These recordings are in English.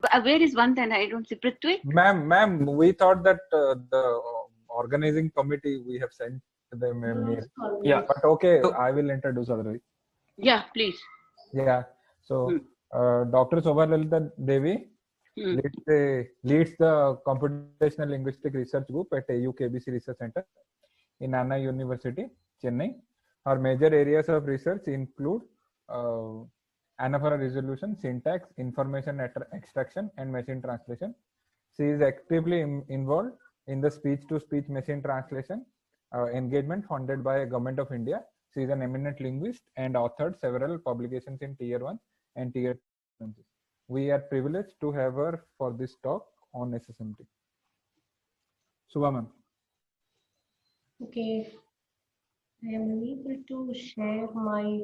Where is Vandan? I don't see Pruthwik. Ma'am, we thought that the organizing committee, we have sent them a mail. Yeah. But okay, I will introduce otherwise. Yeah, please. Yeah. So Dr. Sobha Devi leads the Computational Linguistic Research Group at AUKBC Research Center in Anna University, Chennai. Her major areas of research include anaphora resolution, syntax, information extraction, and machine translation. She is actively involved in the speech-to-speech machine translation engagement funded by Government of India. She is an eminent linguist and authored several publications in Tier 1 and Tier 2 countries. We are privileged to have her for this talk on SSMT. Sobha ma'am. Okay, I am unable to share my.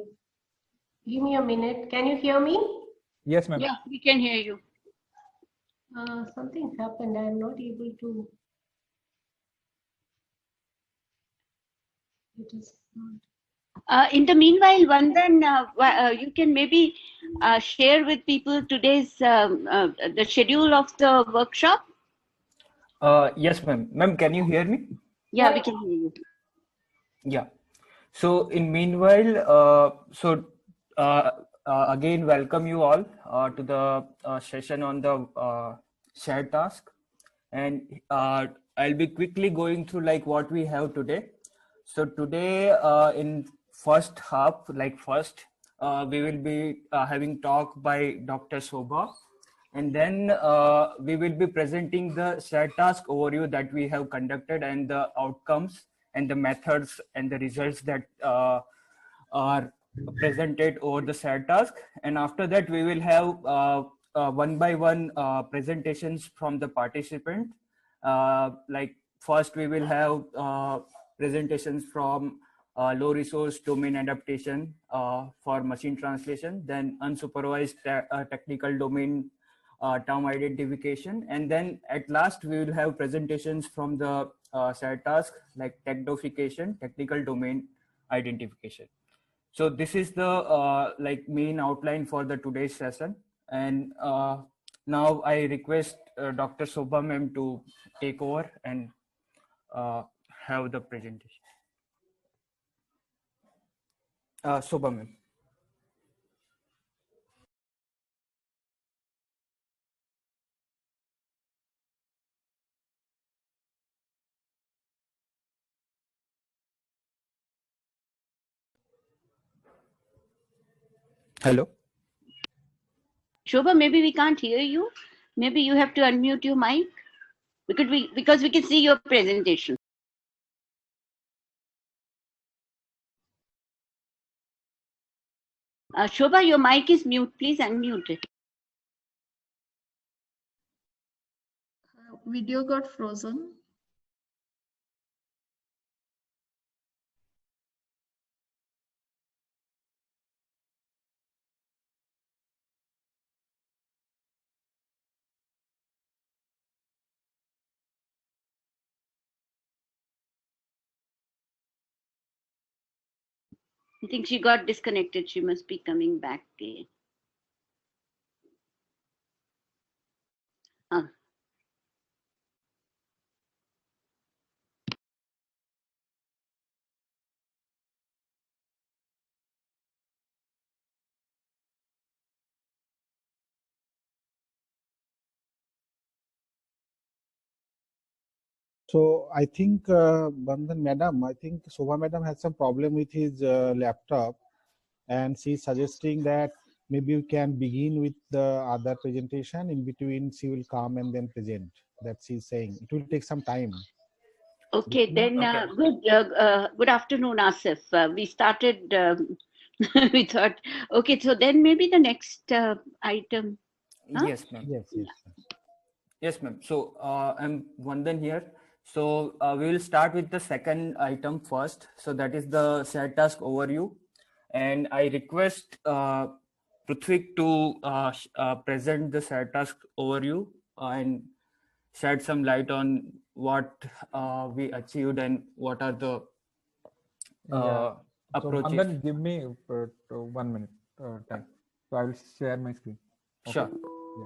Give me a minute. Can you hear me? Yes, ma'am. Yeah, we can hear you. Something happened. I am not able to. It is not. In the meanwhile, Vandan, you can maybe share with people today's the schedule of the workshop. Yes, ma'am. Ma'am, can you hear me? Yeah, we can hear you. Yeah. So in meanwhile, again, welcome you all to the session on the shared task. And I'll be quickly going through like what we have today. So today in first half, we will be having talk by Dr. Sobha. And then we will be presenting the shared task overview that we have conducted and the outcomes and the methods and the results that are presented over the shared task. And after that, we will have one by one presentations from the participant. Like first, we will have presentations from low resource domain adaptation for machine translation, then unsupervised technical domain term identification, and then at last we will have presentations from the shared task like TechDOfication, technical domain identification. So this is the like main outline for the today's session. And now I request Dr. Sobha ma'am to take over and have the presentation. Sobha ma'am. Hello. Shobha, maybe we can't hear you. Maybe you have to unmute your mic because we can see your presentation. Shobha, your mic is mute. Please unmute it. Video got frozen. I think she got disconnected. She must be coming back again. So I think Vandan madam, I think Sobha madam has some problem with his laptop, and she's suggesting that maybe we can begin with the other presentation. In between, she will come and then present. That she's saying. It will take some time. Okay, then Okay. good afternoon, Asif. We started. We thought, okay, so then maybe the next item. Huh? Yes, ma'am. Yes, yes. Yes, ma'am. So I'm Vandan here. So we will start with the second item first. So that is the shared task overview. And I request Pruthwik to present the shared task overview and shed some light on what we achieved and what are the approaches. So Vandan, give me 1 minute time. So I will share my screen. Okay? Sure. Yeah.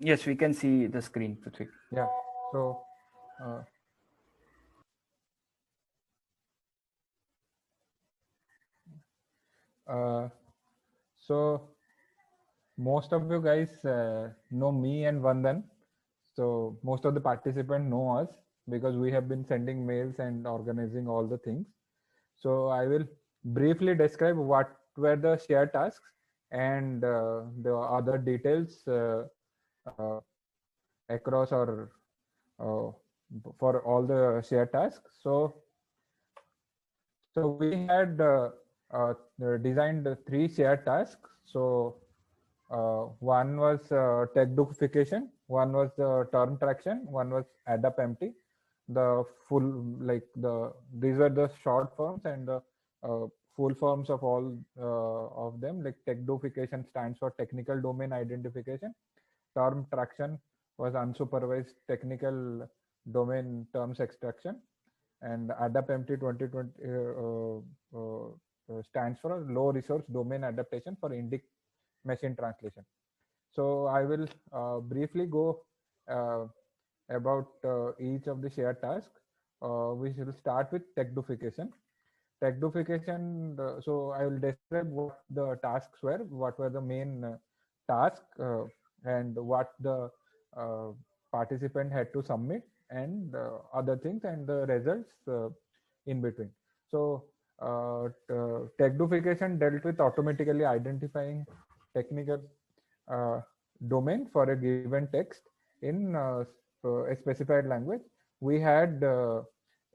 Yes, we can see the screen, Pruthwik. Yeah. So so most of you guys know me and Vandan. So most of the participants know us because we have been sending mails and organizing all the things. So I will briefly describe what were the shared tasks and the other details uh, across or uh, for all the shared tasks. So we had designed 3 shared tasks. So one was TechDOfication, one was TermTraction, one was Adap-MT. The full these were the short forms and the full forms of all of them. Like TechDOfication stands for Technical Domain Identification. TermTraction was unsupervised technical domain terms extraction, and Adap-MT 2020 stands for low resource domain adaptation for Indic machine translation. So I will briefly go about each of the shared tasks. We will start with TechDOfication. TechDOfication, so I will describe what the tasks were, what were the main tasks, and what the participant had to submit, and other things, and the results in between. So TechDOfication dealt with automatically identifying technical domain for a given text in a specified language. We had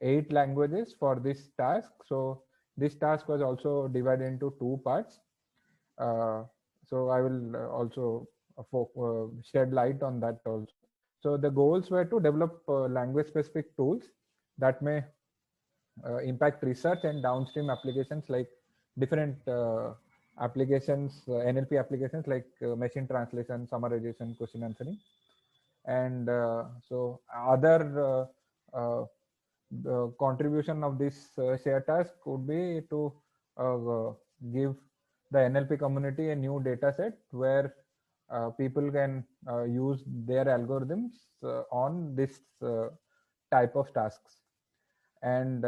8 languages for this task. So this task was also divided into 2 parts. So I will also shed light on that also. So the goals were to develop language specific tools that may impact research and downstream applications, like different applications, NLP applications like machine translation, summarization, question answering. And so other the contribution of this shared task would be to give the NLP community a new data set where people can use their algorithms on this type of tasks. And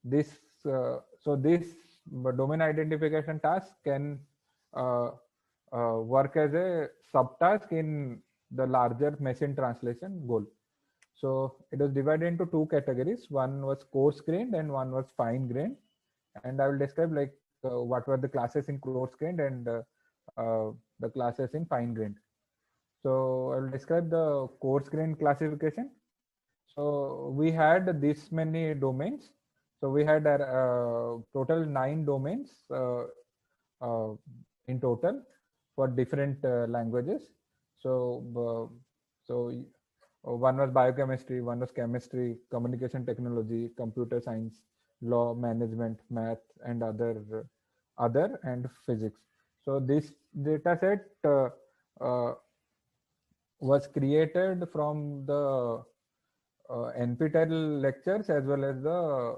this domain identification task can work as a subtask in the larger machine translation goal. So it was divided into 2 categories. One was coarse grained and one was fine grained. And I will describe like what were the classes in coarse grained and the classes in fine grained. So I will describe the coarse grained classification. So we had this many domains. So we had total 9 domains in total for different languages. So one was biochemistry, one was chemistry, communication technology, computer science, law, management, math, and other and physics. So this data set was created from the NPTEL lectures as well as the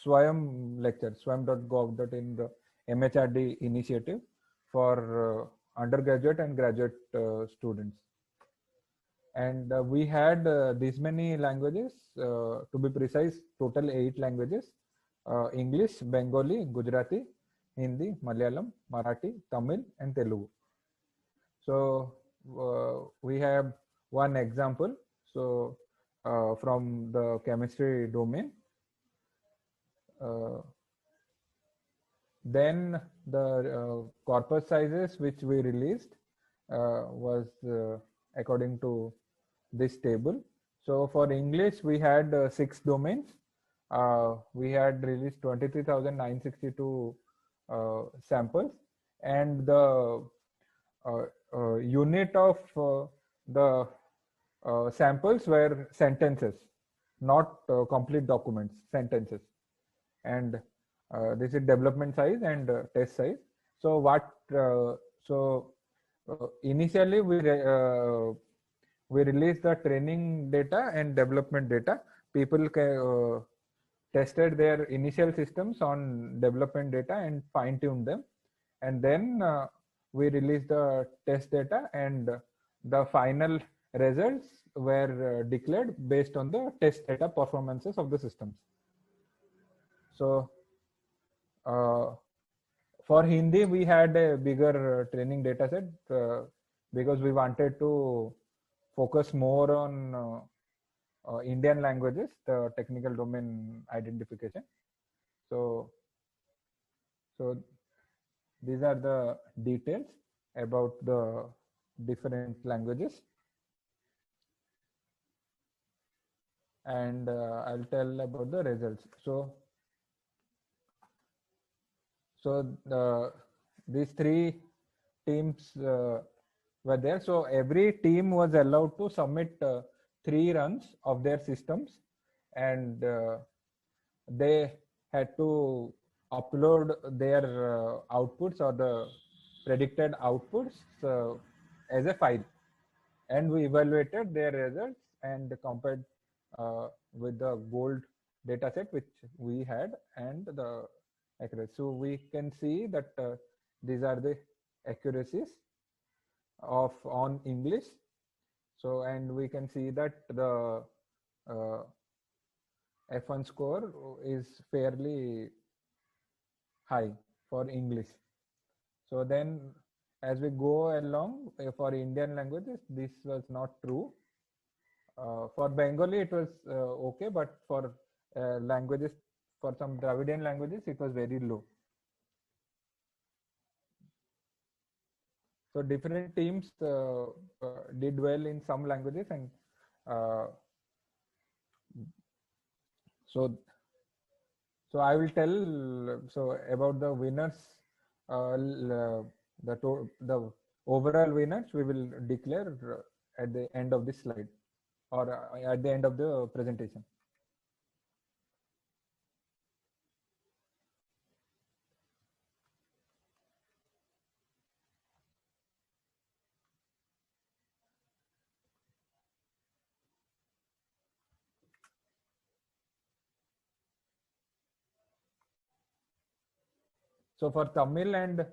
Swayam lectures, swayam.gov.in, the MHRD initiative for undergraduate and graduate students. And we had these many languages, to be precise, total 8 languages: English, Bengali, Gujarati, Hindi, Malayalam, Marathi, Tamil, and Telugu. So we have one example. So from the chemistry domain. Then the corpus sizes which we released was according to this table. So for English, we had 6 domains. We had released 23,962 samples, and the unit of the samples were sentences, not complete documents, sentences. And this is development size and test size. So what? Initially we released the training data and development data. People tested their initial systems on development data and fine-tuned them, and then we released the test data, and the final results were declared based on the test data performances of the systems. So for Hindi, we had a bigger training data set because we wanted to focus more on Indian languages, the technical domain identification. So these are the details about the different languages. And I'll tell about the results. So these three teams were there. So every team was allowed to submit 3 runs of their systems, and they had to upload their outputs or the predicted outputs as a file, and we evaluated their results and compared with the gold data set which we had and the accuracy. So we can see that these are the accuracies of on English. So, and we can see that the F1 score is fairly high for English. So then as we go along for Indian languages, this was not true. For Bengali, it was okay, but for languages, for some Dravidian languages, it was very low. So different teams did well in some languages, and so I will tell about the winners. The overall winners we will declare at the end of this slide or at the end of the presentation. So for Tamil and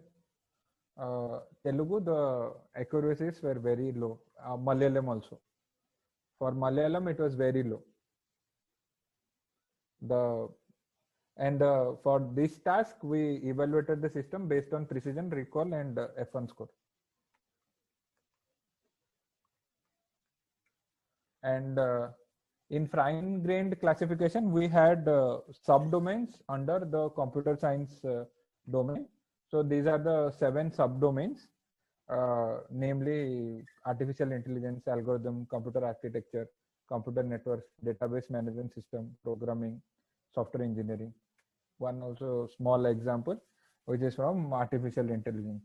Telugu, the accuracies were very low. Malayalam also. For Malayalam, it was very low. For this task, we evaluated the system based on precision, recall, and F1 score. And in fine-grained classification, we had subdomains under the computer science domain. So these are the 7 subdomains, namely artificial intelligence, algorithm, computer architecture, computer networks, database management system, programming, software engineering. One also small example, which is from artificial intelligence.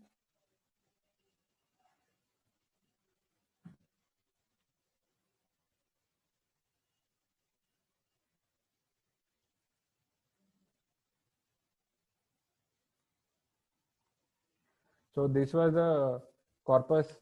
So this was a corpus.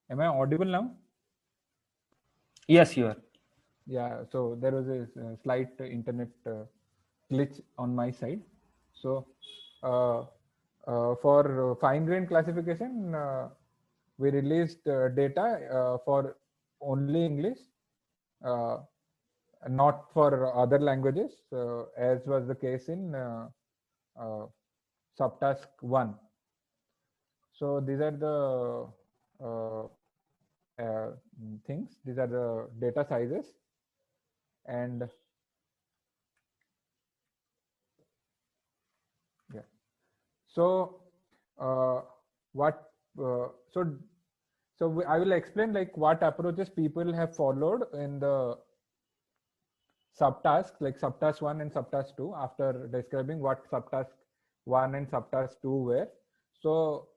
Am I audible now? Yes, you are. Yeah, so there was a slight internet glitch on my side. So for fine-grained classification, we released data for only English, not for other languages, as was the case in subtask 1. So these are the things. These are the data sizes, and yeah. So I will explain like what approaches people have followed in the subtasks like subtask 1 and subtask 2 after describing what subtask 1 and subtask 2 were. So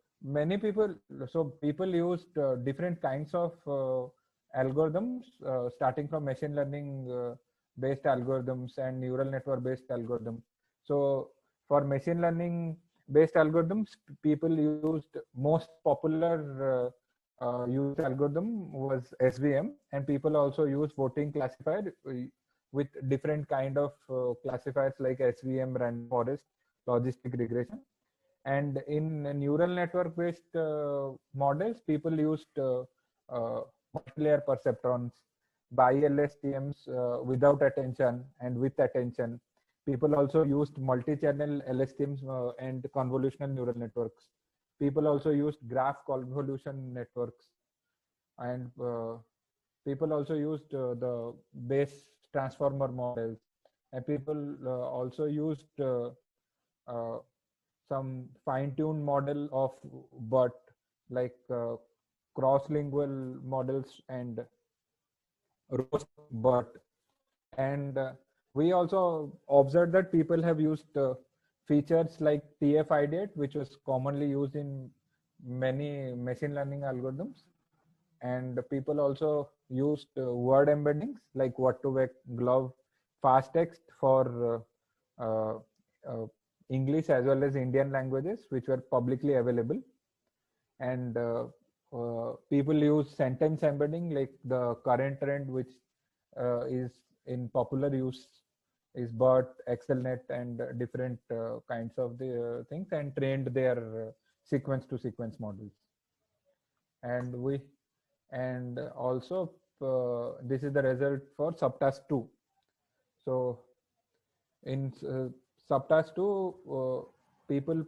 people used different kinds of algorithms, starting from machine learning based algorithms and neural network based algorithms. So for machine learning based algorithms, people used most popular used algorithm was SVM, and people also use voting classifier with different kind of classifiers like SVM, random forest, logistic regression. And in neural network based models, people used multi-layer perceptrons, bi-LSTMs without attention and with attention. People also used multi-channel LSTMs and convolutional neural networks. People also used graph convolution networks, and people also used the Bayes transformer models, and people also used some fine-tuned model of BERT, like cross-lingual models and roast BERT. And we also observed that people have used features like TF-IDEAT, which was commonly used in many machine learning algorithms. And people also used word embeddings like word-to-vec, glove, fast text for English as well as Indian languages, which were publicly available. And people use sentence embedding, like the current trend, which is in popular use, is BERT, XLNet, and different kinds of the things, and trained their sequence to sequence models. And also this is the result for subtask 2. So in subtask 2, people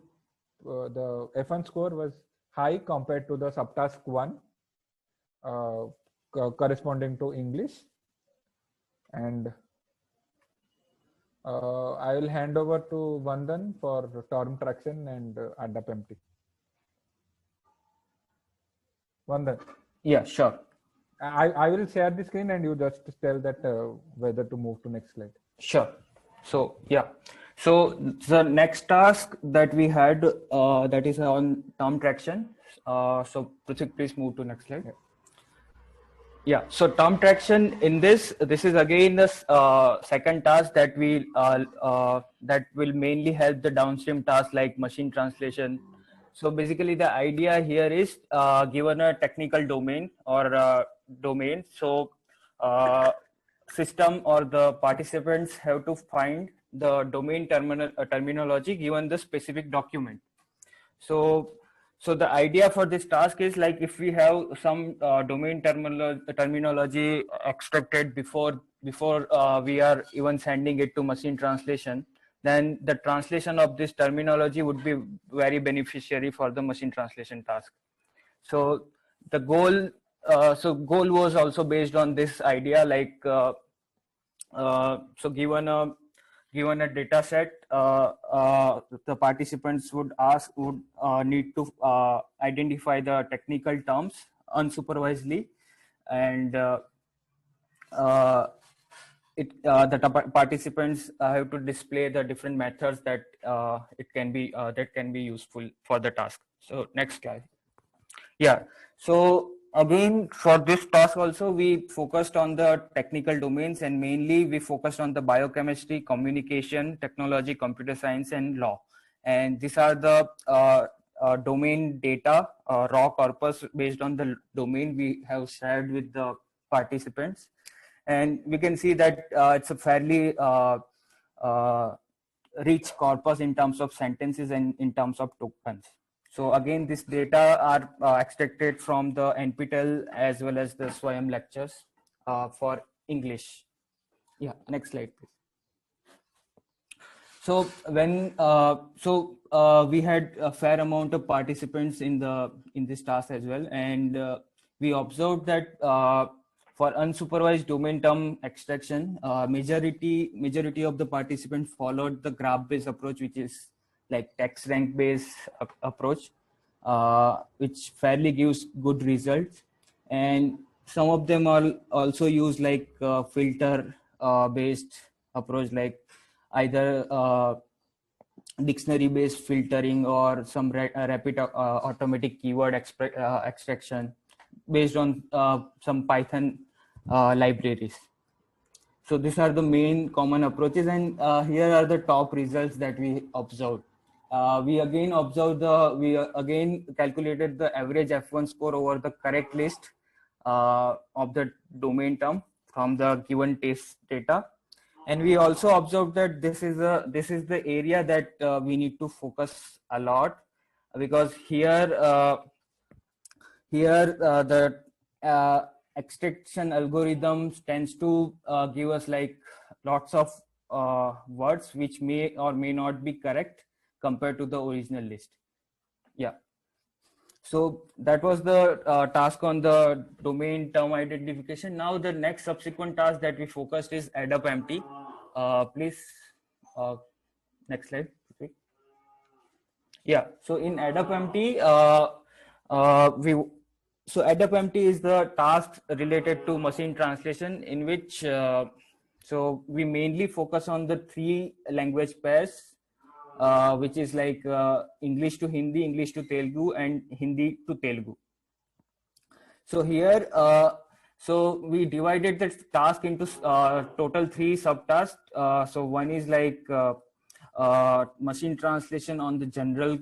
the F1 score was high compared to the subtask 1 corresponding to English. And I will hand over to Vandan for TermTraction and Adap-MT. Vandan. Yeah, sure. I will share the screen and you just tell that whether to move to next slide. Sure. So yeah. So the next task that we had that is on TermTraction. So Pruthwik, please move to next slide. Yeah. So TermTraction in this is again the second task that will mainly help the downstream tasks like machine translation. So basically the idea here is given a technical domain or domain. So system or the participants have to find the domain terminology given the specific document. So the idea for this task is like if we have some domain terminology extracted before we are even sending it to machine translation, then the translation of this terminology would be very beneficiary for the machine translation task. So the goal was also based on this idea, like so given a data set, the participants would need to identify the technical terms unsupervisedly, and the participants have to display the different methods that can be useful for the task. So next slide. Yeah. So again, for this task also, we focused on the technical domains, and mainly we focused on the biochemistry, communication, technology, computer science, and law. And these are the domain data, raw corpus based on the domain we have shared with the participants. And we can see that it's a fairly rich corpus in terms of sentences and in terms of tokens. So again, this data are extracted from the NPTEL as well as the Swayam lectures for English. Yeah, next slide, please. So when we had a fair amount of participants in this task as well, and we observed that for unsupervised domain term extraction, majority of the participants followed the graph-based approach, which is like text rank based approach, which fairly gives good results. And some of them also use like filter based approach, like either dictionary based filtering or some rapid automatic keyword extraction based on some Python libraries. So these are the main common approaches, and here are the top results that we observed. We again calculated the average F1 score over the correct list of the domain term from the given test data, and we also observed that this is the area that we need to focus a lot, because here the extraction algorithms tends to give us like lots of words which may or may not be correct compared to the original list. Yeah. So that was the task on the domain term identification. Now the next subsequent task that we focused is Adap-MT. Please, next slide. Yeah. So in Adap-MT, Adap-MT is the task related to machine translation, in which so we mainly focus on the 3 language pairs, which is like English to Hindi, English to Telugu, and Hindi to Telugu. So here, so we divided the task into total 3 subtasks. So one is like machine translation on the general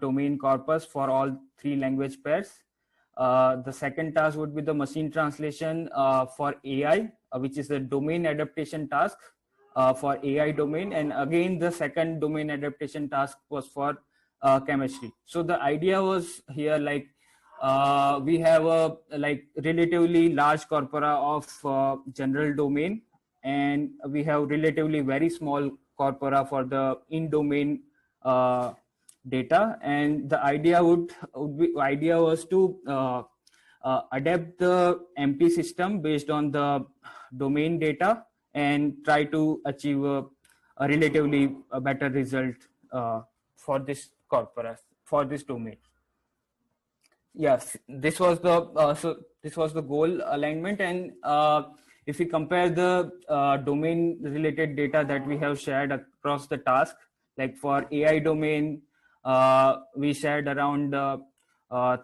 domain corpus for all 3 language pairs. The second task would be the machine translation for AI, which is the domain adaptation task for AI domain, and again the second domain adaptation task was for chemistry. So the idea was here, like we have a like relatively large corpora of general domain, and we have relatively very small corpora for the in-domain data, and the idea was to adapt the MT system based on the domain data and try to achieve a relatively better result for this corpora, for this domain. Yes, this was the goal alignment, and if we compare the domain related data that we have shared across the task, like for AI domain, we shared around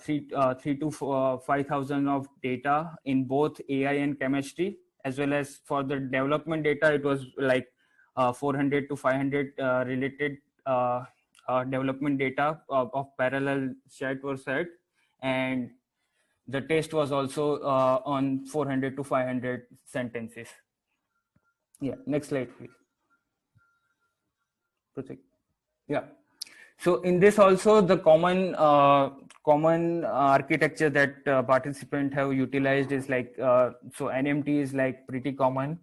3 to 5,000 of data in both AI and chemistry, as well as for the development data, it was like 400 to 500 related development data of parallel shared were shared, and the test was also on 400 to 500 sentences. Yeah, next slide, please. Pruthwik. Yeah. So in this also, the common architecture that participants have utilized is like, so NMT is like pretty common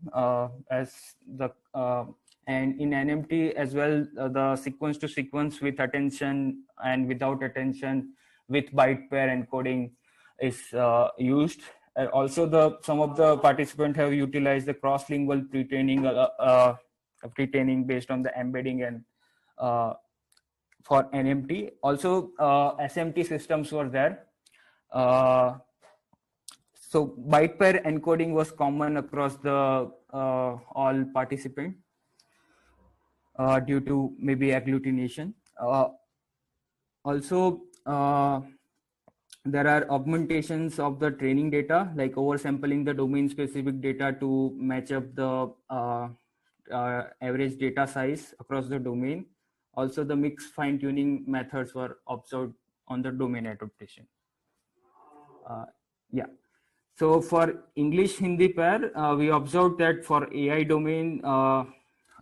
as the and in NMT as well, the sequence to sequence with attention and without attention with byte pair encoding is used. Also, some of the participants have utilized the cross-lingual pre-training based on the embedding and for NMT. Also, SMT systems were there. So byte pair encoding was common across the all participants due to maybe agglutination. Also, there are augmentations of the training data, like oversampling the domain specific data to match up the average data size across the domain. Also, the mixed fine-tuning methods were observed on the domain adaptation. Yeah. So for English-Hindi pair, we observed that for AI domain,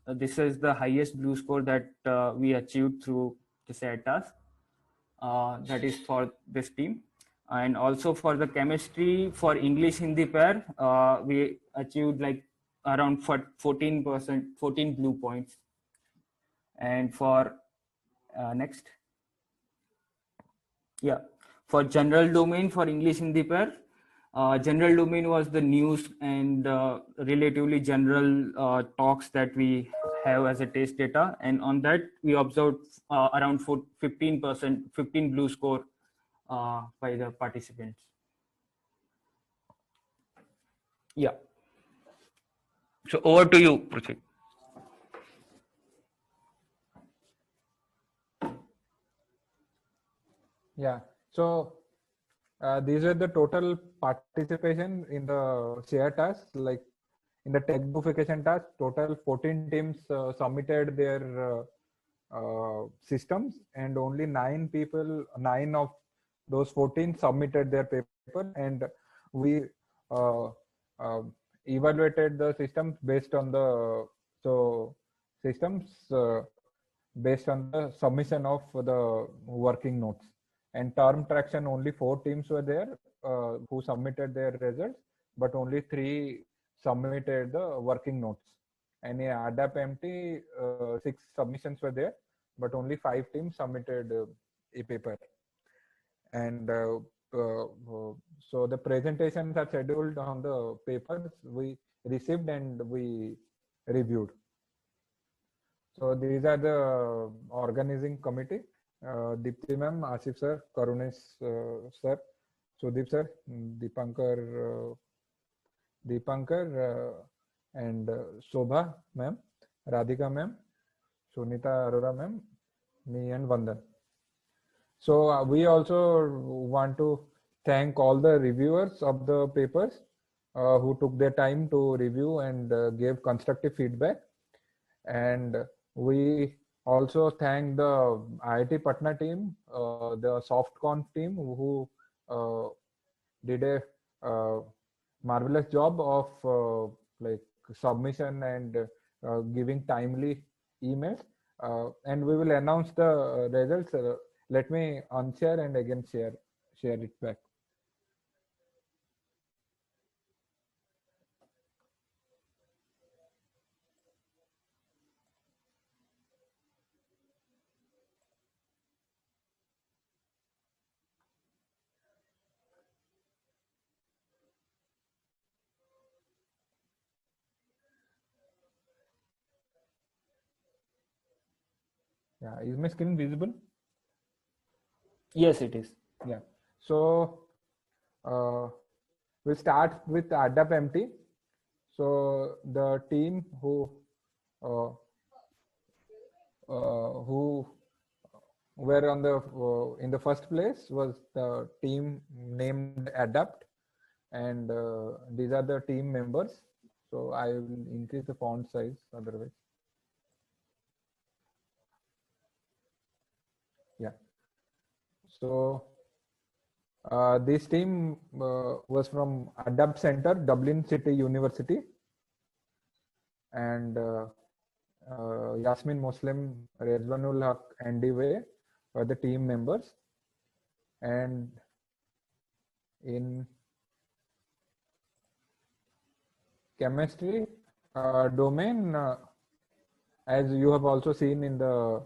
this is the highest blue score that we achieved through the SAT task. That is for this team. And also for the chemistry, for English-Hindi pair, we achieved like around 14%, 14 blue points. And for next, yeah, for general domain for English-Hindi pair, general domain was the news and relatively general talks that we have as a test data, and on that we observed around 15%, 15 blue score by the participants. Yeah. So over to you, Pruthwik. Yeah. So these are the total participation in the share task. Like in the TechDOfication task, total 14 teams submitted their systems, and only 9 of those 14 submitted their paper, and we uh, uh, evaluated the systems based on the systems based on the submission of the working notes. And TermTraction, only 4 teams were there who submitted their results, but only 3 submitted the working notes. And in Adap-MT, 6 submissions were there, but only 5 teams submitted a paper. And so the presentations are scheduled on the papers we received and we reviewed. So these are the organizing committee: Dipti ma'am, Asif sir, Karunesh sir, Sudip sir, Dipankar, and Sobha ma'am, Radhika ma'am, Sunita, Arora ma'am, me and Vandan. So we also want to thank all the reviewers of the papers who took their time to review and gave constructive feedback. And we also thank the IIT-Patna team, the SoftConf team, who did a marvelous job of like submission and giving timely emails. And we will announce the results. Let me unshare and again share it back. Yeah, is my screen visible? Yes, it is. Yeah. So we'll start with Adap-MT. So the team who were on the in the first place was the team named Adapt, and these are the team members. So I will increase the font size otherwise. Yeah. So this team was from Adapt Center, Dublin City University, and Yasmin Muslim, Rezwanul Haq, Andy Way were the team members. And in chemistry domain, as you have also seen in the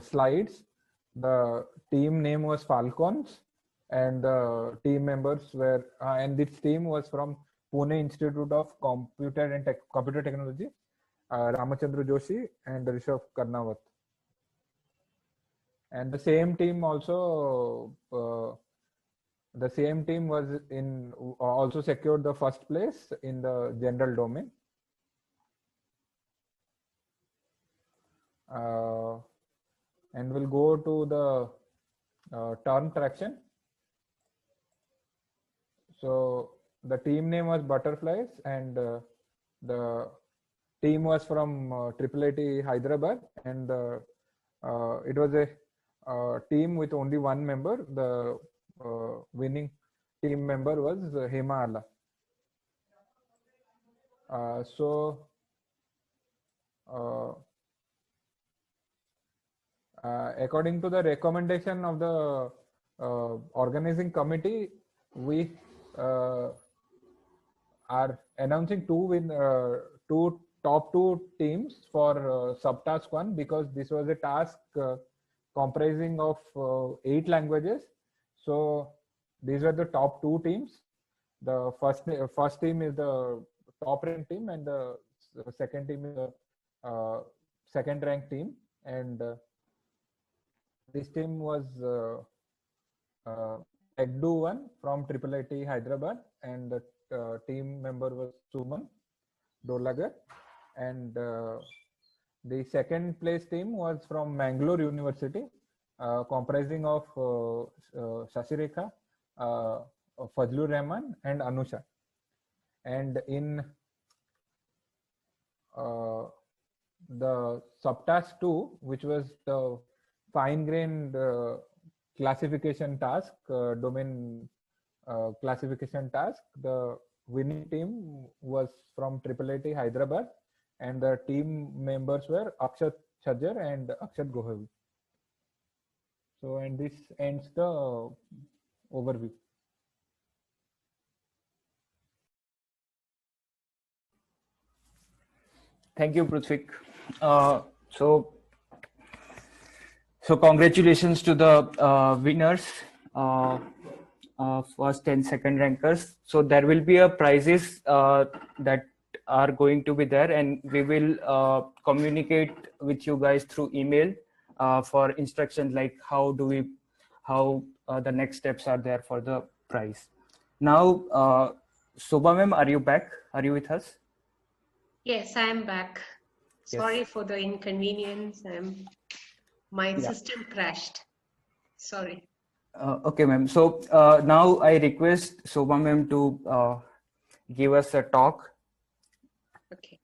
slides, the team name was Falcons, and the team members were, and this team was from Pune Institute of Computer Technology, Ramachandra Joshi and Rishabh Karnawat. And the same team also, the same team was in also secured the first place in the general domain. And we'll go to the TermTraction. So the team name was Butterflies, and the team was from IIIT Hyderabad, and it was a team with only one member. The winning team member was Hema Ala. According to the recommendation of the organizing committee, we are announcing two top 2 teams for subtask 1, because this was a task comprising of 8 languages. So these were the top 2 teams. The first team is the top ranked team, and the second team is the second ranked team. And this team was TechDo1 from IIIT Hyderabad, and the team member was Suman Dolagar, and The second place team was from Mangalore University, comprising of Shashirekha, Fazlur Rahman, and Anusha. And in the subtask 2, which was the fine-grained classification task, domain classification task, the winning team was from IIIT-Hyderabad, and the team members were Akshat Chhajar and Akshat Gohavi. So, and this ends the overview. Thank you, Pruthwik. So congratulations to the winners, first and second rankers. So there will be a prizes that are going to be there, and we will communicate with you guys through email for instructions like how the next steps are there for the prize. Now, Sobha ma'am, are you back? Are you with us? Yes, I am back. Sorry Yes. for the inconvenience. My system crashed. Sorry. Okay, ma'am. So now I request Sobha ma'am to give us a talk. Okay.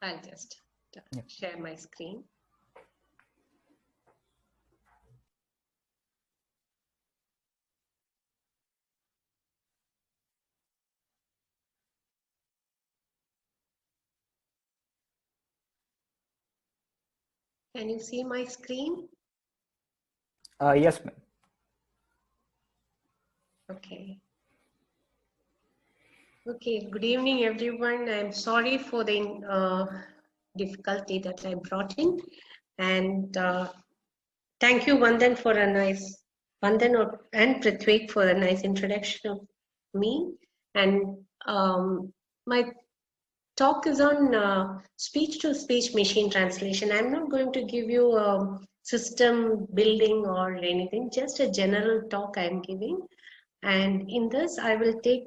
I'll just share my screen. Can you see my screen? Yes, ma'am. Okay. Okay, good evening, everyone. I'm sorry for the difficulty that I brought in. And thank you, Vandan, for a nice, Vandan and Pruthwik for a nice introduction of me. And my talk is on speech-to-speech machine translation. I'm not going to give you system building or anything, just a general talk I'm giving. And in this, I will take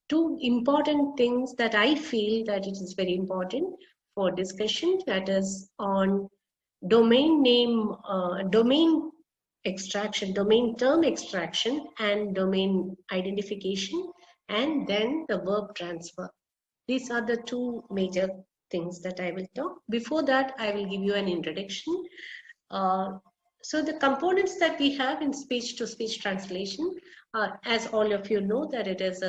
two important things that I feel that it is very important for discussion, that is on domain name, domain extraction, domain term extraction, and domain identification, and then the verb transfer. These are the two major things that I will talk. Before that, I will give you an introduction. So the components that we have in speech-to-speech translation, as all of you know, that it is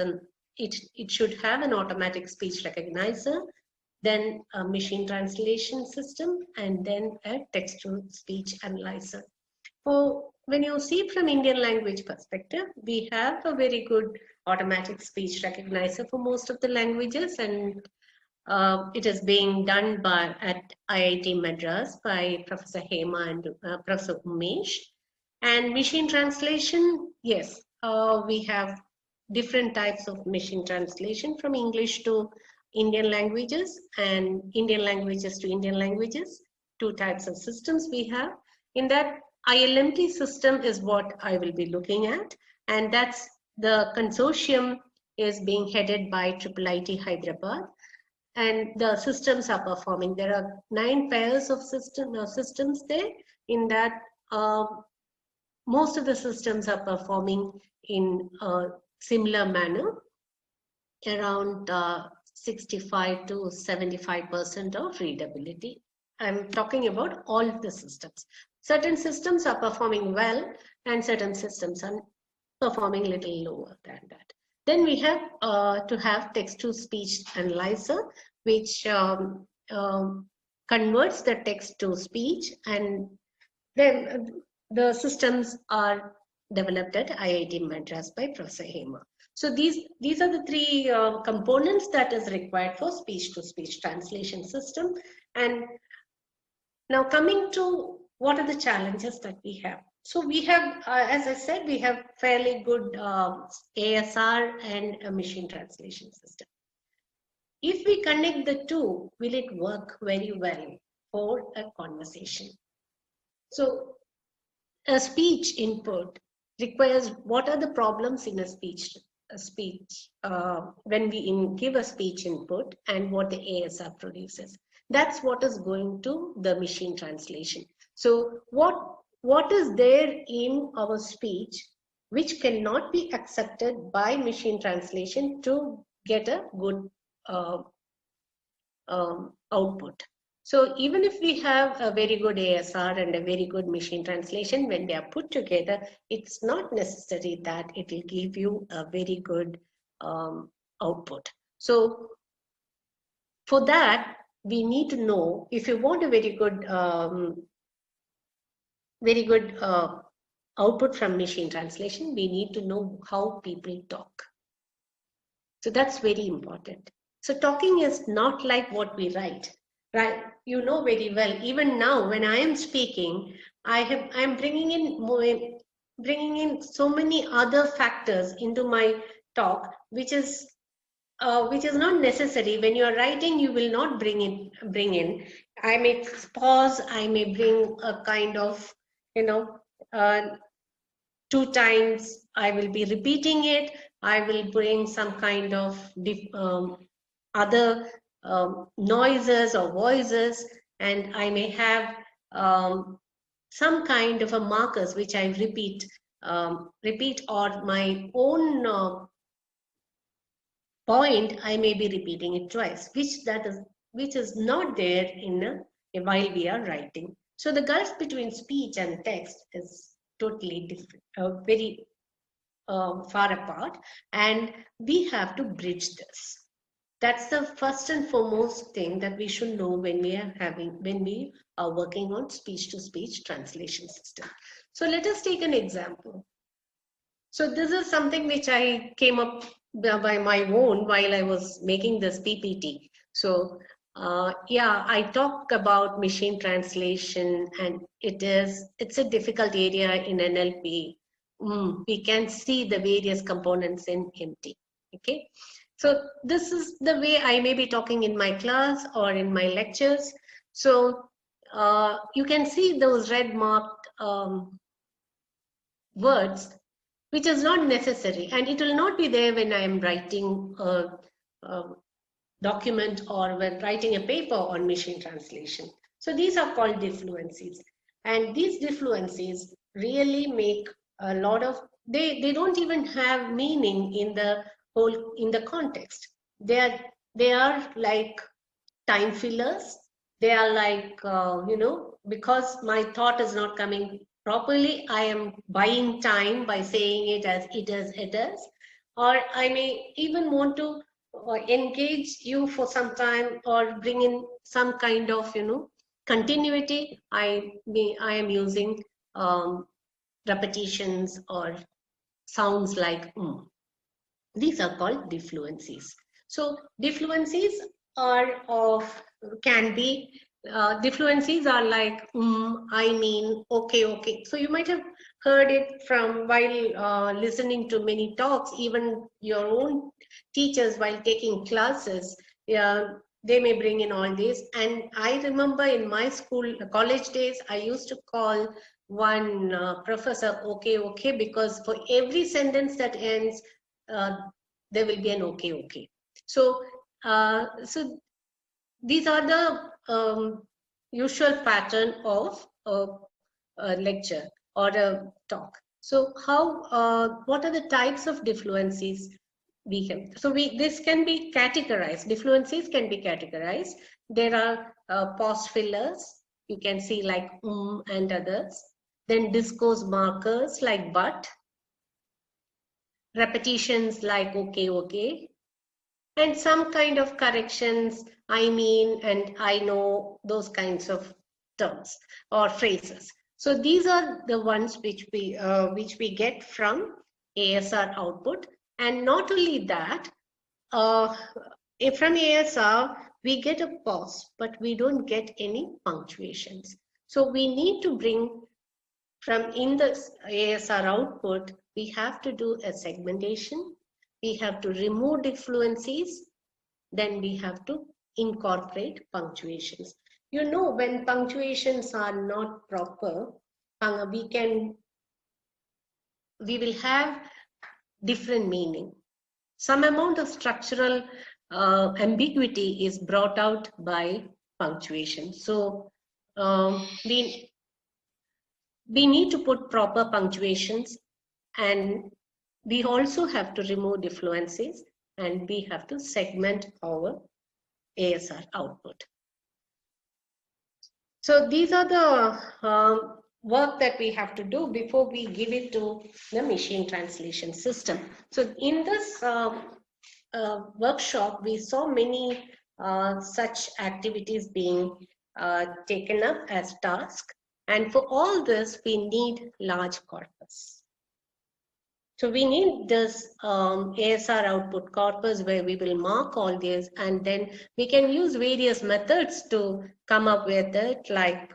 it should have an automatic speech recognizer, then a machine translation system, and then a text-to-speech analyzer. So when you see from Indian language perspective, we have a very good automatic speech recognizer for most of the languages, and it is being done at IIT Madras by Professor Hema and Professor Umesh. And machine translation, yes, we have different types of machine translation from English to Indian languages and Indian languages to Indian languages. Two types of systems we have. In that, ILMT system is what I will be looking at, and that's the consortium is being headed by IIIT-Hyderabad. And the systems are performing. There are 9 pairs of systems there. In that, most of the systems are performing in a similar manner, around 65 to 75% of readability. I'm talking about all of the systems. Certain systems are performing well, and certain systems are performing a little lower than that. Then we have to have text-to-speech analyzer, which converts the text to speech, and then the systems are developed at IIT Madras by Professor Hema. So these are the 3 components that is required for speech-to-speech translation system. And now coming to what are the challenges that we have. So we have, as I said, we have fairly good ASR and a machine translation system. If we connect the two, will it work very well for a conversation? So a speech input requires what are the problems in a speech when we give a speech input and what the ASR produces. That's what is going to the machine translation. So what is there in our speech which cannot be accepted by machine translation to get a good output. So even if we have a very good ASR and a very good machine translation, when they are put together, it's not necessary that it will give you a very good output. So for that, we need to know, if you want a very good output from machine translation, we need to know how people talk. So that's very important. So talking is not like what we write, right? You know very well. Even now, when I am speaking, I'm bringing in so many other factors into my talk, which is not necessary. When you are writing, you will not bring in. I may pause. I may bring a kind of, 2 times. I will be repeating it. I will bring some kind of other noises or voices, and I may have some kind of a markers which I repeat, or my own point, I may be repeating it twice, which is not there while we are writing. So the gulf between speech and text is totally different, very far apart, and we have to bridge this. That's the first and foremost thing that we should know when we are working on speech-to-speech translation system. So let us take an example. So this is something which I came up by my own while I was making this PPT. So yeah, I talk about machine translation, and it's a difficult area in NLP. We can see the various components in MT. Okay, so this is the way I may be talking in my class or in my lectures. So you can see those red marked words, which is not necessary, and it will not be there when I am writing a document or when writing a paper on machine translation. So these are called defluencies, and these defluencies really make a lot of, they don't even have meaning in the context. They are like time fillers. They are like because my thought is not coming properly, I am buying time by saying it as it is, or I may even want to engage you for some time or bring in some kind of continuity. I am using repetitions or sounds like These are called defluencies. So defluencies can be defluencies are like I mean, okay. So you might have heard it from while listening to many talks, even your own teachers while taking classes. They may bring in all this. And I remember in my college days, I used to call one professor okay, because for every sentence that ends, there will be an okay. So these are the usual pattern of a lecture or a talk. So what are the types of defluencies we have? So this can be categorized. Defluencies can be categorized. There are pause fillers. You can see like and others. Then discourse markers like but. Repetitions like okay, and some kind of corrections, I mean and I know, those kinds of terms or phrases. So these are the ones which we get from ASR output. And not only that, if from ASR we get a pause, but we don't get any punctuations. So we need to bring from in the ASR output, we have to do a segmentation. We have to remove defluencies. Then we have to incorporate punctuations. When punctuations are not proper, we will have different meaning. Some amount of structural ambiguity is brought out by punctuation. So we need to put proper punctuations, and we also have to remove defluencies, and we have to segment our ASR output. So these are the work that we have to do before we give it to the machine translation system. So in this workshop, we saw many such activities being taken up as tasks. And for all this, we need large corpus. So we need this ASR output corpus where we will mark all these, and then we can use various methods to come up with it. Like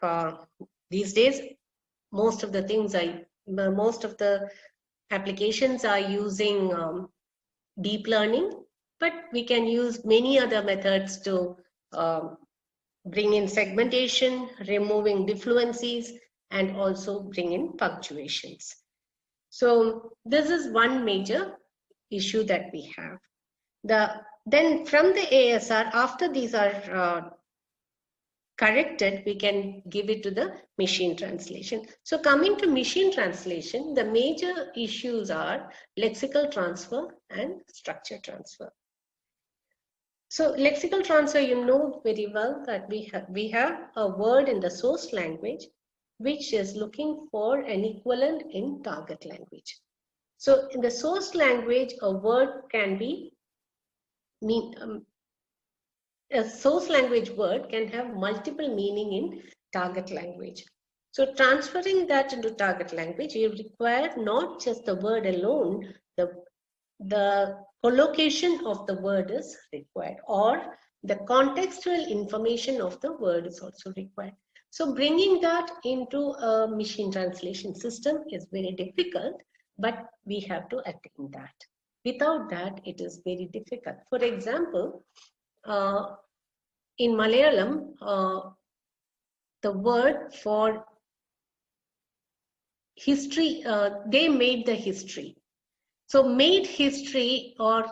these days, most of the applications are using deep learning, but we can use many other methods to bring in segmentation, removing defluencies, and also bring in punctuations. So this is one major issue that we have. Then from the ASR, after these are corrected, we can give it to the machine translation. So coming to machine translation, the major issues are lexical transfer and structure transfer. So lexical transfer, you know very well that we have a word in the source language which is looking for an equivalent in target language. So in the source language, a word can be a source language word can have multiple meaning in target language. So transferring that into target language, you require not just the word alone, the collocation of the word is required, or the contextual information of the word is also required. So bringing that into a machine translation system is very difficult, but we have to attain that. Without that, it is very difficult. For example, in Malayalam, the word for history, they made the history. So made history or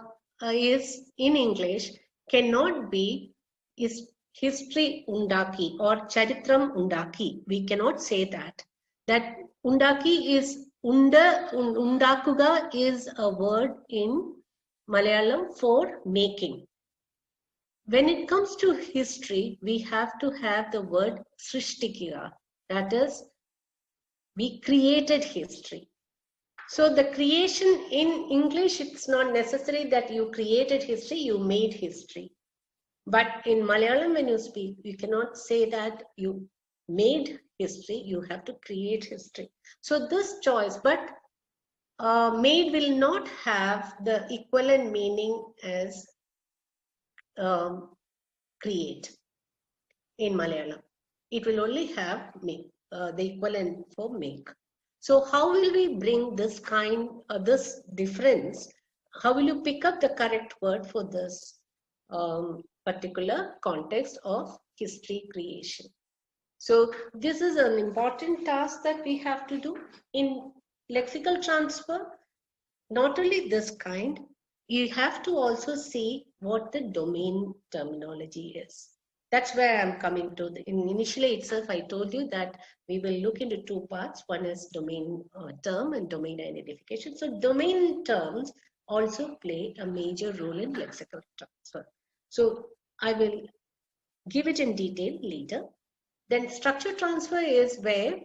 is in English cannot be is history undaki or charitram undaki. We cannot say that. That undaki is undakuga is a word in Malayalam for making. When it comes to history, we have to have the word srishtikira. That is, we created history. So the creation in English, it's not necessary that you created history, you made history. But in Malayalam, when you speak, you cannot say that you made history, you have to create history. So this choice, but made will not have the equivalent meaning as create in Malayalam. It will only have make, the equivalent for make. So how will we bring this this difference? How will you pick up the correct word for this particular context of history creation? So this is an important task that we have to do in lexical transfer. Not only this kind, you have to also see what the domain terminology is. That's where I'm coming to. Initially itself, I told you that we will look into two parts. One is domain term and domain identification. So domain terms also play a major role in lexical transfer. So I will give it in detail later. Then structure transfer is where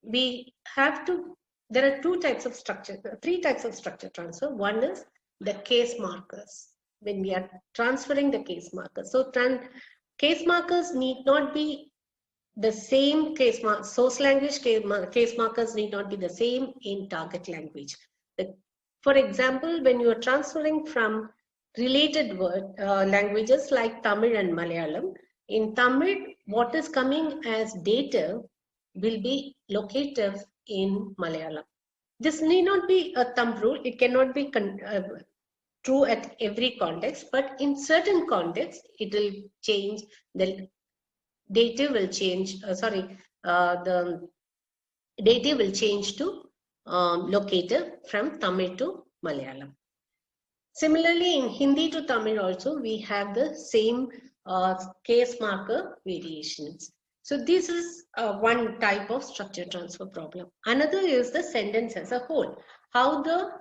we have to, there are three types of structure transfer. One is the case markers, when we are transferring the case markers. So case markers need not be the same source language case markers need not be the same in target language. For example, when you are transferring from related languages like Tamil and Malayalam, in Tamil, what is coming as dative will be locative in Malayalam. This need not be a thumb rule. It cannot be true at every context, but in certain contexts, it will change. The dative will change. The dative will change to locative from Tamil to Malayalam. Similarly, in Hindi to Tamil also, we have the same case marker variations. So this is one type of structure transfer problem. Another is the sentence as a whole. How the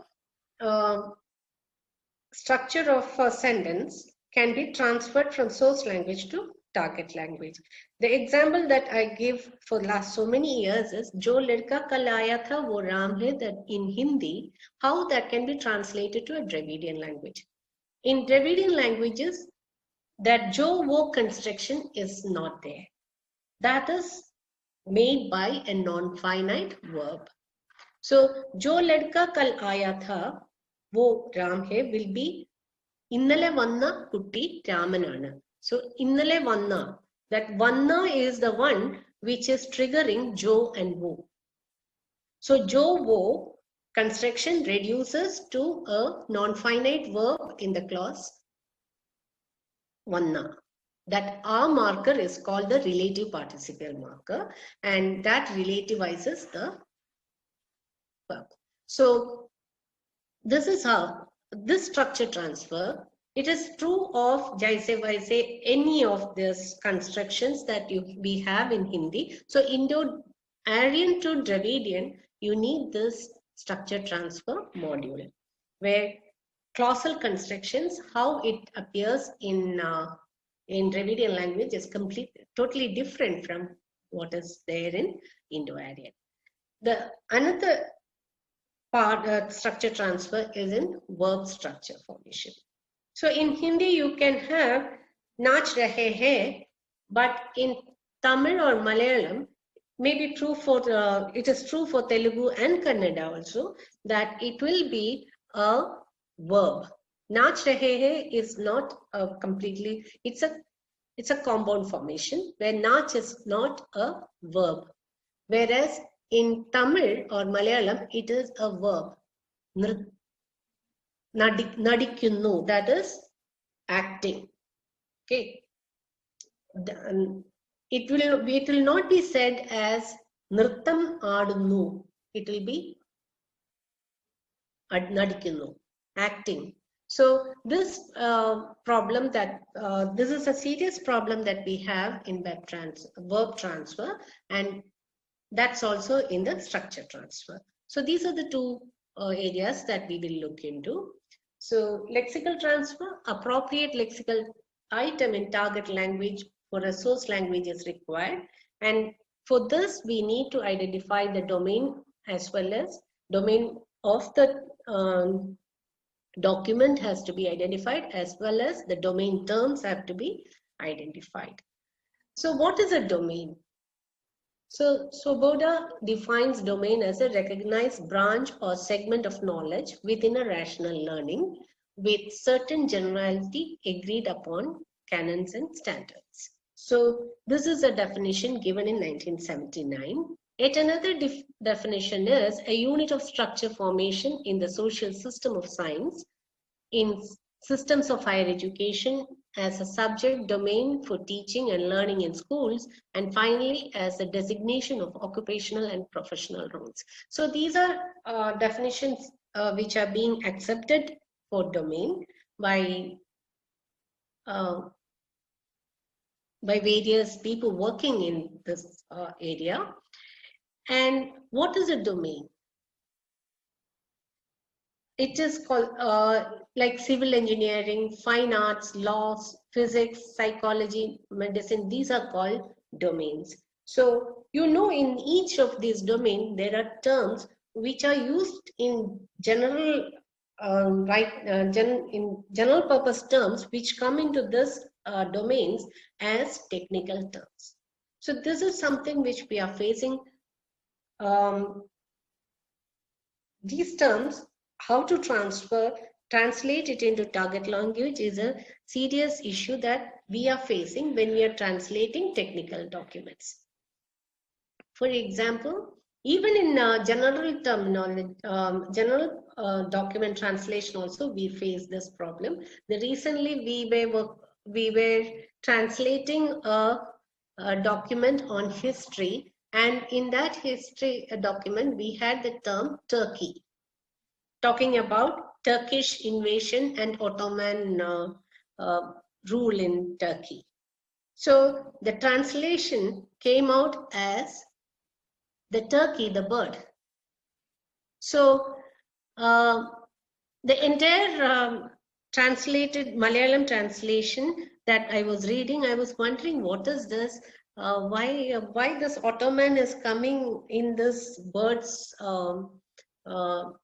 structure of a sentence can be transferred from source language to target language. The example that I give for last so many years is Jo ladka kal aaya tha wo Ram hai, that in Hindi, how that can be translated to a Dravidian language. In Dravidian languages, that jo wo construction is not there. That is made by a non-finite verb. So jo ladka kal aaya tha wo Ram hai will be Innale vanna kutti Ramanana. So innale vanna, that vanna is the one which is triggering jo and wo. So jo wo construction reduces to a non-finite verb in the clause vanna. That R marker is called the relative participial marker, and that relativizes the verb. So this is how this structure transfer, it is true of jaise vaise any of these constructions that we have in Hindi. So Indo-Aryan to Dravidian, you need this structure transfer module, where clausal constructions, how it appears in Dravidian language is totally different from what is there in Indo-Aryan. The another part structure transfer is in verb structure formation. So in Hindi you can have naach rahe hai, but in Tamil or Malayalam, maybe true for it is true for Telugu and Kannada also, that it will be a verb. Naach rahe hai is not completely, it's a compound formation where naach is not a verb, whereas in Tamil or Malayalam it is a verb. Nadikkunnu, that is acting. Okay, it will not be said as nirtam adunnu. It will be nadikkunnu, acting. So this problem that this is a serious problem that we have in verb transfer, and that's also in the structure transfer. So these are the two areas that we will look into. So lexical transfer, appropriate lexical item in target language for a source language is required. And for this, we need to identify the domain as well as domain of the document has to be identified, as well as the domain terms have to be identified. So what is a domain? So Sobha defines domain as a recognized branch or segment of knowledge within a rational learning with certain generality agreed upon canons and standards. So this is a definition given in 1979. Yet another definition is a unit of structure formation in the social system of science, in systems of higher education, as a subject domain for teaching and learning in schools, and finally as a designation of occupational and professional roles. So these are definitions which are being accepted for domain by various people working in this area. And what is a domain? It is called like civil engineering, fine arts, laws, physics, psychology, medicine. These are called domains. So, you know, in each of these domains, there are terms which are used in general, in general purpose terms, which come into this domains as technical terms. So this is something which we are facing. These terms, how to translate it into target language is a serious issue that we are facing when we are translating technical documents. For example, even in general terminology, general document translation also, we face this problem. Recently, we were translating a document on history, and in that history document, we had the term Turkey, talking about Turkish invasion and Ottoman rule in Turkey. So the translation came out as the turkey, the bird. So the entire translated Malayalam translation that I was reading, I was wondering, what is this? Why this Ottoman is coming in this bird's the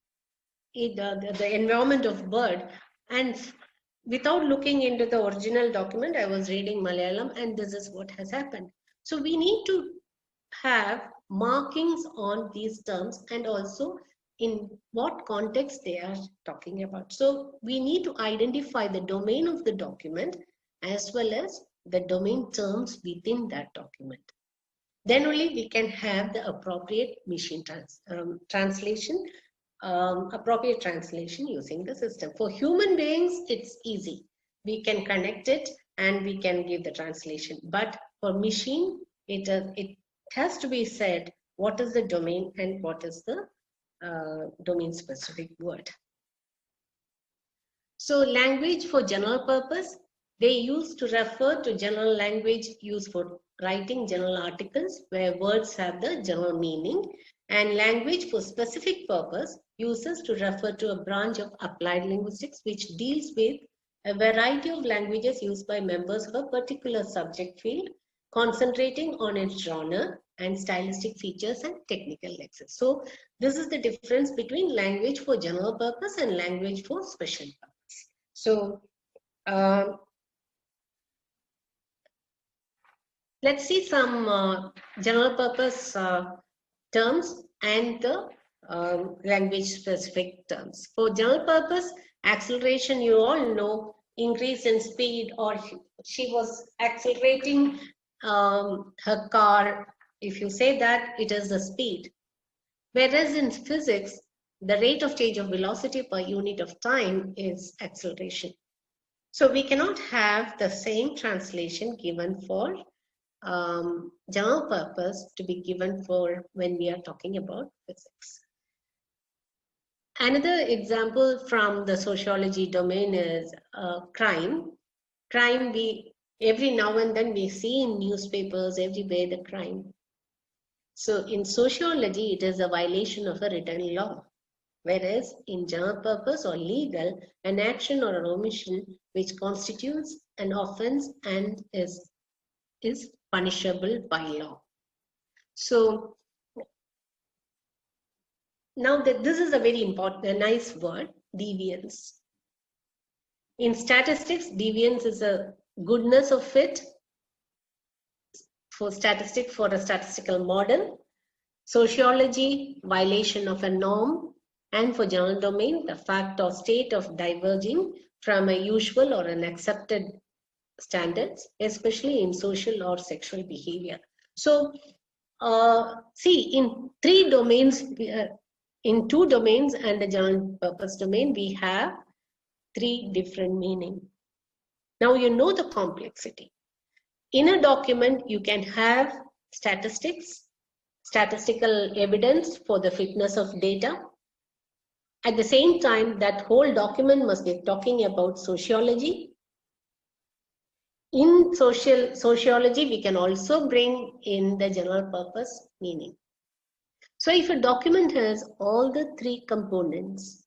environment of bird? And without looking into the original document, I was reading Malayalam, and this is what has happened. So we need to have markings on these terms and also in what context they are talking about. So we need to identify the domain of the document as well as the domain terms within that document. Then only we can have the appropriate machine translation, appropriate translation using the system. For human beings, it's easy. We can connect it and we can give the translation. But for machine, it has to be said what is the domain and what is the domain specific word. So language for general purpose, they used to refer to general language used for writing general articles where words have the general meaning, and language for specific purpose uses to refer to a branch of applied linguistics which deals with a variety of languages used by members of a particular subject field, concentrating on its genre and stylistic features and technical nexus. So this is the difference between language for general purpose and language for special purpose. So let's see some general purpose terms and the language specific terms. For general purpose, acceleration, you all know, increase in speed, or she was accelerating her car. If you say that, it is the speed. Whereas in physics, the rate of change of velocity per unit of time is acceleration. So we cannot have the same translation given for general purpose to be given for when we are talking about physics. Another example from the sociology domain is crime. Crime, every now and then we see in newspapers everywhere the crime. So in sociology, it is a violation of a written law. Whereas in general purpose or legal, an action or an omission which constitutes an offense and is punishable by law. So now that this is a very important, a nice word, deviance. In statistics, deviance is a goodness of fit for statistic for a statistical model. Sociology, violation of a norm, and for general domain, the fact or state of diverging from a usual or an accepted standards, especially in social or sexual behavior. So see, in three domains, in two domains and the general purpose domain, we have three different meanings. Now you know the complexity. In a document, you can have statistics, statistical evidence for the fitness of data. At the same time, that whole document must be talking about sociology. In sociology, we can also bring in the general purpose meaning. So if a document has all the three components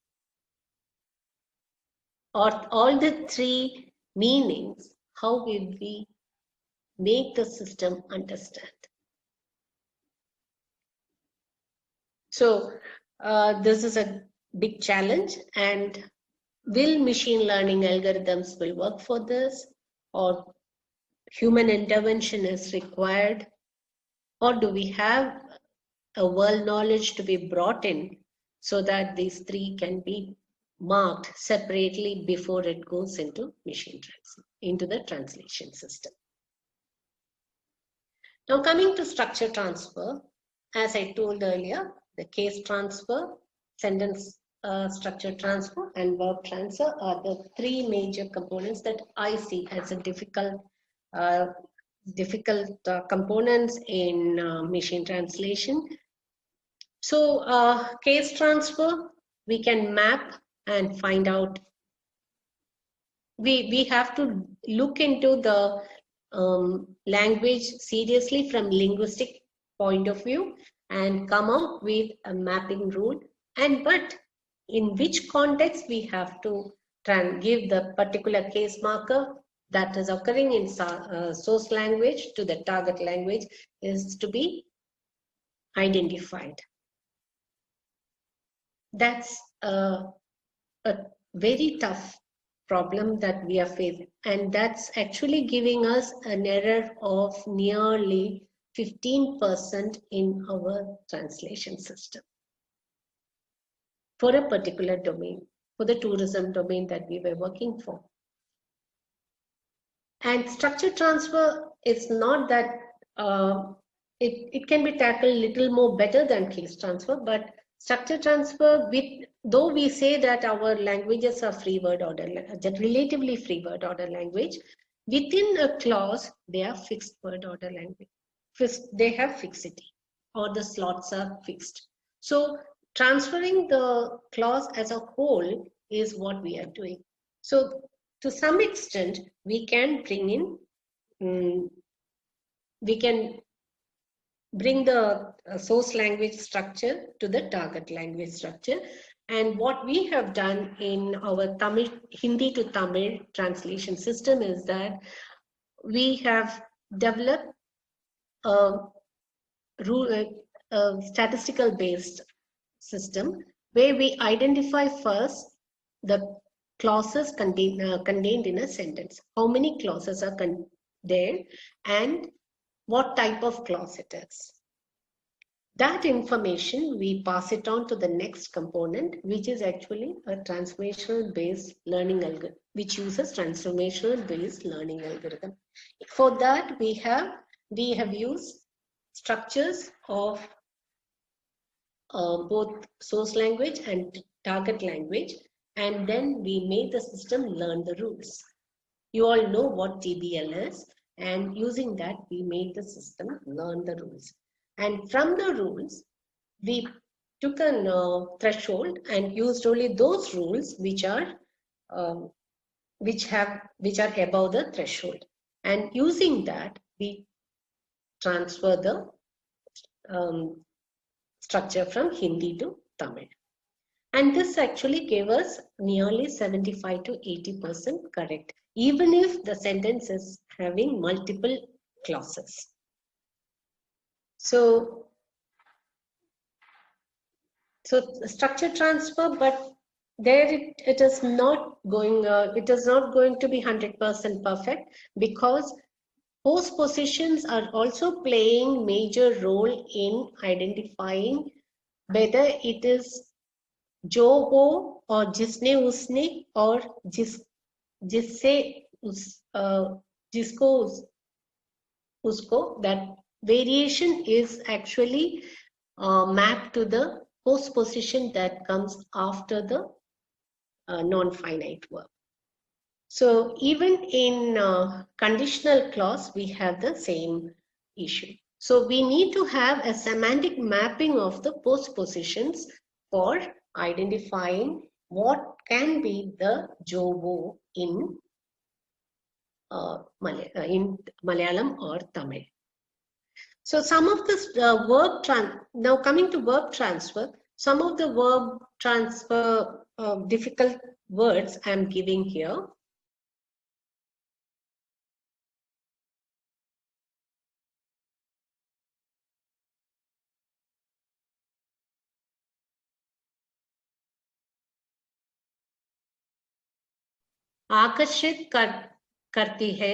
or all the three meanings, how will we make the system understand? So this is a big challenge, and will machine learning algorithms will work for this, or human intervention is required, or do we have a world knowledge to be brought in so that these three can be marked separately before it goes into into the translation system? Now coming to structure transfer, as I told earlier, the case transfer, sentence structure transfer, and verb transfer are the three major components that I see as a difficult components in machine translation. So case transfer, we can map and find out. We have to look into the language seriously from linguistic point of view and come out with a mapping rule, but in which context we have to give the particular case marker that is occurring in source language to the target language is to be identified. That's a very tough problem that we are facing, and that's actually giving us an error of nearly 15% in our translation system for a particular domain, for the tourism domain that we were working for. And structure transfer is not that, it can be tackled little more better than case transfer, but structure transfer, though we say that our languages are free word order, relatively free word order language, within a clause, they are fixed word order language. They have fixity, or the slots are fixed. So transferring the clause as a whole is what we are doing. So to some extent, we can bring in, we can bring the source language structure to the target language structure. And what we have done in our Hindi to Tamil translation system is that we have developed a statistical based system where we identify first the clauses contained in a sentence. How many clauses are there and what type of clause it is. That information, we pass it on to the next component, which is actually a transformational based learning algorithm, which uses transformational based learning algorithm. For that, we have used structures of both source language and target language, and then we made the system learn the rules. You all know what TBL is, and using that, we made the system learn the rules. And from the rules, we took a threshold and used only those rules which are above the threshold. And using that, we transfer the structure from Hindi to Tamil. And this actually gave us nearly 75 to 80% correct, even if the sentence is having multiple clauses. So structure transfer, but there it is not going to be 100% perfect, because postpositions are also playing major role in identifying whether it is जो हो or जिसने उसने or जिससे जिसको उसको, that variation is actually mapped to the postposition that comes after the non-finite verb. So even in conditional clause, we have the same issue. So we need to have a semantic mapping of the postpositions for identifying what can be the jovo in Malayalam or Tamil. So some of this now coming to verb transfer, some of the verb transfer difficult words I am giving here. आकर्षित करती है,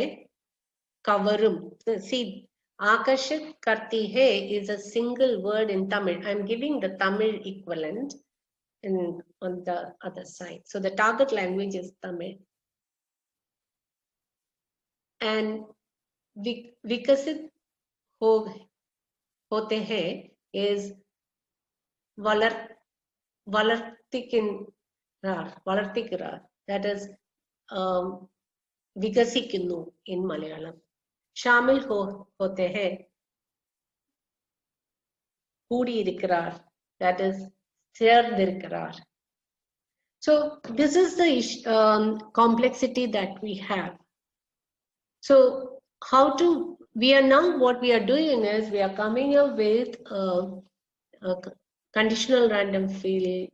कवरुम. See, आकर्षित करती है is a single word in Tamil. I'm giving the Tamil equivalent on the other side. So the target language is Tamil. And विकसित होते हैं is വളർത്തിക്കിറാർ. That is विकसिക്കുന്നു in Malayalam. शामिल होते हैं கூடியிருக்கிறார். That is சேர்ந்திருக்கிறார். So this is the complexity that we have. So what we are doing is we are coming up with a conditional random field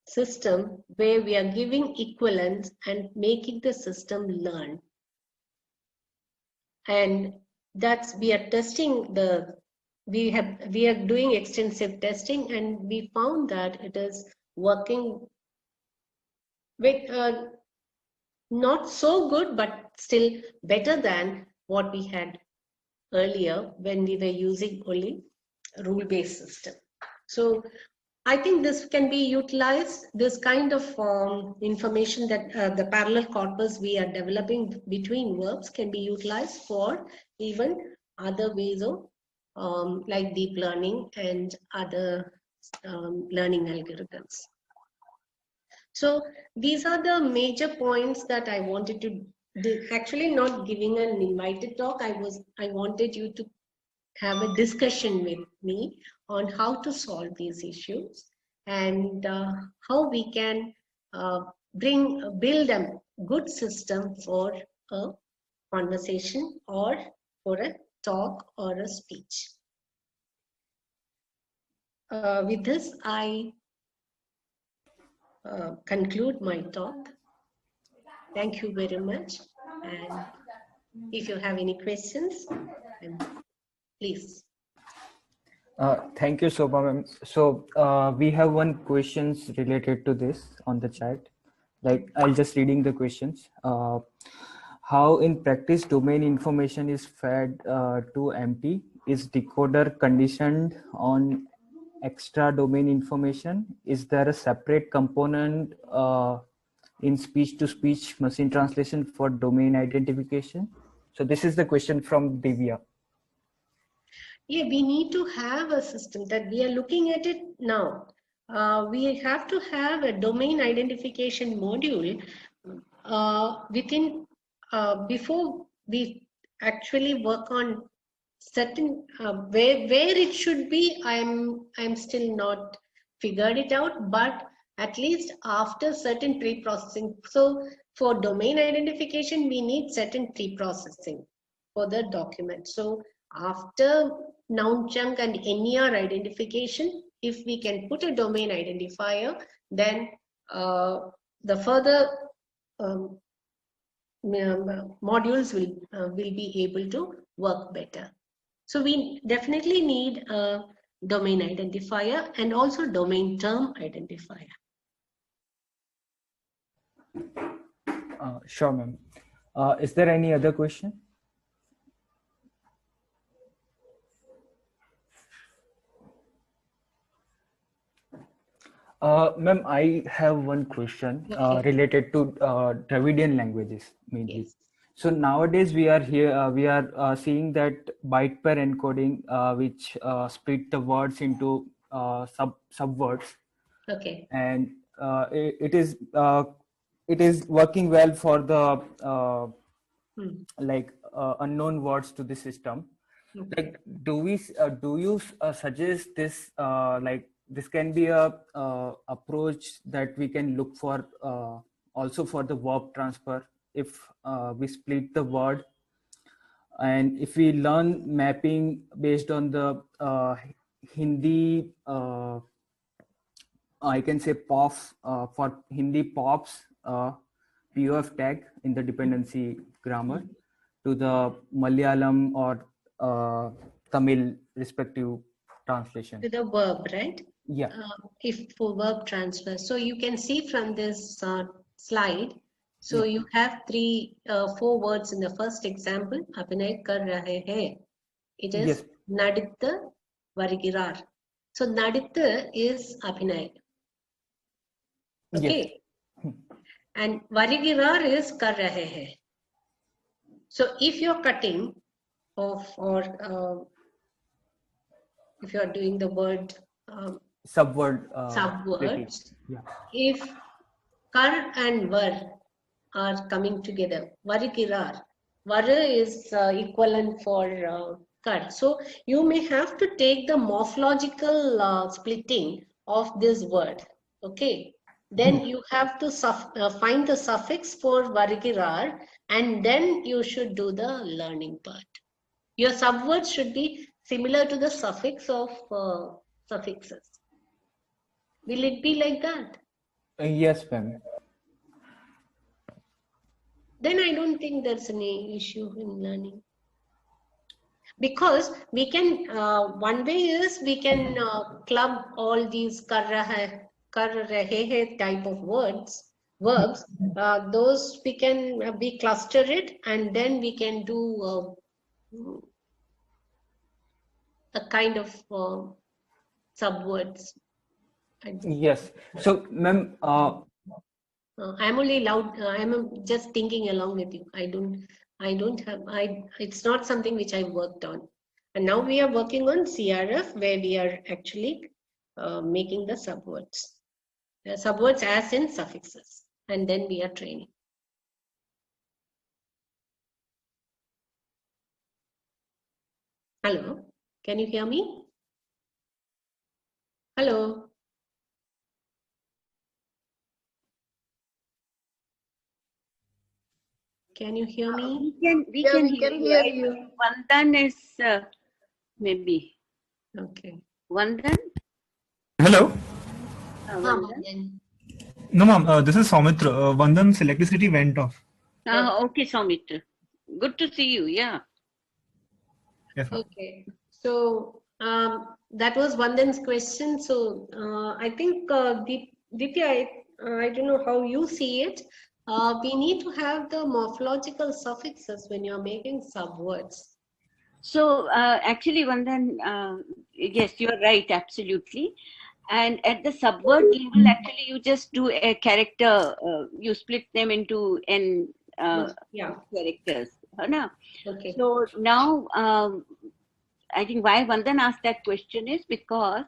system where we are giving equivalence and making the system learn. And that's, we are testing we are doing extensive testing, and we found that it is working with not so good, but still better than what we had earlier when we were using only rule-based system. So I think this can be utilized, this kind of information that the parallel corpus we are developing between verbs can be utilized for even other ways of like deep learning and other learning algorithms. So these are the major points that I wanted to do. Actually, not giving an invited talk, I wanted you to have a discussion with me on how to solve these issues and how we can build a good system for a conversation or for a talk or a speech. With this, I conclude my talk. Thank you very much. And if you have any questions, please. Thank you, Sobha ma'am. So we have one questions related to this on the chat. Like, I'll just reading the questions. How in practice domain information is fed to MT? Is decoder conditioned on extra domain information? Is there a separate component in speech-to-speech machine translation for domain identification? So this is the question from Divya. Yeah, we need to have a system that we are looking at it now. We have to have a domain identification module before we actually work on certain where it should be. I'm still not figured it out, but at least after certain pre-processing. So for domain identification, we need certain pre-processing for the document. So after noun chunk and NER identification, if we can put a domain identifier, then the further modules will be able to work better. So we definitely need a domain identifier and also domain term identifier. Sure, ma'am. Is there any other question? Ma'am, I have one question related to Dravidian languages mainly. Yes. So nowadays we are seeing that byte pair encoding, which split the words into subwords. Okay. And it is working well for the unknown words to the system. Like, do you suggest this this can be a approach that we can look for also for the verb transfer if we split the word, and if we learn mapping based on the Hindi I can say POF for Hindi POPs POF tag in the dependency grammar to the Malayalam or Tamil respective translation. To the verb, right? Yeah. If for verb transfer. So you can see from this slide, so you have four words in the first example. Abhinay kar rahe hai. It is Naditta Varigirar. So Naditta is Abhinay. Okay. Yes. And Varigirar is kar rahe hai. So if you're cutting off or if you're doing the word subwords, if kar and var are coming together, varigirar, var is equivalent for kar. So you may have to take the morphological splitting of this word. Okay. Then you have to find the suffix for varigirar and then you should do the learning part. Your subwords should be similar to the suffix of suffixes. Will it be like that? Yes, ma'am. Then I don't think there's any issue in learning. Because we can, one way is we can club all these kar rahe hai type of verbs. Those we can be cluster it, and then we can do a kind of subwords. Yes. So, ma'am, I'm only loud. I'm just thinking along with you. I don't have. It's not something which I worked on. And now we are working on CRF, where we are actually making the subwords. The subwords as in suffixes, and then we are training. Hello, can you hear me? Hello. Can you hear me? We can hear you. Vandan is maybe. Okay. Vandan? Hello. Vandan. No, ma'am. This is Soumitra. Vandan's electricity went off. Okay, Soumitra. Good to see you. Yeah. Yes, ma'am. Okay. So that was Vandan's question. So I think Dipti, I don't know how you see it. We need to have the morphological suffixes when you're making subwords. So actually, Vandan, yes, you're right, absolutely. And at the subword level, actually, you just do a character. You split them into n characters. No? Okay. So now, I think why Vandan asked that question is because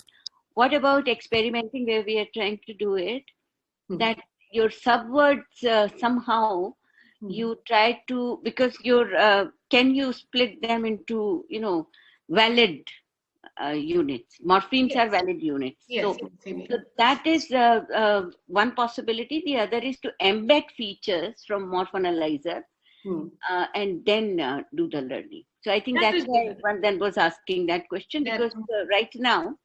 what about experimenting where we are trying to do it, that your subwords somehow you try to, because your can you split them into valid units? Morphemes are valid units. Yes. So that is one possibility. The other is to embed features from morphanalyzer and then do the learning. So I think that's why Vandan was asking that question, because right now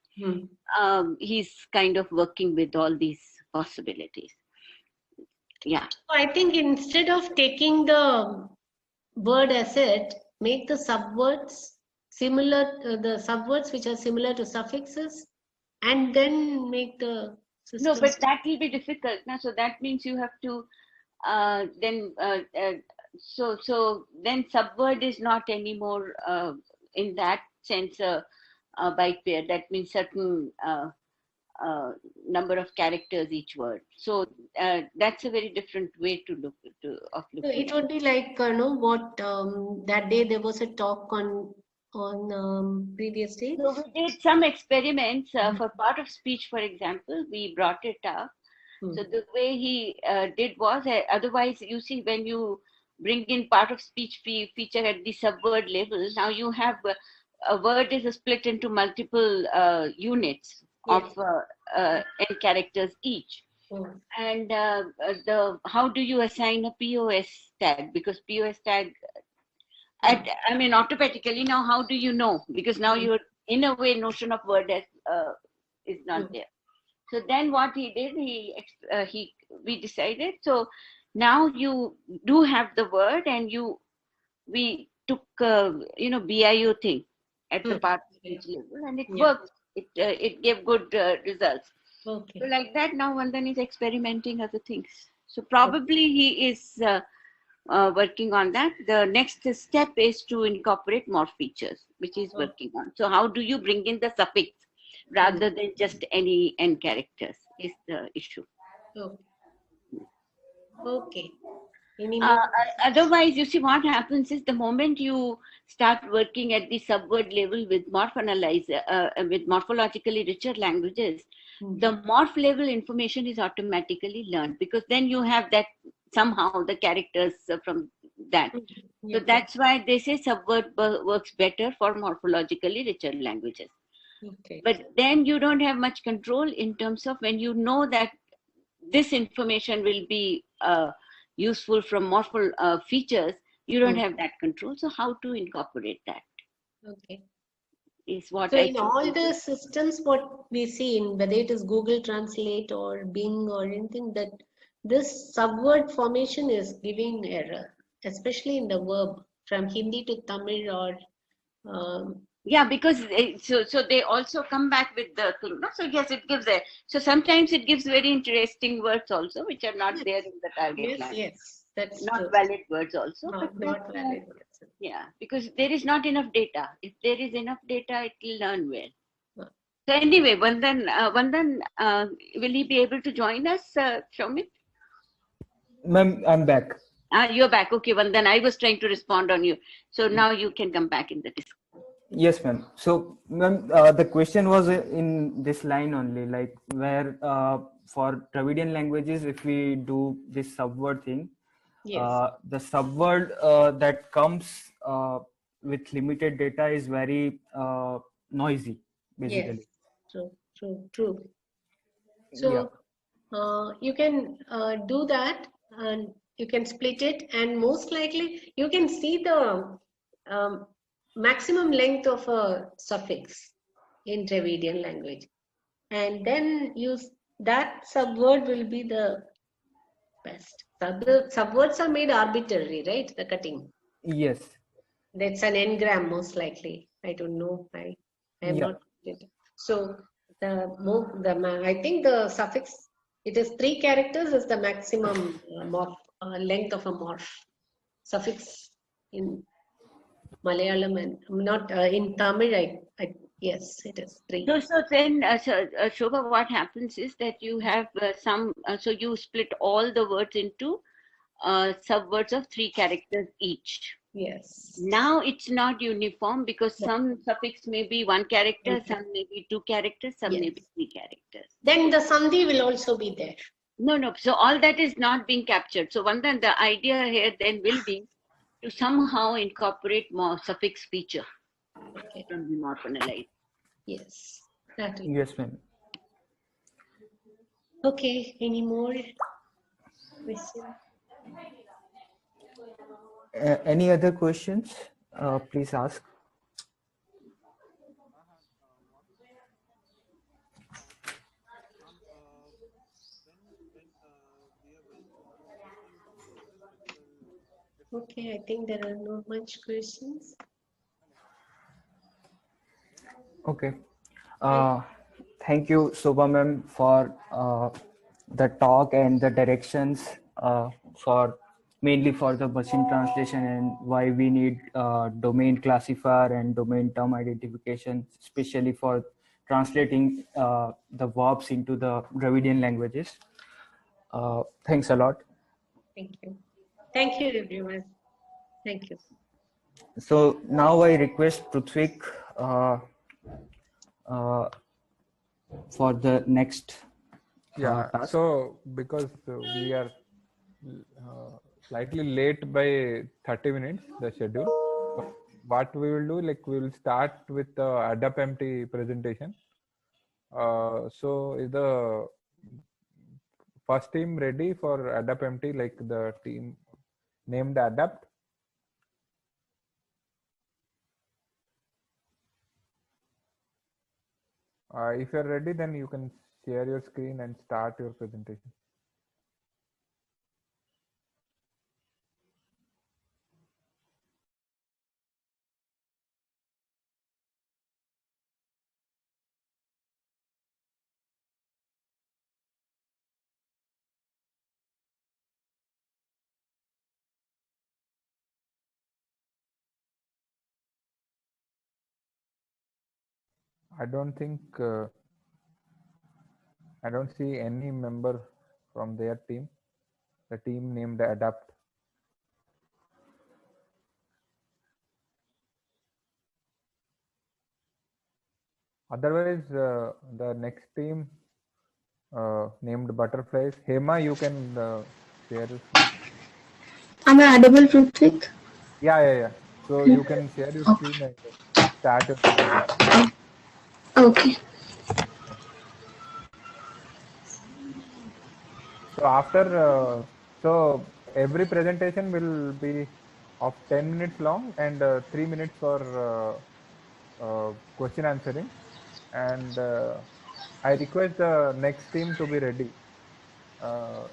he's kind of working with all these possibilities. Yeah. So I think instead of taking the word asset, make the subwords similar, the subwords which are similar to suffixes, and then make the system. No, but that will be difficult. Now, so that means you have to so then subword is not anymore in that sense a byte pair. That means certain number of characters each word. So that's a very different way to look of looking. So it would be like what that day there was a talk on previous days. So we did some experiments for part of speech, for example. We brought it up. So the way he did was, otherwise you see when you bring in part of speech feature at the subword level, now you have a word is split into multiple units of n characters each. And how do you assign a POS tag? Because POS tag, I mean, automatically now, how do you know? Because now you're in a way notion of word is not there. So then what he did, we decided. So now you do have the word, and we took BIO thing at the part speech level, and it worked. It gave good results. Okay. So like that, now Vandan is experimenting other things. So probably he is working on that. The next step is to incorporate more features, which he's working on. So how do you bring in the suffix rather than just any n characters is the issue. Okay. Otherwise, you see what happens is the moment you start working at the subword level with with morphologically richer languages, the morph level information is automatically learned, because then you have that somehow the characters from that. So that's why they say subword works better for morphologically richer languages. Okay. But then you don't have much control in terms of when you know that this information will be useful from morphal features, you don't have that control. So how to incorporate that Okay. is what So I in think. all the systems, what we see in whether it is Google Translate or Bing or anything, that this subword formation is giving error, especially in the verb from Hindi to Tamil or yeah, because so they also come back with the thing. No? So yes, it gives a. So sometimes it gives very interesting words also, which are not there in the target language. yes, that's not true. valid words also. Not valid words. Yeah, because there is not enough data. If there is enough data, it will learn well. No. So anyway, Vandan, will he be able to join us, Shomit? Ma'am, I'm back. You're back. Okay, Vandan, I was trying to respond on you. So now you can come back in the discussion. Yes, ma'am. So, ma'am, the question was in this line only, like where for Dravidian languages, if we do this subword thing, the subword that comes with limited data is very noisy, basically. Yes, true. So you can do that, and you can split it, and most likely you can see the maximum length of a suffix in Dravidian language, and then use that subword will be the best. Subwords are made arbitrary, right? The cutting. Yes. That's an n-gram most likely. I don't know. I am not. So I think the suffix, it is 3 characters is the maximum length of a morph. Suffix in Malayalam and not in Tamil. Yes, it is 3. So then, Shobha, what happens is that you have so you split all the words into subwords of 3 characters each. Yes. Now it's not uniform because some suffix may be 1 character, some may be 2 characters, some may be 3 characters. Then the sandhi will also be there. No. So all that is not being captured. So Vandan, the idea here then will be to somehow incorporate more suffix feature from the morphonalized. Yes. Yes, ma'am. Okay. Any more questions? Any other questions? Please ask. Okay, I think there are no much questions. Okay. Thank you, Sobha ma'am, for the talk and the directions for mainly for the machine translation and why we need domain classifier and domain term identification, especially for translating the verbs into the Dravidian languages. Thanks a lot. Thank you. Thank you, everyone. Thank you. So now I request Pruthwik for the next task. So because we are slightly late by 30 minutes, the schedule, so what we will do, like we will start with the Adap-MT presentation. So is the first team ready for Adap-MT, like the team named Adapt? If you're ready, then you can share your screen and start your presentation. I don't see any member from their team, the team named Adapt. Otherwise, the next team named Butterflies. Hema, you can share your screen. Am I audible, Pruthwik? Yeah. So you can share your screen and start your presentation. Okay. So after, every presentation will be of 10 minutes long and 3 minutes for question answering. And I request the next team to be ready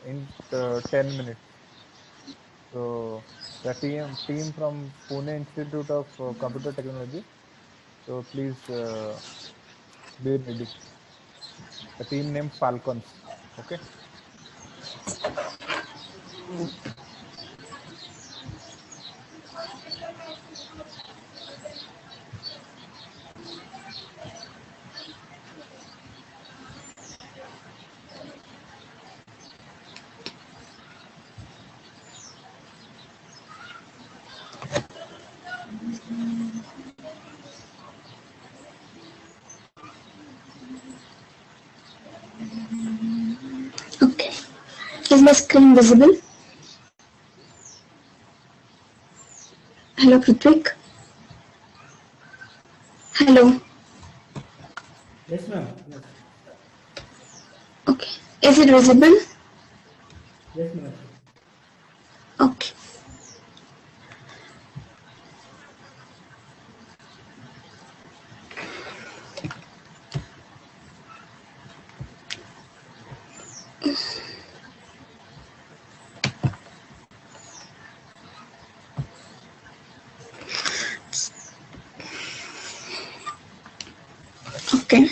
in 10 minutes. So the team from Pune Institute of Computer Technology. So please be ready. The team name Falcons. Okay. Okay. Is my screen visible? Hello, Pruthwik. Hello. Yes, ma'am. Yes. Okay. Is it visible? Yes, ma'am. Okay. Okay.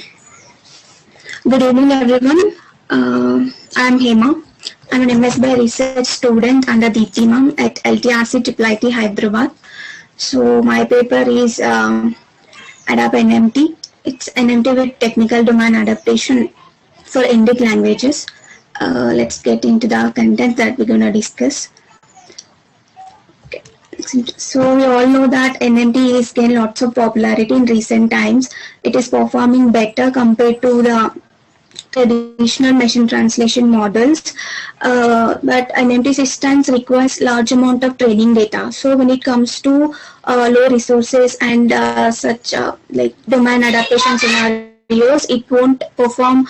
Good evening, everyone. I am Hema. I'm an MS by Research student under Dipti ma'am at IIT-Hyderabad. So my paper is Adap-MT. It's NMT with technical domain adaptation for Indic languages. Let's get into the content that we're going to discuss. Okay. So we all know that NMT is gained lots of popularity in recent times. It is performing better compared to the traditional machine translation models, but NMT systems requires large amount of training data. So when it comes to low resources and such like domain adaptation scenarios, it won't perform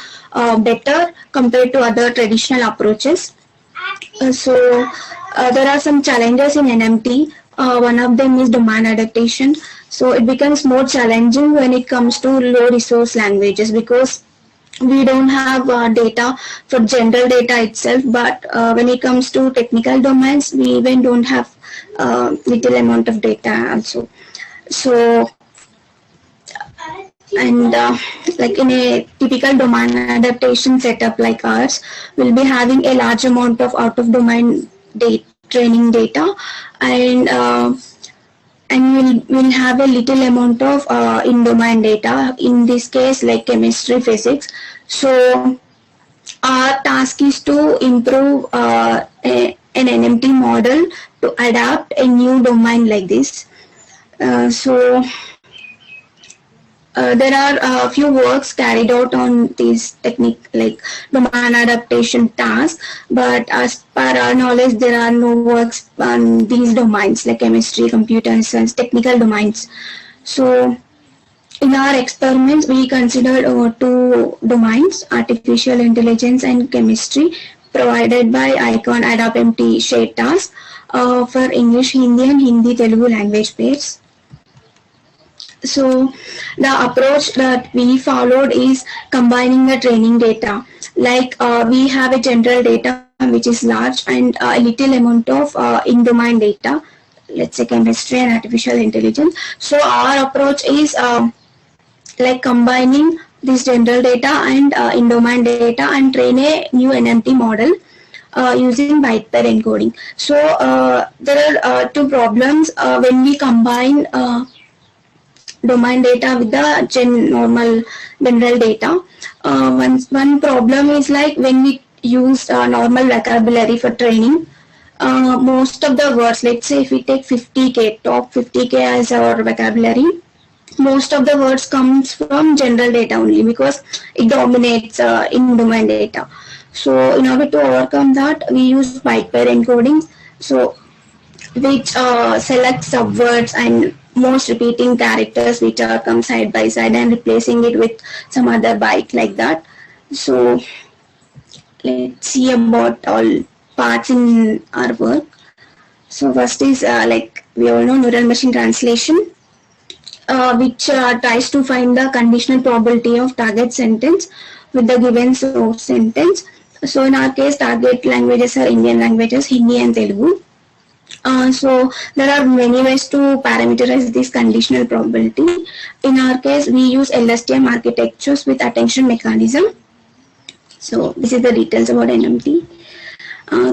better compared to other traditional approaches. There are some challenges in NMT. One of them is domain adaptation. So it becomes more challenging when it comes to low resource languages because we don't have data for general data itself, but when it comes to technical domains, we even don't have little amount of data also. So, and like in a typical domain adaptation setup like ours, we'll be having a large amount of out-of-domain training data, and we'll have a little amount of in-domain data, in this case like chemistry, physics. So our task is to improve an NMT model to adapt a new domain like this. There are a few works carried out on this technique like domain adaptation task, but as per our knowledge, there are no works on these domains like chemistry, computer science, technical domains. So in our experiments, we considered two domains, artificial intelligence and chemistry, provided by ICON Adap-MT shared task for English, Hindi and Hindi Telugu language pairs. So the approach that we followed is combining the training data. Like we have a general data which is large and a little amount of in-domain data, let's say chemistry and artificial intelligence. So our approach is like combining this general data and in-domain data and train a new NMT model using byte pair encoding. So there are two problems when we combine domain data with the normal general data. One problem is like when we use normal vocabulary for training, most of the words, let's say if we take 50k, top 50k as our vocabulary, most of the words comes from general data only because it dominates in domain data. So in order to overcome that, we use byte pair encoding, so which selects subwords and most repeating characters which are come side by side and replacing it with some other byte like that. So let's see about all parts in our work. So first is like we all know neural machine translation, which tries to find the conditional probability of target sentence with the given source sentence. So in our case, target languages are Indian languages, Hindi and Telugu. So there are many ways to parameterize this conditional probability. In our case, we use LSTM architectures with attention mechanism. So this is the details about NMT.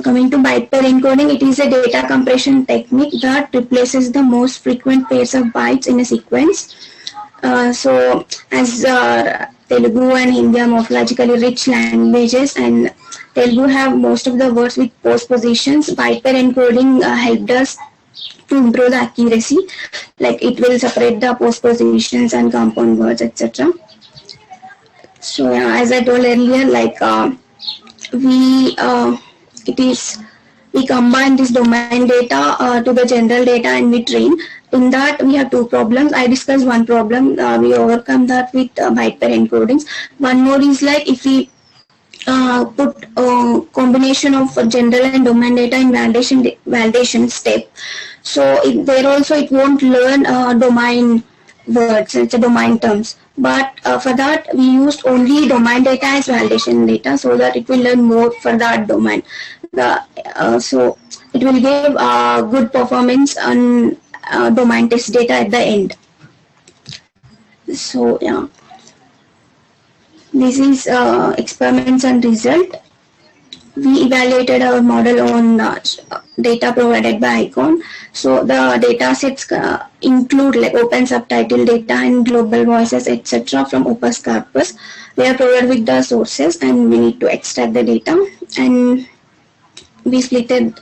Coming to byte pair encoding, it is a data compression technique that replaces the most frequent pairs of bytes in a sequence. So as Telugu and Hindi are morphologically rich languages, and Telugu have most of the words with postpositions, byte pair encoding helped us to improve the accuracy. Like it will separate the postpositions and compound words, etc. So as I told earlier, like we combine this domain data to the general data and we train. In that we have two problems. I discussed one problem. We overcome that with byte pair encodings. One more is like if we put a combination of general and domain data in validation step. So there also it won't learn domain words, it's a domain terms. But for that we used only domain data as validation data so that it will learn more for that domain. So it will give good performance on domain test data at the end. So yeah, this is experiments and result. We evaluated our model on data provided by ICON. So the data sets include like open subtitle data and global voices, etc. from Opus corpus. We are provided with the sources and we need to extract the data. And we splitted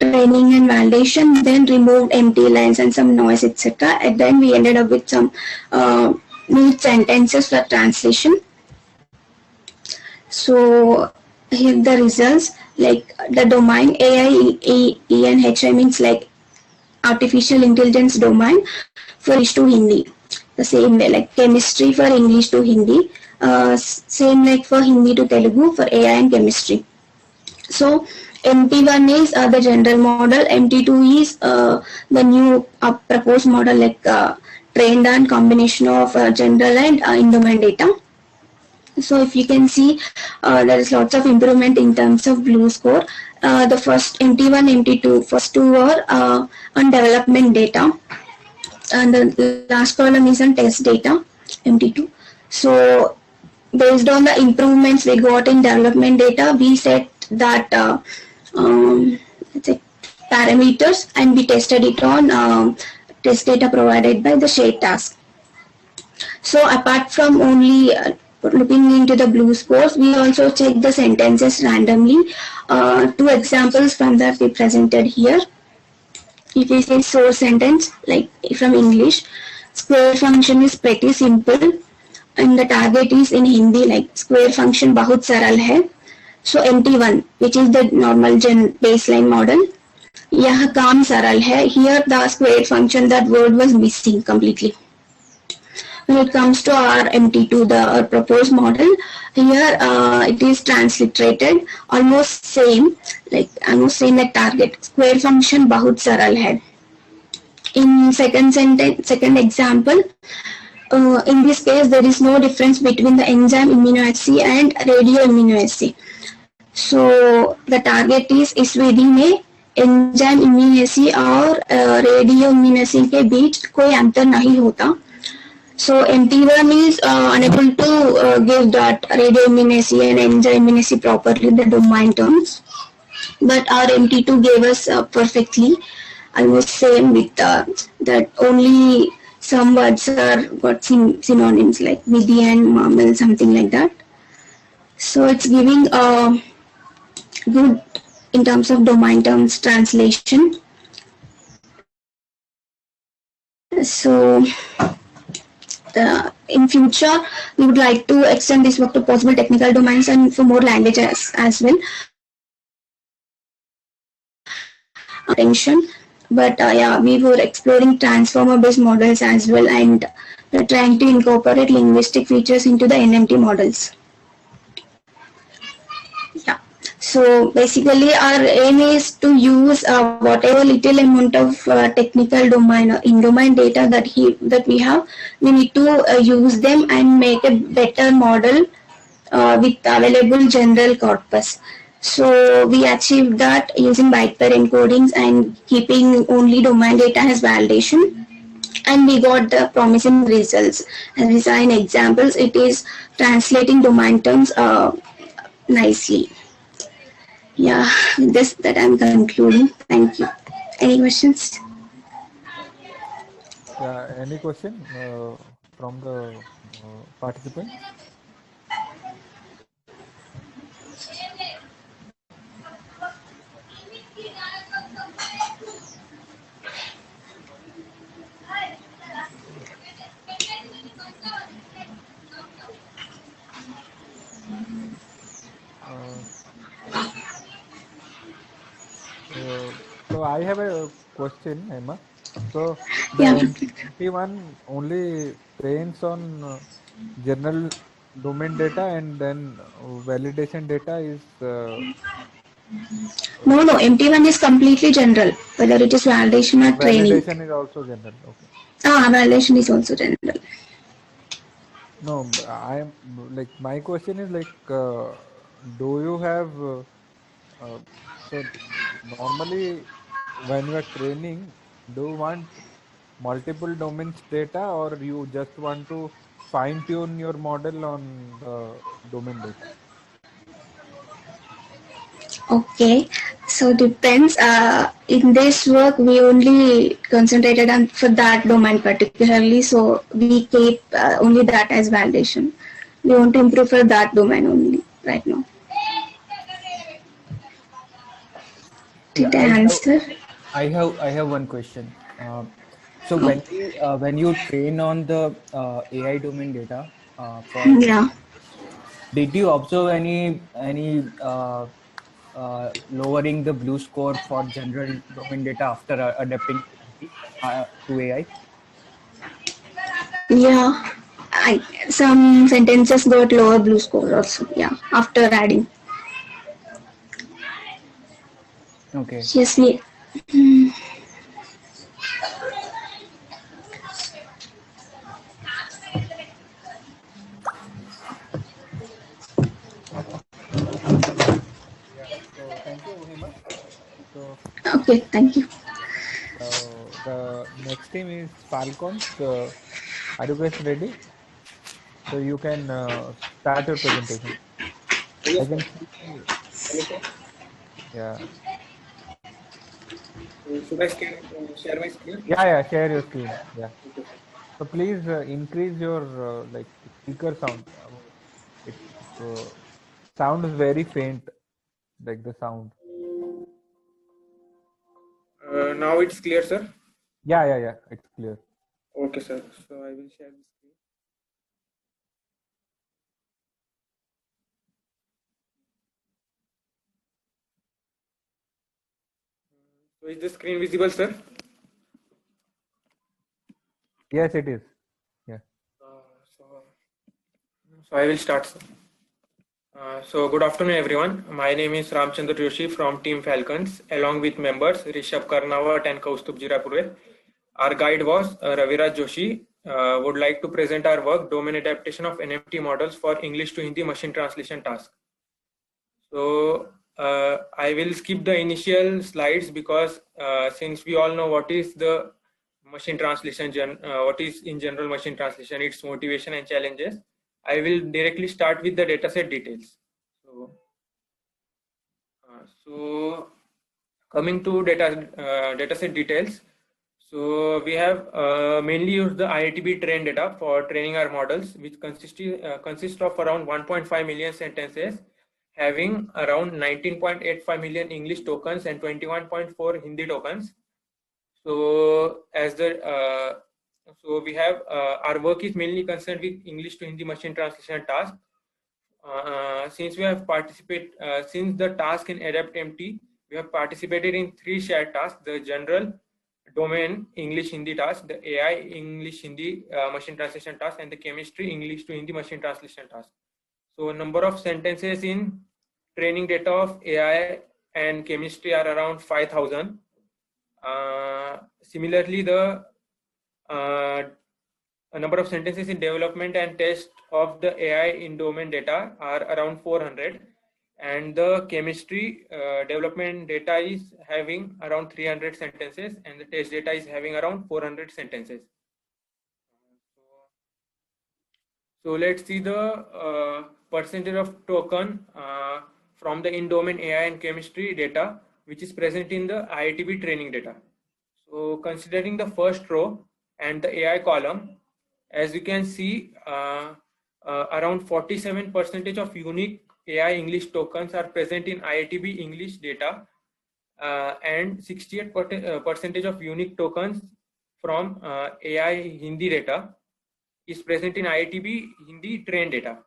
training and validation, then removed empty lines and some noise, etc. And then we ended up with some neat sentences for translation. So here the results, like the domain AI-NLP-ML means like artificial intelligence domain for English to Hindi. The same way, like chemistry for English to Hindi, same like for Hindi to Telugu for AI and chemistry. So MT1 is the general model, MT2 is the new proposed model, like trained on combination of general and in-domain data. So if you can see, there is lots of improvement in terms of blue score. The first MT1, MT2, first two are on development data, and the last column is on test data, MT2. So based on the improvements we got in development data, we set that parameters and we tested it on test data provided by the shared task. So apart from only looking into the blue scores, we also check the sentences randomly. Two examples from that we presented here. If we say source sentence, like from English, square function is pretty simple and the target is in Hindi, like square function bahut saral hai. So MT1, which is the normal baseline model, yah kaam saral hai. Here the square function, that word was missing completely. When it comes to our MT2, the proposed model, here it is transliterated, almost same like target. Square function bahut saral hai. In second example, in this case there is no difference between the enzyme immunoassay and radio immunoassay. So the target is इस विधि में enzyme इम्यूनोएसी और radio इम्यूनोएसी के बीच कोई अंतर नहीं होता. So MT1 is unable to give that radio immunoassay and enzyme immunoassay properly the domain terms, but our MT2 gave us perfectly almost same with that only some words are got synonyms like vidhi and mammal, something like that. So it's giving good in terms of domain terms translation. So in future we would like to extend this work to possible technical domains and for more languages as well. Attention, but yeah, we were exploring transformer based models as well and trying to incorporate linguistic features into the NMT models. Yeah, So basically, our aim is to use whatever little amount of technical domain or in-domain data that we have. We need to use them and make a better model with available general corpus. So we achieved that using byte pair encodings and keeping only domain data as validation. And we got the promising results. As we saw in examples, it is translating domain terms nicely. Yeah, with this that I'm concluding. Thank you. Any questions? Yeah, any question from the participants? Uh, so I have a question, Emma. So the Yeah. MT1 only trains on general domain data, and then validation data is No, MT1 is completely general, whether it is validation or training. validation is also general. Okay. Validation is also general. No, I am like, my question is like, do you have so normally when you are training, do you want multiple domains data, or you just want to fine tune your model on the domain data? Okay, so depends. In this work, we only concentrated on for that domain particularly. So we keep only that as validation. We want to improve for that domain only right now. Did I answer? I have one question. So when you train on the AI domain data for Yeah. did you observe any lowering the blue score for general domain data after adapting to AI? Yeah. Some sentences got lower blue score also. Yeah. After adding. Okay. Yes. Yeah. So thank you, Hima. So Okay. Thank you. the next team is Falcons. Are you guys ready? So you can start your presentation. I Yes, sir. can see. Hello, sir. Yeah. Should I share my screen? Yeah. Share your screen. Yeah. Okay, sir. So please increase your like speaker sound. It uh, sounds very faint, like the sound. Now it's clear, sir. Yeah. It's clear. Okay, sir. So I will share the screen. So is the screen visible, sir? Yes, it is. Yeah. So I will start, sir. So good afternoon, everyone. My name is Ramchandra Joshi from Team Falcons, along with members Rishabh Karnawat and Kaustubh Jirapure. Our guide was Raviraj Joshi. Would like to present our work, domain adaptation of NMT models for English to Hindi machine translation task. So I will skip the initial slides because since we all know what is the machine translation, what is in general machine translation, its motivation and challenges, I will directly start with the dataset details. So coming to dataset details. So we have mainly used the IITB train data for training our models, which consist of around 1.5 million sentences, having around 19.85 million English tokens and 21.4 Hindi tokens. So as the so we have our work is mainly concerned with English to Hindi machine translation task. Since we have participated since the task in Adap-MT, we have participated in 3 shared tasks: the general domain English Hindi task, the AI English Hindi machine translation task, and the chemistry English to Hindi machine translation task. So number of sentences in training data of AI and chemistry are around 5,000. Similarly, the number of sentences in development and test of the AI in domain data are around 400, and the chemistry development data is having around 300 sentences, and the test data is having around 400 sentences. So let's see the percentage of token from the in-domain AI and chemistry data which is present in the IITB training data. So considering the first row and the AI column, as you can see, around 47% of unique AI English tokens are present in IITB English data, and 68% of unique tokens from AI Hindi data is present in IITB Hindi train data.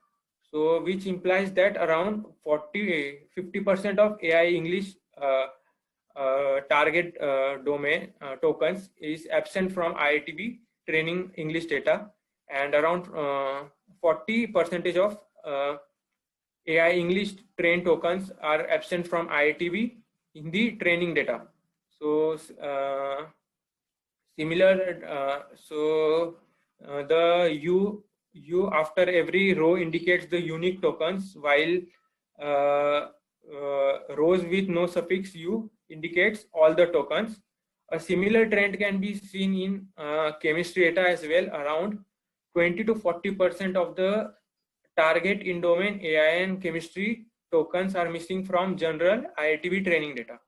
So which implies that around 50% of AI English target domain tokens is absent from IITB training English data, and around 40% of AI English train tokens are absent from IITB Hindi training data. So the U after every row indicates the unique tokens, while rows with no suffix U indicates all the tokens. A similar trend can be seen in chemistry data as well. Around 20 to 40% of the target in-domain AI and chemistry tokens are missing from general IITB training data.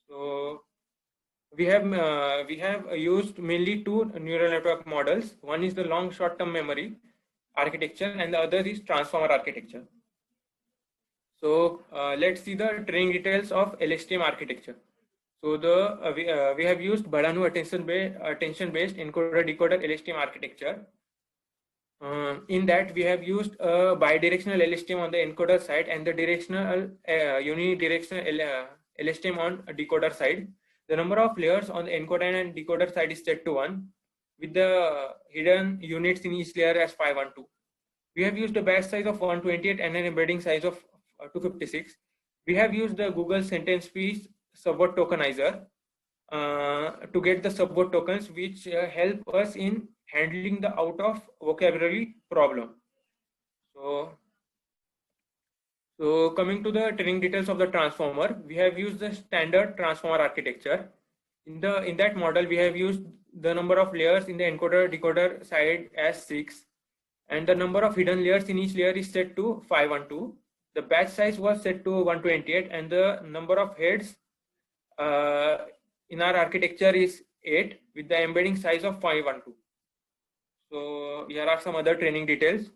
So we have used mainly two neural network models. One is the long short-term memory architecture, and the other is transformer architecture. So let's see the training details of LSTM architecture. So we have used Badanu attention-based encoder-decoder LSTM architecture. In that, we have used a bidirectional LSTM on the encoder side and the directional unidirectional LSTM on a decoder side. The number of layers on the encoder and decoder side is set to 1, with the hidden units in each layer as 512. We have used a batch size of 128 and an embedding size of 256. We have used the Google sentence piece subword tokenizer to get the subword tokens, which help us in handling the out of vocabulary problem. So coming to the training details of the transformer, we have used the standard transformer architecture. In that model, we have used the number of layers in the encoder decoder side as 6, and the number of hidden layers in each layer is set to 512. The batch size was set to 128, and the number of heads in our architecture is 8, with the embedding size of 512. So here are some other training details.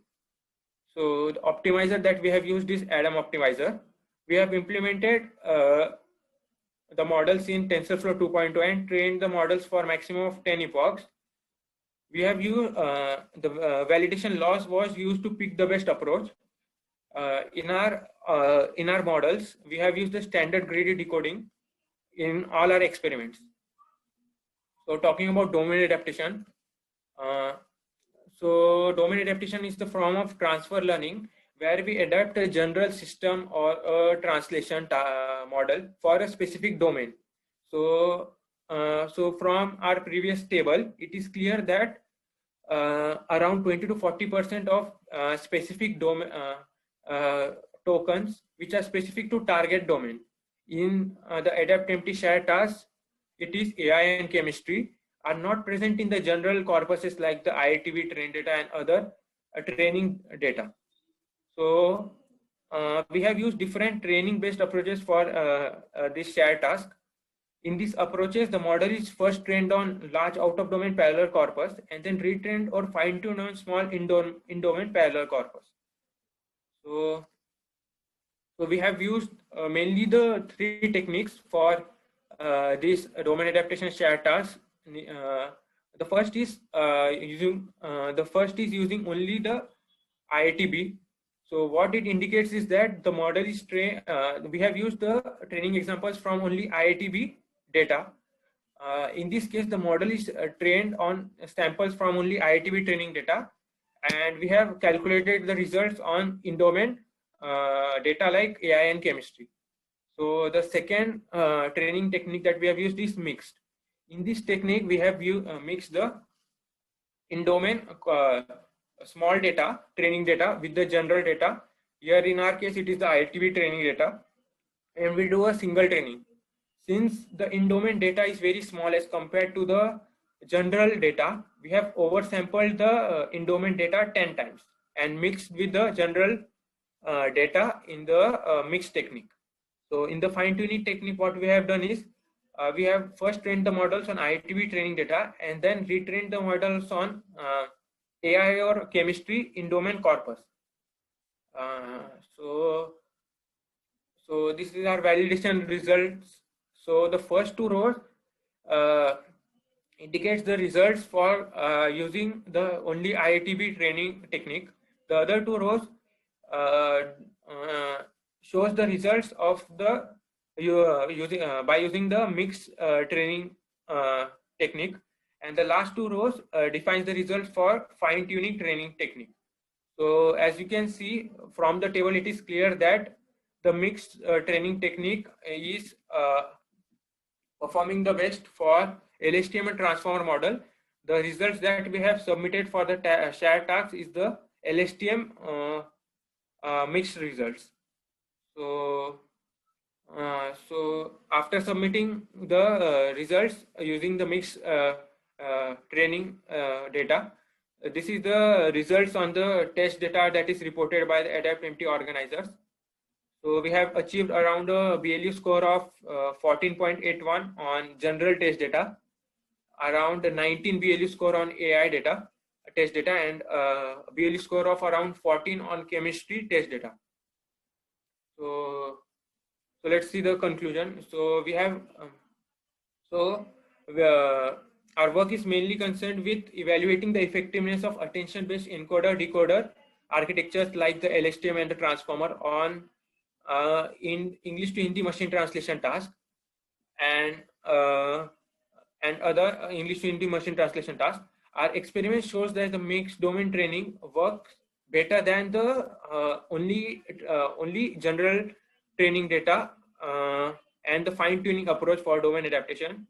So the optimizer that we have used is Adam optimizer. We have implemented the models in TensorFlow 2.0 and trained the models for maximum of 10 epochs. We have used the validation loss was used to pick the best approach. In our models, we have used the standard greedy decoding in all our experiments. So talking about domain adaptation. So domain adaptation is the form of transfer learning where we adapt a general system or a translation model for a specific domain. So from our previous table, it is clear that around 20 to 40% of specific domain tokens which are specific to target domain in the Adap-MT shared tasks, it is AI and chemistry, are not present in the general corpuses like the IITB train data and other training data. So we have used different training based approaches for this shared task. In these approaches, the model is first trained on large out-of-domain parallel corpus and then retrained or fine-tuned on small in-domain parallel corpus. So we have used mainly the 3 techniques for this domain adaptation shared task. The first is using only the IITB. So what it indicates is that the model is trained. We have used the training examples from only IITB data. In this case, the model is trained on samples from only IITB training data, and we have calculated the results on in-domain data like AI and chemistry. So the second training technique that we have used is mixed. In this technique, we have mixed the in-domain small data, training data with the general data. Here in our case, it is the IITB training data, and we do a single training. Since the in-domain data is very small as compared to the general data, we have oversampled the in-domain data 10 times and mixed with the general data in the mixed technique. So in the fine-tuning technique, what we have done is we have first trained the models on IITB training data and then retrained the models on AI or chemistry in-domain corpus. So this is our validation results. So the first two rows indicates the results for using the only IITB training technique. The other two rows shows the results of the by using the mixed training technique, and the last two rows defines the results for fine-tuning training technique. So as you can see from the table, it is clear that the mixed training technique is performing the best for LSTM and transformer model. The results that we have submitted for the shared tasks is the LSTM mixed results. So after submitting the results using the mixed training data, this is the results on the test data that is reported by the Adap-MT organizers. So we have achieved around a BLU score of 14.81 on general test data, around 19 BLU score on AI data, test data, and BLU score of around 14 on chemistry test data. So let's see the conclusion. So we have, our work is mainly concerned with evaluating the effectiveness of attention-based encoder-decoder architectures like the LSTM and the transformer on in English to Hindi machine translation task and other English to Hindi machine translation tasks. Our experiment shows that the mixed domain training works better than the only general training data and the fine-tuning approach for domain adaptation.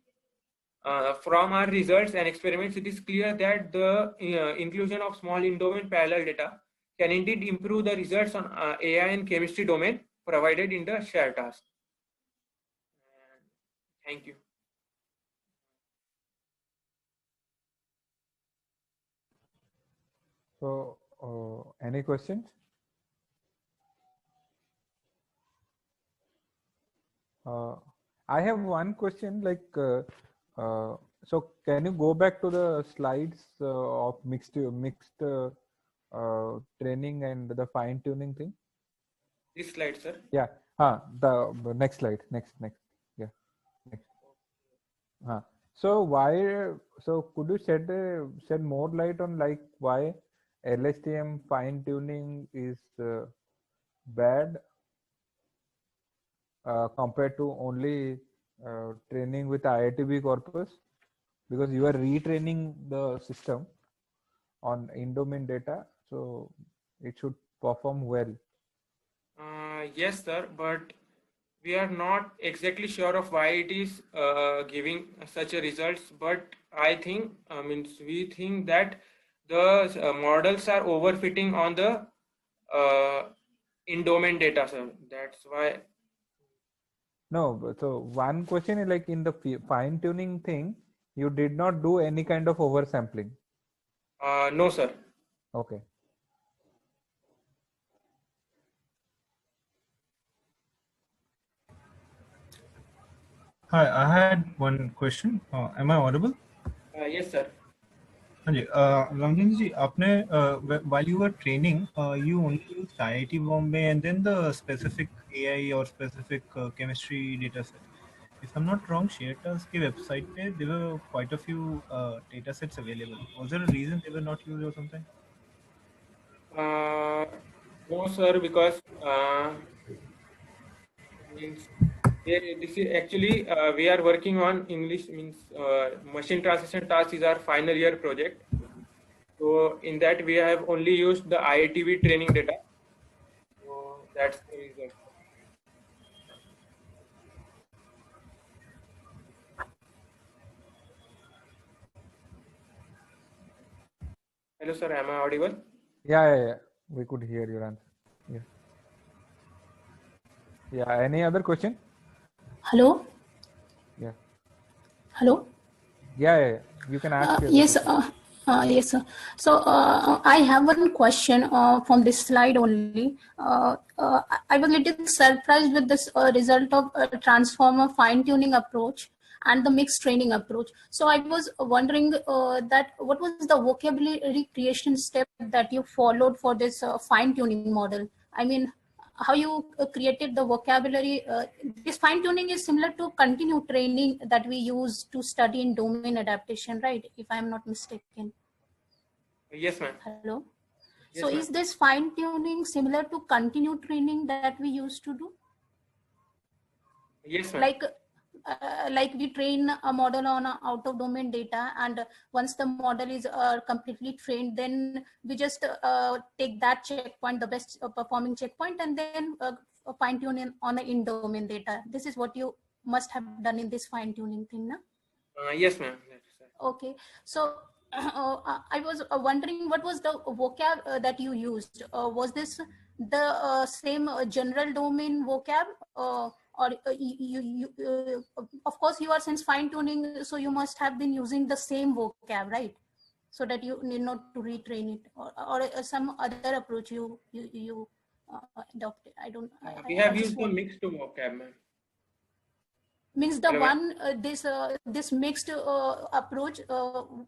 From our results and experiments, it is clear that the inclusion of small in-domain parallel data can indeed improve the results on AI and chemistry domain provided in the shared task. Thank you. So, any questions? I have one question, like, so can you go back to the slides of mixed training and the fine tuning thing? This slide, sir. Yeah. The next slide. Next. Yeah. Next. So why? So could you shed more light on like why LSTM fine tuning is bad compared to only training with IITB corpus, because you are retraining the system on in-domain data, so it should perform well. Yes, sir, but we are not exactly sure of why it is giving such a results. But I think we think that the models are overfitting on the in-domain data, sir. That's why. No, so one question is like in the fine-tuning thing, you did not do any kind of oversampling. No, sir. Okay. Hi, I had one question. Am I audible? Yes, sir. Ranjan ji, while you were training, you only used IIT Bombay and then the specific AI or specific chemistry data set. If I'm not wrong, ShareTask website pe, there were quite a few data sets available. Was there a reason they were not used or something? No, sir, because this is actually we are working on English machine translation task is our final year project. So in that we have only used the IITB training data. So That's the result. Hello, sir. Am I audible? Yeah. We could hear your answer. Yeah. Any other question? Hello. Yeah. Hello. Yeah. You can ask. Yes. Yes, sir. So I have one question from this slide only. I was a little surprised with this result of transformer fine-tuning approach and the mixed training approach. So I was wondering that what was the vocabulary creation step that you followed for this fine-tuning model? I mean, how you created the vocabulary. This fine-tuning is similar to continued training that we use to study in domain adaptation, right? If I'm not mistaken. Yes, ma'am. Hello. Yes, So is this fine-tuning similar to continued training that we used to do? Yes, ma'am. Like we train a model on out of domain data, and once the model is completely trained, then we just take that checkpoint, the best performing checkpoint, and then fine tune in on the in domain data. This is what you must have done in this fine tuning thing, na? Yes, ma'am. Okay, so I was wondering what was the vocab that you used. Was this the same general domain vocab, or of course you are since fine tuning, so you must have been using the same vocab, right? So that you need not to retrain it, or some other approach you adopted. I don't. We have used the mixed vocab, ma'am. Means the one this mixed approach,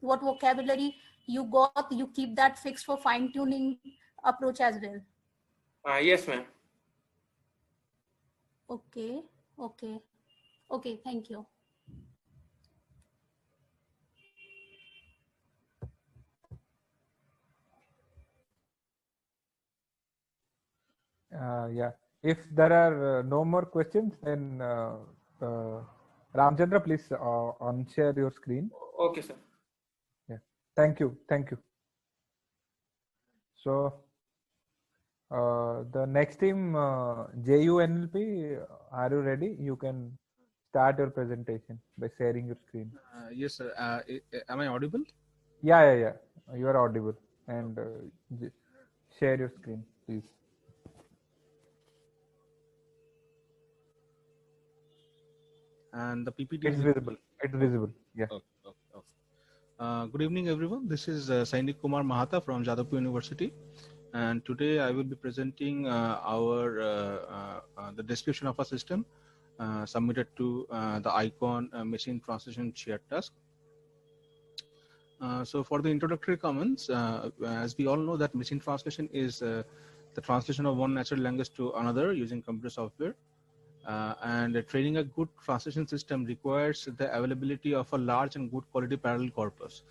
what vocabulary you got, you keep that fixed for fine tuning approach as well. Yes, ma'am. Okay. Thank you. Yeah. If there are no more questions, then Ramchandra, please unshare your screen. Okay, sir. Yeah. Thank you. So the next team, JUNLP, are you ready? You can start your presentation by sharing your screen. Yes, sir. Am I audible? Yeah. You are audible. And share your screen, please. And the PPT is visible. It's visible. Yeah. Okay. Good evening, everyone. This is Sainik Kumar Mahata from Jadavpur University, and today I will be presenting the description of a system submitted to the ICON machine translation shared task. So for the introductory comments, as we all know that machine translation is the translation of one natural language to another using computer software. And training a good translation system requires the availability of a large and good quality parallel corpus.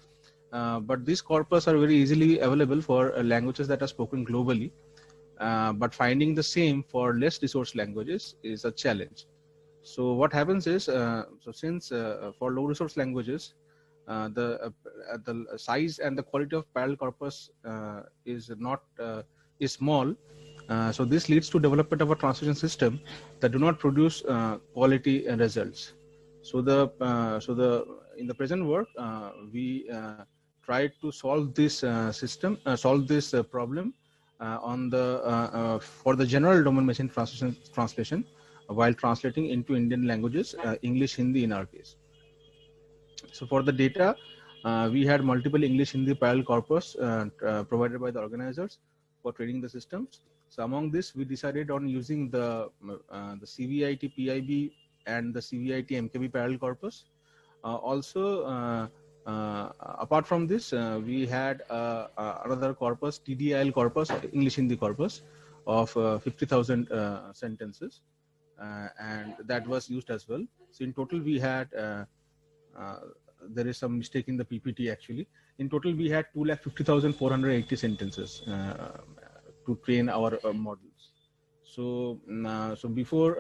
But these corpus are very easily available for languages that are spoken globally. But finding the same for less resource languages is a challenge. So what happens is, since for low resource languages, the size and the quality of parallel corpus is small. So this leads to development of a translation system that do not produce quality results. So in the present work, we tried to solve this problem for the general domain machine translation while translating into Indian languages, English, Hindi in our case. So for the data, we had multiple English, Hindi parallel corpus provided by the organizers for training the systems. So among this, we decided on using the CVIT PIB and the CVIT MKB parallel corpus. Apart from this, we had another corpus, TDIL corpus, English Hindi corpus of 50,000 sentences, and that was used as well. So in total, we had there is some mistake in the PPT actually. In total, we had 250,480 sentences to train our models. So before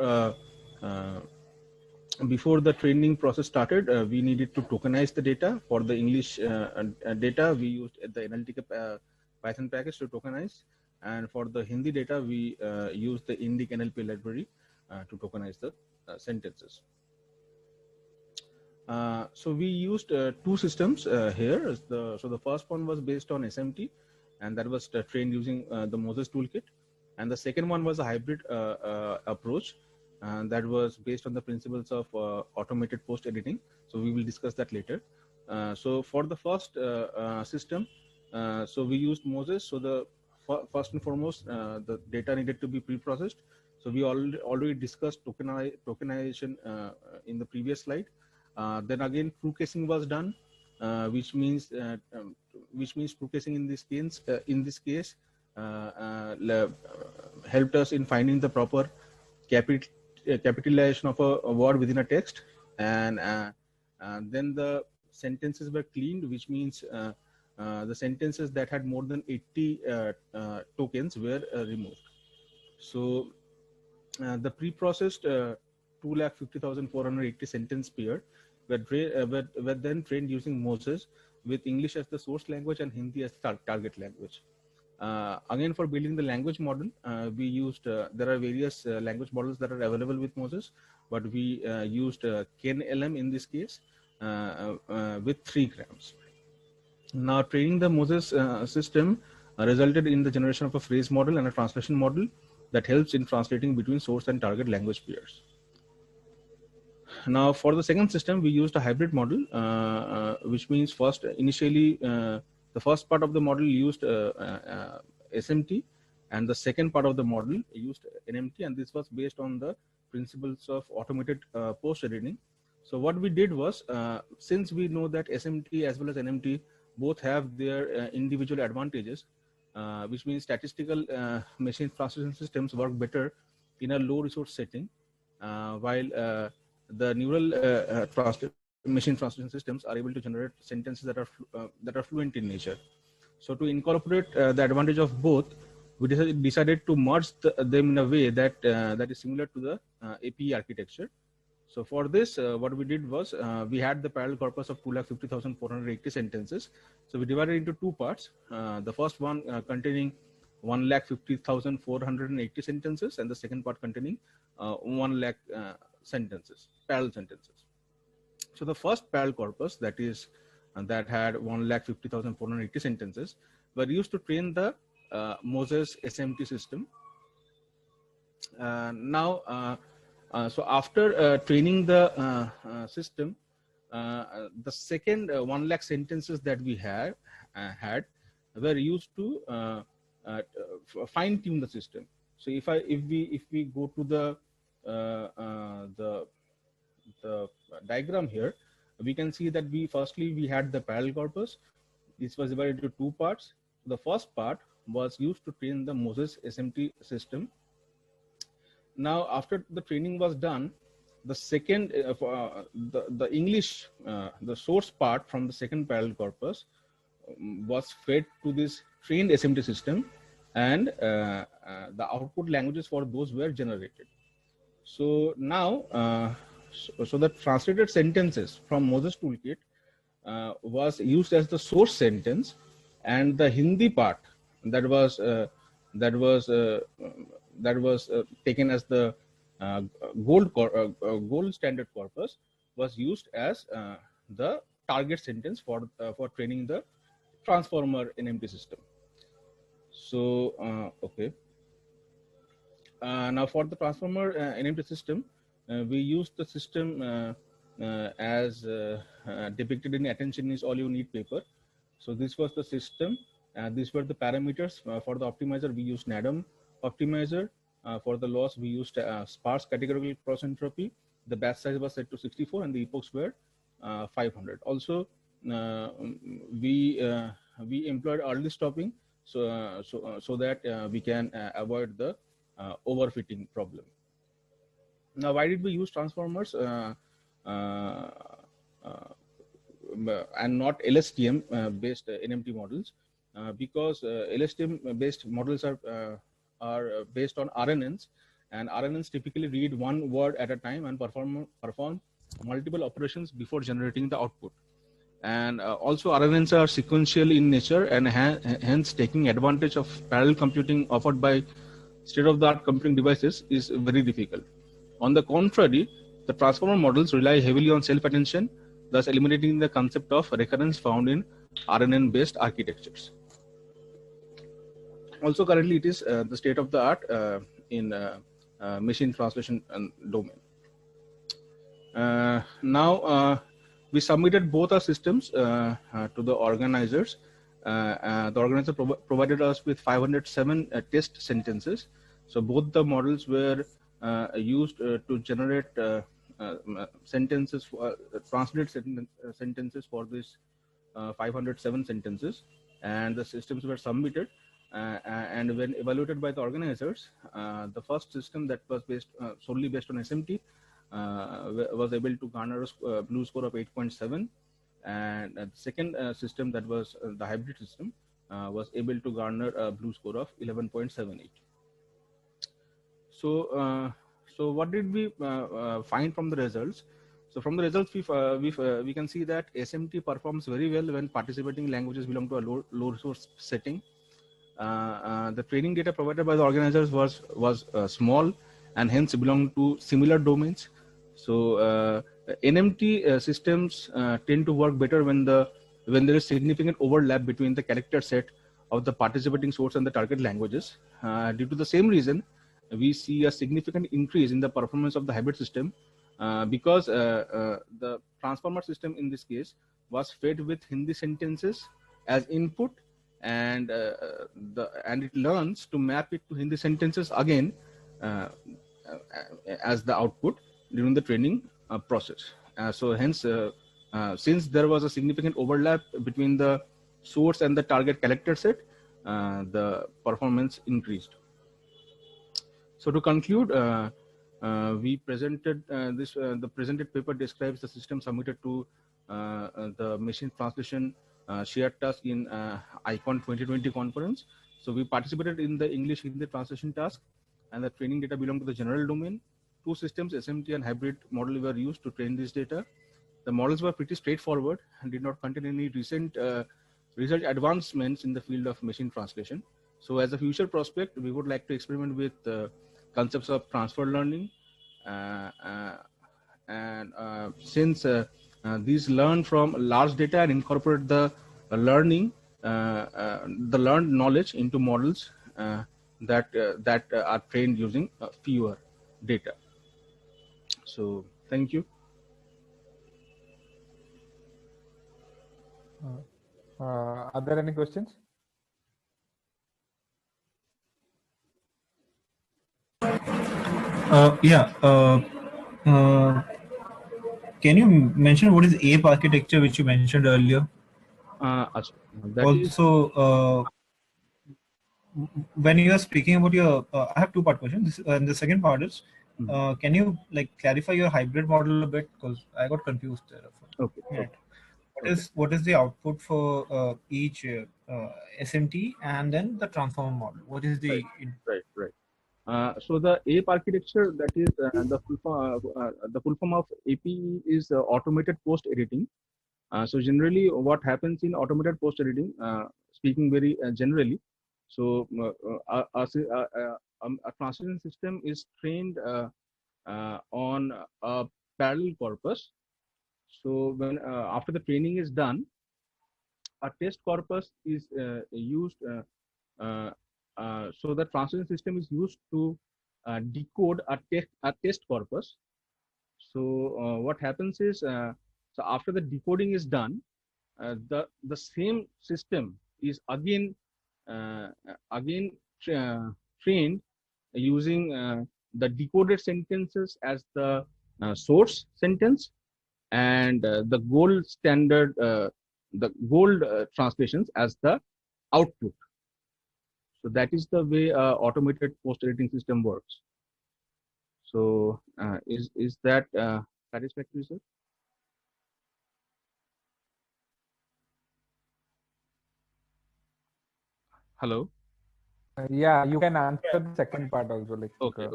the training process started, we needed to tokenize the data. For the English data, we used the Analytica Python package to tokenize, And for the Hindi data, we use the Indic NLP library to tokenize the sentences. So we used two systems here. So the first one was based on SMT, and that was trained using the Moses toolkit. And the second one was a hybrid approach, and that was based on the principles of automated post editing. So we will discuss that later. So for the first system, so we used Moses. So the first and foremost, the data needed to be pre-processed. So we already discussed tokenization in the previous slide. Then again, true casing was done, which means true casing in this case helped us in finding the proper capitalization of a word within a text, and then the sentences were cleaned, which means the sentences that had more than 80 tokens were removed. So the pre-processed 250,480 sentence pair were then trained using Moses with English as the source language and Hindi as the target language. Again, for building the language model, we used, there are various language models that are available with Moses, but we used KNLM in this case with 3 grams. Now, training the Moses system resulted in the generation of a phrase model and a translation model that helps in translating between source and target language pairs. Now, for the second system, we used a hybrid model, which means initially, the first part of the model used SMT, and the second part of the model used NMT, and this was based on the principles of automated post editing. So what we did was, since we know that SMT as well as NMT both have their individual advantages, which means statistical machine translation systems work better in a low resource setting, while the neural machine translation systems are able to generate sentences that are fluent in nature. So to incorporate the advantage of both, we decided to merge them in a way that that is similar to the APE architecture. So for this, what we did was, we had the parallel corpus of 250,480 sentences. So we divided into 2 parts. The first one containing 150,480 sentences, and the second part containing 1 lakh sentences, parallel sentences. So the first parallel corpus, that is, that had 150,480 sentences, were used to train the Moses SMT system. So after training the system, the second 1 lakh sentences that we had were used to fine tune the system. So if we go to the diagram here, we can see that firstly we had the parallel corpus. This was divided into 2 parts. The first part was used to train the Moses SMT system. Now, after the training was done, the second, the English, the source part from the second parallel corpus was fed to this trained SMT system, and the output languages for those were generated. So now, so the translated sentences from Moses toolkit was used as the source sentence, and the Hindi part that was taken as the gold standard corpus was used as the target sentence for training the transformer NMT system. So okay. Now for the transformer NMT system, we used the system as depicted in Attention is All You Need paper. So this was the system. These were the parameters. For the optimizer, we used NADM optimizer. For the loss, we used sparse categorical cross entropy. The batch size was set to 64, and the epochs were 500. Also, we employed early stopping, so that we can avoid the overfitting problem. Now, why did we use transformers and not LSTM based NMT models? Because LSTM based models are based on RNNs, and RNNs typically read one word at a time and perform multiple operations before generating the output. And also RNNs are sequential in nature, and hence taking advantage of parallel computing offered by state-of-the-art computing devices is very difficult. On the contrary, the transformer models rely heavily on self-attention, thus eliminating the concept of recurrence found in RNN-based architectures. Also, currently it is the state-of-the-art in machine translation domain. Now, we submitted both our systems to the organizers. The organizer provided us with 507 test sentences. So both the models were used to generate sentences, translate sentences for this 507 sentences, and the systems were submitted. And when evaluated by the organizers, the first system that was solely based on SMT was able to garner a blue score of 8.7, and the second system, that was the hybrid system, was able to garner a blue score of 11.78. So what did we find from the results? So from the results, we can see that SMT performs very well when participating languages belong to a low resource setting. The training data provided by the organizers was small and hence belong to similar domains. So NMT systems tend to work better when there is significant overlap between the character set of the participating source and the target languages. Due to the same reason, we see a significant increase in the performance of the hybrid system because the transformer system in this case was fed with Hindi sentences as input, and it learns to map it to Hindi sentences again as the output during the training process. So hence, since there was a significant overlap between the source and the target character set, the performance increased. So to conclude, we presented the presented paper describes the system submitted to the machine translation shared task in ICON 2020 conference. So we participated in the English-Hindi translation task, and the training data belong to the general domain. Two systems, SMT and hybrid model, were used to train this data. The models were pretty straightforward and did not contain any recent research advancements in the field of machine translation. So as a future prospect, we would like to experiment with concepts of transfer learning. Since these learn from large data and incorporate the learning, the learned knowledge into models that are trained using fewer data. So thank you. Are there any questions? Can you mention what is ape architecture, which you mentioned earlier? Also, when you are speaking about your, I have two-part question. And the second part is, can you clarify your hybrid model a bit, because I got confused there. Okay. What is the output for each SMT and then the transformer model? What is the right. So the ape architecture, that is the full form of APE is automated post editing. So generally, what happens in automated post editing, speaking very generally, so a translation system is trained on a parallel corpus. So when after the training is done, a test corpus is used. So the translation system is used to decode a test corpus. So what happens is, so after the decoding is done, the same system is again trained using the decoded sentences as the source sentence, and the gold standard, the gold translations as the output. So that is the way automated post-editing system works. So is that satisfactory, sir? Hello. Yeah, you can answer the second part also. Like, okay.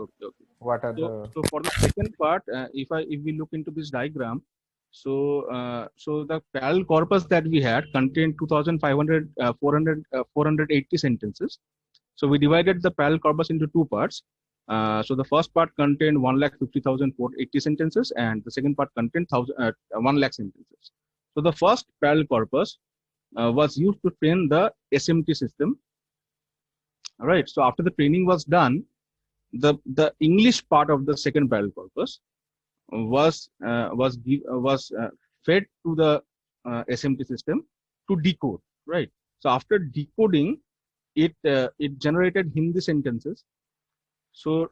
What are so for the second part, if we look into this diagram, So the parallel corpus that we had contained 480 sentences. So we divided the parallel corpus into two parts. So the first part contained 1,50,480 sentences, and the second part contained 1 lakh sentences. So the first parallel corpus was used to train the SMT system. All right. So after the training was done, the English part of the second parallel corpus was fed to the SMT system to decode. Right. So after decoding, it generated Hindi sentences. So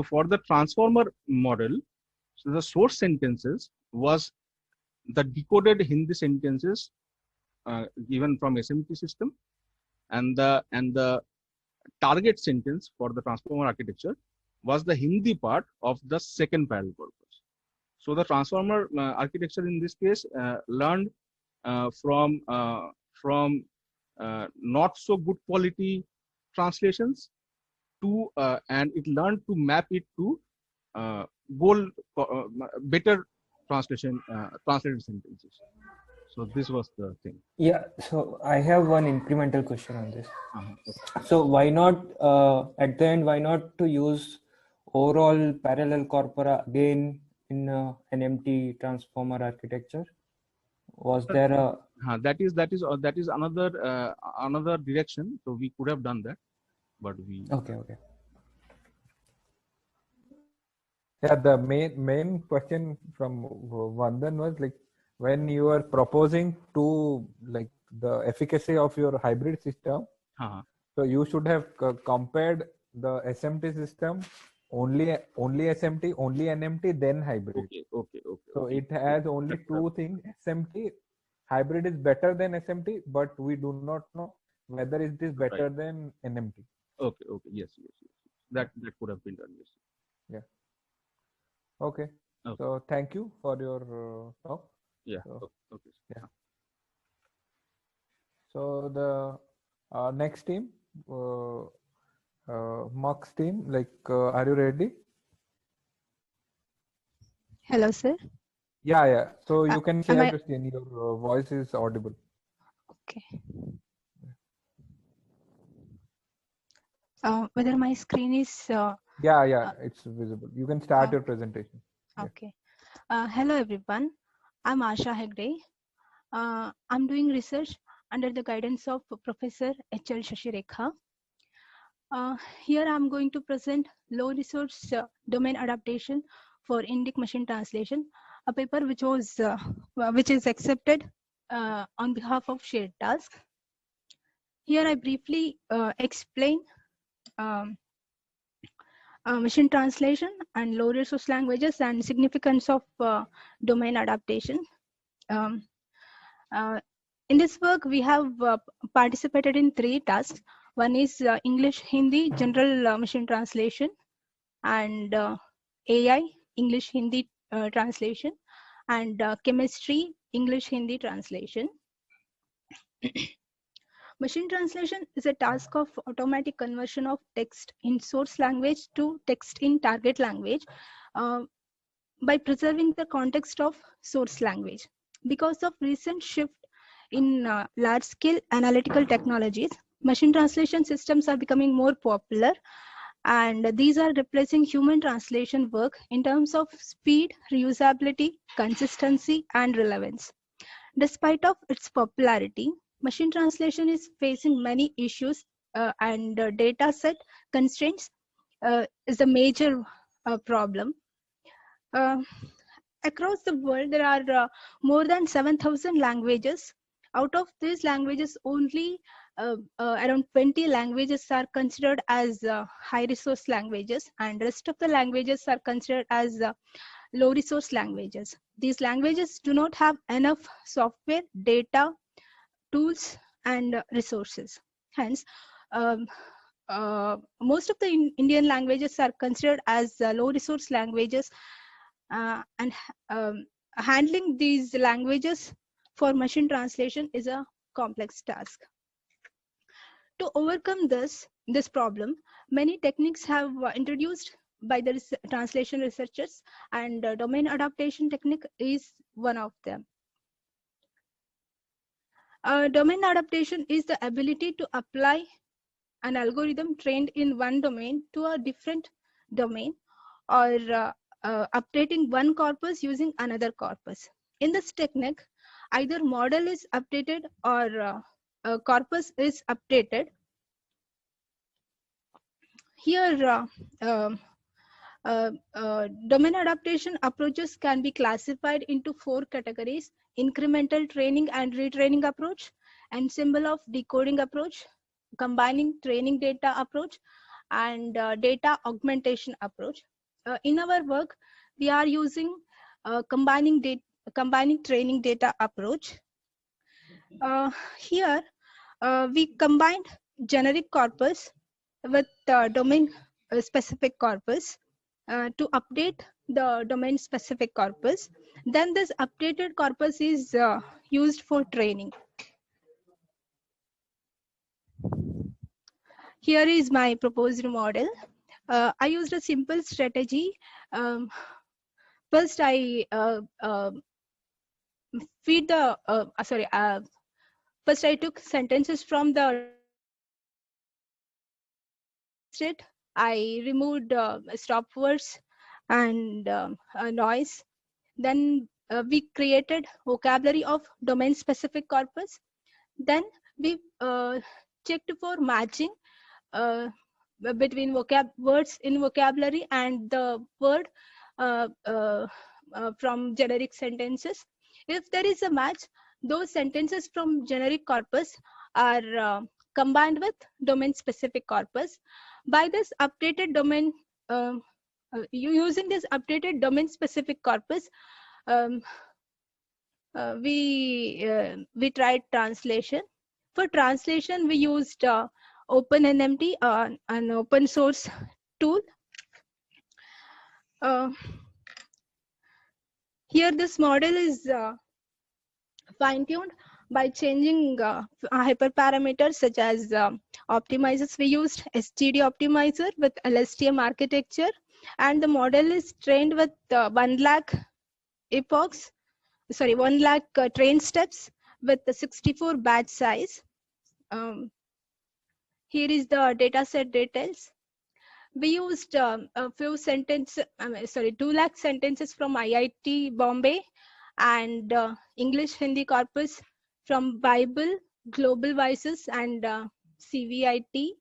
for the transformer model, so the source sentences was the decoded Hindi sentences given from SMT system, and the target sentence for the transformer architecture was the Hindi part of the second parallel corpus. So the transformer architecture in this case learned from not so good quality translations to and it learned to map it to better translated sentences. So this was the thing. Yeah, so I have one incremental question on this. Okay. So why not at the end, why not to use overall parallel corpora again in an empty transformer architecture? Was there a that is another direction, so we could have done that, but we okay. Yeah, the main question from Vandan was like, when you are proposing to like the efficacy of your hybrid system, so you should have compared the SMT system only SMT, only NMT, then hybrid. Okay. So it has only two things. SMT hybrid is better than SMT, but we do not know whether it is better than NMT. Okay. Yes. That could have been done. Yes. Yeah. Okay. So thank you for your talk. Yeah. So, okay. Yeah. So the next team, Mark's team, like, are you ready? Hello, sir. Yeah. So you can share your screen. Your voice is audible. Okay. Whether my screen is yeah, it's visible. You can start your presentation. Okay. Hello, everyone. I'm Asha Hegde. I'm doing research under the guidance of Professor H.L. Shashirekha. Here I'm going to present low resource domain adaptation for Indic machine translation, a paper which is accepted on behalf of shared task. Here I briefly explain machine translation and low resource languages and significance of domain adaptation. In this work, we have participated in 3 tasks. One is English Hindi general machine translation, and AI English Hindi translation, and chemistry English Hindi translation. Machine translation is a task of automatic conversion of text in source language to text in target language by preserving the context of source language. Because of recent shift in large-scale analytical technologies, machine translation systems are becoming more popular, and these are replacing human translation work in terms of speed, reusability, consistency, and relevance. Despite of its popularity, machine translation is facing many issues, and data set constraints is a major problem. Across the world, there are more than 7,000 languages. Out of these languages, only around 20 languages are considered as high resource languages, and rest of the languages are considered as low resource languages. These languages do not have enough software, data, tools, and resources. Hence, most of the Indian languages are considered as low resource languages, and handling these languages for machine translation is a complex task. To overcome this problem, many techniques have introduced by the translation researchers, and domain adaptation technique is one of them. Domain adaptation is the ability to apply an algorithm trained in one domain to a different domain, or updating one corpus using another corpus. In this technique, either model is updated or a corpus is updated. Here, domain adaptation approaches can be classified into 4 categories: incremental training and retraining approach, ensemble of decoding approach, combining training data approach, and data augmentation approach. In our work, we are using combining training data approach. Here, we combined generic corpus with domain specific corpus to update the domain specific corpus. Then this updated corpus is used for training. Here is my proposed model. I used a simple strategy. First, I feed the first I took sentences from the state. I removed stop words and noise. Then we created vocabulary of domain specific corpus. Then we checked for matching between words in vocabulary and the word from generic sentences. If there is a match, those sentences from generic corpus are combined with domain specific corpus. By this updated domain, using this updated domain specific corpus, we tried translation. For translation, we used OpenNMT, an open source tool. Here, this model is fine-tuned by changing hyperparameters such as optimizers. We used STD optimizer with LSTM architecture, and the model is trained with 1 lakh epochs, 1 lakh train steps with the 64 batch size. Here is the dataset details. We used a few 2 lakh sentences from IIT Bombay and English Hindi corpus from Bible, Global Voices, and CVIT.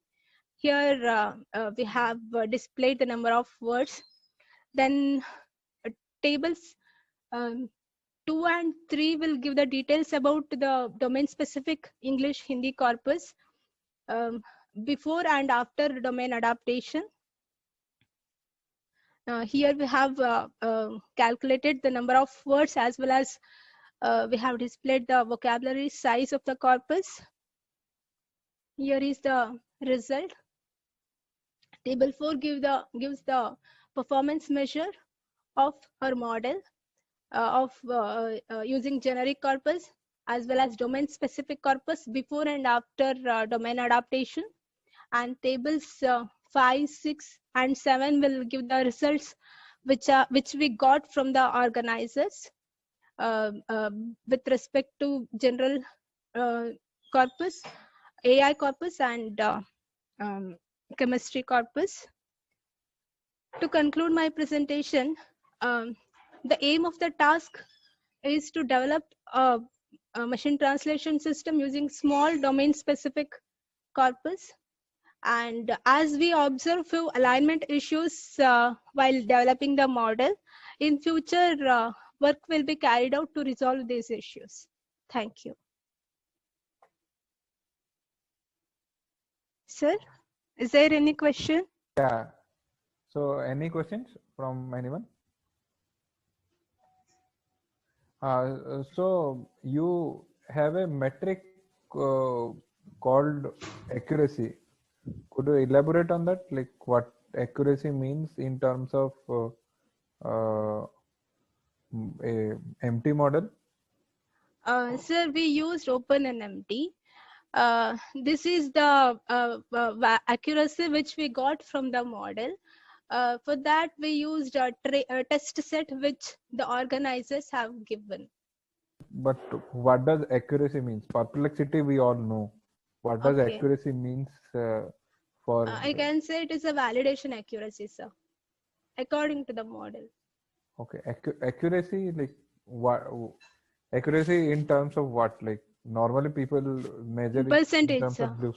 Here we have displayed the number of words. Then tables 2 and 3 will give the details about the domain specific English Hindi corpus before and after domain adaptation. Here we have calculated the number of words as well as we have displayed the vocabulary size of the corpus. Here is the result. Table 4 gives the performance measure of our model of using generic corpus as well as domain specific corpus before and after domain adaptation. And tables 5, 6, and 7 will give the results which we got from the organizers with respect to general corpus, AI corpus, and chemistry corpus. To conclude my presentation, the aim of the task is to develop a machine translation system using small domain specific corpus. And as we observe few alignment issues while developing the model, in future work will be carried out to resolve these issues. Thank you. Sir, is there any question? Yeah. So any questions from anyone? So you have a metric called accuracy. Could you elaborate on that? Like what accuracy means in terms of a MT model? Sir, we used OpenNMT. This is the accuracy which we got from the model. For that, we used a test set which the organizers have given. But what does accuracy means? Perplexity we all know. What does Okay. accuracy means for? I can say it is a validation accuracy, sir, according to the model. Okay, accuracy, like what? Accuracy in terms of what? Like normally people measure Percentage, in terms sir. of blue.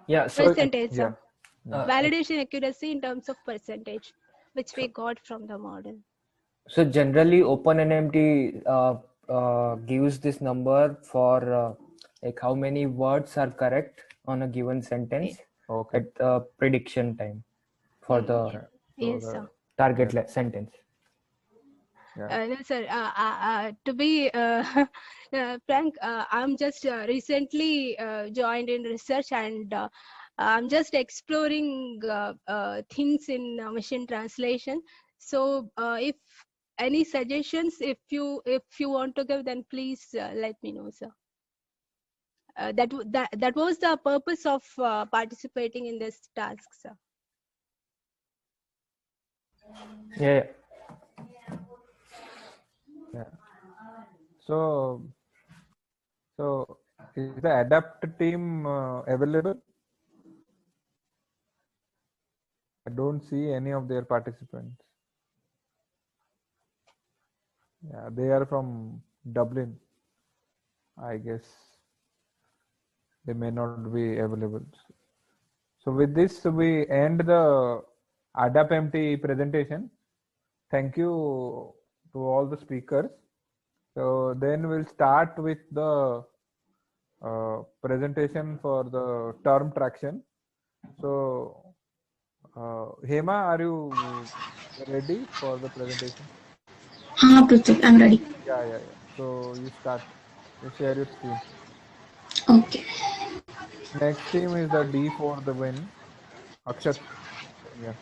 Yeah. So Percentage, yeah. sir. Validation accuracy in terms of percentage, which we got from the model. So generally, OpenNMT gives this number for like how many words are correct on a given sentence at prediction time for the Yes, sir. target sentence. No, sir. To be frank, I'm just recently joined in research, and I'm just exploring things in machine translation. So, if any suggestions, if you want to give, then please let me know, sir. That was the purpose of participating in this task, sir. Yeah. Yeah. So is the Adapt team available? I don't see any of their participants. Yeah, they are from Dublin. I guess they may not be available. So with this, we end the Adap-MT presentation. Thank you to all the speakers. So then we'll start with the presentation for the TermTraction. So Hema, are you ready for the presentation? Pruthwik, I'm ready. Yeah. So you start. You share your screen. Okay. Next team is the D for the win. Akshat. Yeah.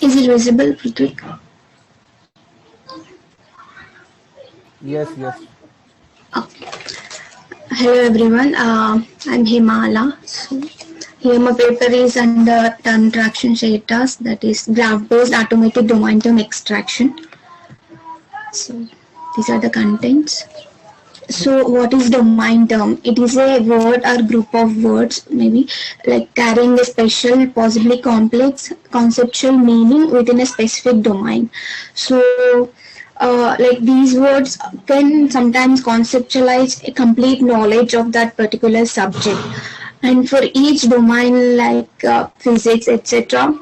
Is it visible, Pruthwik? Yes. Okay. Hello everyone, I'm Hemala. So here my paper is under TermTraction shared task, that is graph-based automated domain term extraction. So these are the contents. So what is domain term? It is a word or group of words, maybe like carrying a special, possibly complex conceptual meaning within a specific domain. So like these words can sometimes conceptualize a complete knowledge of that particular subject. And for each domain like physics, etc.,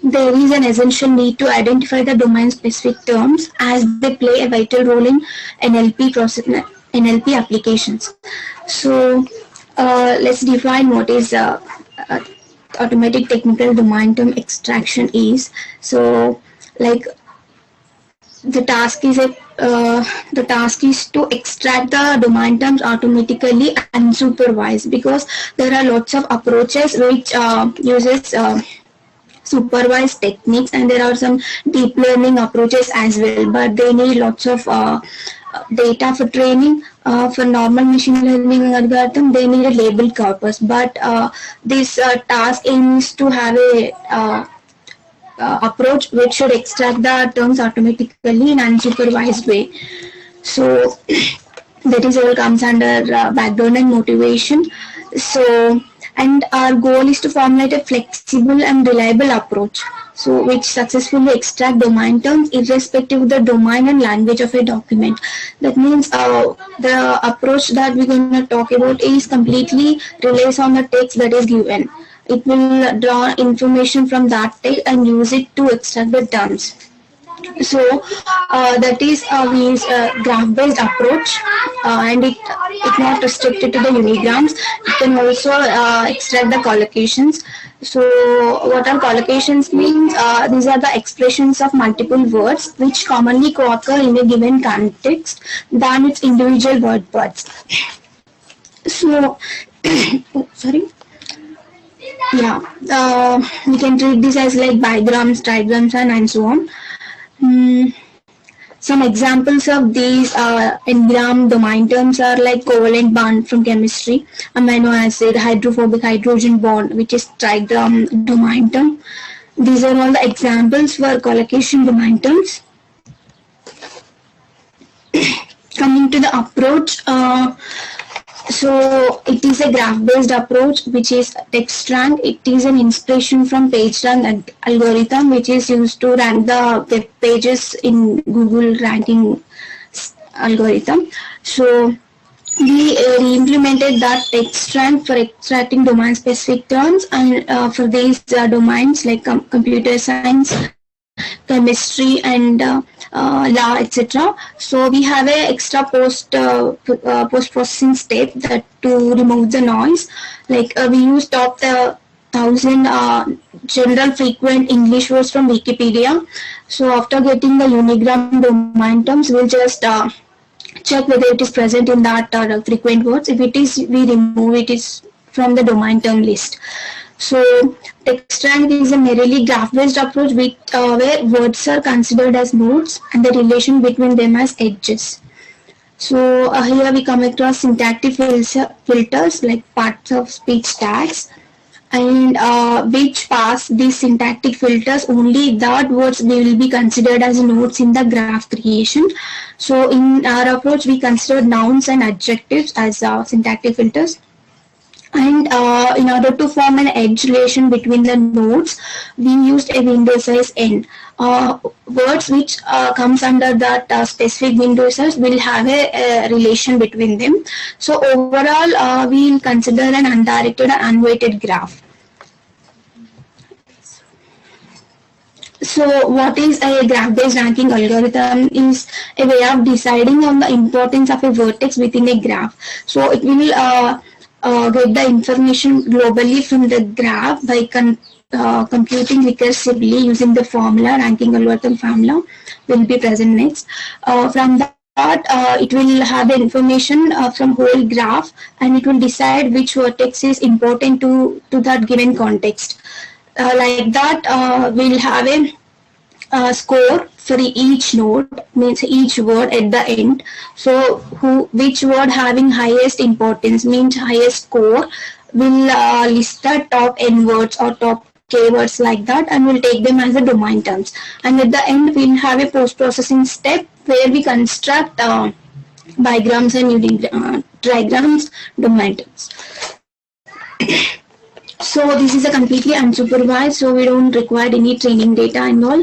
there is an essential need to identify the domain-specific terms as they play a vital role in NLP applications. So let's define what is automatic technical domain term extraction is. So like the task is to extract the domain terms automatically unsupervised, because there are lots of approaches which uses supervised techniques, and there are some deep learning approaches as well, but they need lots of data for training. For normal machine learning algorithm, they need a labeled corpus, but this task aims to have a approach which should extract the terms automatically in unsupervised way. So that is all comes under background and motivation. So, and our goal is to formulate a flexible and reliable approach, so which successfully extract domain terms irrespective of the domain and language of a document. That means the approach that we're going to talk about is completely relies on the text that is given. It will draw information from that text and use it to extract the terms. So that is means graph-based approach, and it's not restricted to the unigrams. It can also extract the collocations. So what are collocations means? These are the expressions of multiple words which commonly co-occur in a given context than its individual word parts. So sorry. Yeah, we can treat this as like bigrams, trigrams, and so on. Some examples of these n-gram domain terms are like covalent bond from chemistry, amino acid, hydrophobic hydrogen bond, which is trigram domain term. These are all the examples for collocation domain terms. Coming to the approach, so it is a graph-based approach, which is text rank. It is an inspiration from PageRank algorithm, which is used to rank the web pages in Google ranking algorithm. So we implemented that text rank for extracting domain-specific terms, and for these domains like computer science, chemistry, and law, etc. So we have a extra post-processing step that to remove the noise. Like we use top 1,000 general frequent English words from Wikipedia. So after getting the unigram domain terms, we'll just check whether it is present in that frequent words. If it is, we remove it is from the domain term list. So text rank is a merely graph-based approach with, where words are considered as nodes and the relation between them as edges. So here we come across syntactic filters like parts of speech tags, and which pass these syntactic filters only that words will be considered as nodes in the graph creation. So in our approach, we consider nouns and adjectives as syntactic filters. And in order to form an edge relation between the nodes, we used a window size n. Words which comes under that specific window size will have a relation between them. So overall, we will consider an undirected and unweighted graph. So what is a graph-based ranking algorithm? Is a way of deciding on the importance of a vertex within a graph. So it will get the information globally from the graph by computing recursively using the formula, ranking algorithm formula will be present next. From that, it will have the information from whole graph, and it will decide which vertex is important to that given context. Like that, we'll have a score for each node, means each word at the end. So which word having highest importance, means highest score, will list the top n words or top k words like that, and we'll take them as the domain terms. And at the end, we'll have a post-processing step where we construct bigrams and trigrams domain terms. So this is a completely unsupervised, so we don't require any training data and all.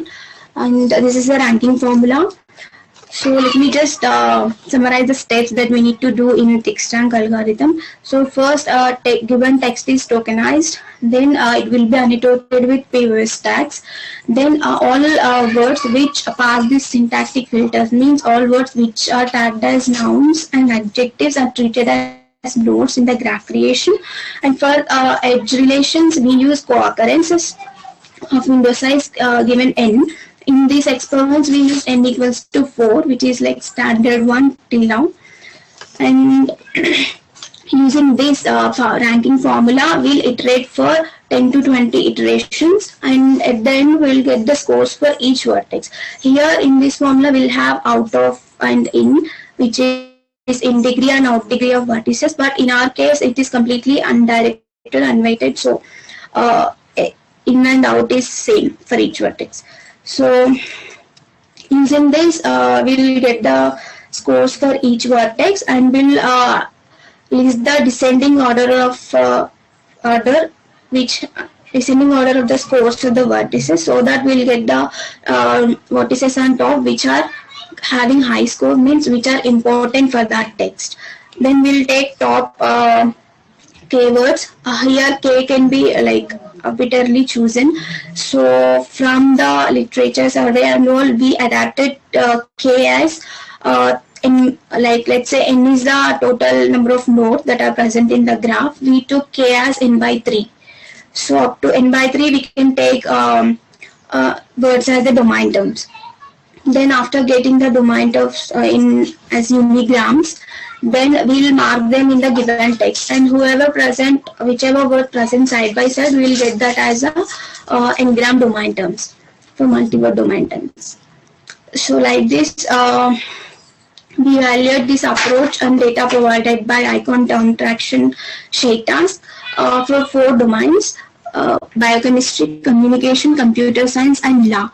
And this is the ranking formula. So let me just summarize the steps that we need to do in a text rank algorithm. So first, given text is tokenized, then it will be annotated with POS tags. Then all words which pass this syntactic filters, means all words which are tagged as nouns and adjectives are treated as nodes in the graph creation. And for edge relations, we use co-occurrences of window size given n. In these experiments, we use n equals to 4, which is like standard one till now. And using this ranking formula, we'll iterate for 10 to 20 iterations, and at the end, we'll get the scores for each vertex. Here in this formula, we'll have out of and in, which is in degree and out degree of vertices, but in our case, it is completely undirected, unweighted. So in and out is same for each vertex. So using this, we'll get the scores for each vertex, and we'll list the descending order of descending order of the scores to the vertices, so that we'll get the vertices on top which are having high score, means which are important for that text. Then we'll take top keywords. Here K can be like arbitrarily chosen. So from the literature survey and all, we adapted K as in, like, let's say n is the total number of nodes that are present in the graph. We took K as n by 3. So up to n by 3, we can take words as the domain terms. Then after getting the domain terms in as unigrams, Then we'll mark them in the given text, and whoever present, whichever word present side by side, we'll get that as a n-gram domain terms for multi-word domain terms. So like this, we evaluate this approach on data provided by ICON TermTraction shared task for 4 domains: biochemistry, communication, computer science, and law.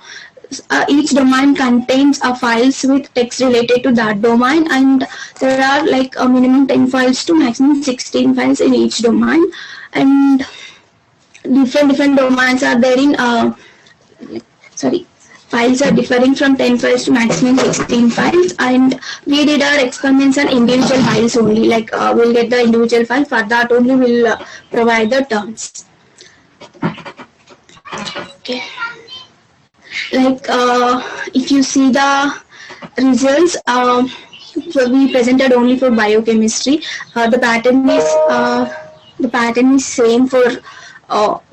Each domain contains files with text related to that domain, and there are like a minimum 10 files to maximum 16 files in each domain, and different domains are there in files are differing from 10 files to maximum 16 files, and we did our experiments on individual files only, like we'll get the individual file, for that only we'll provide the terms. Okay. Like if you see the results, we presented only for biochemistry. The pattern is same for all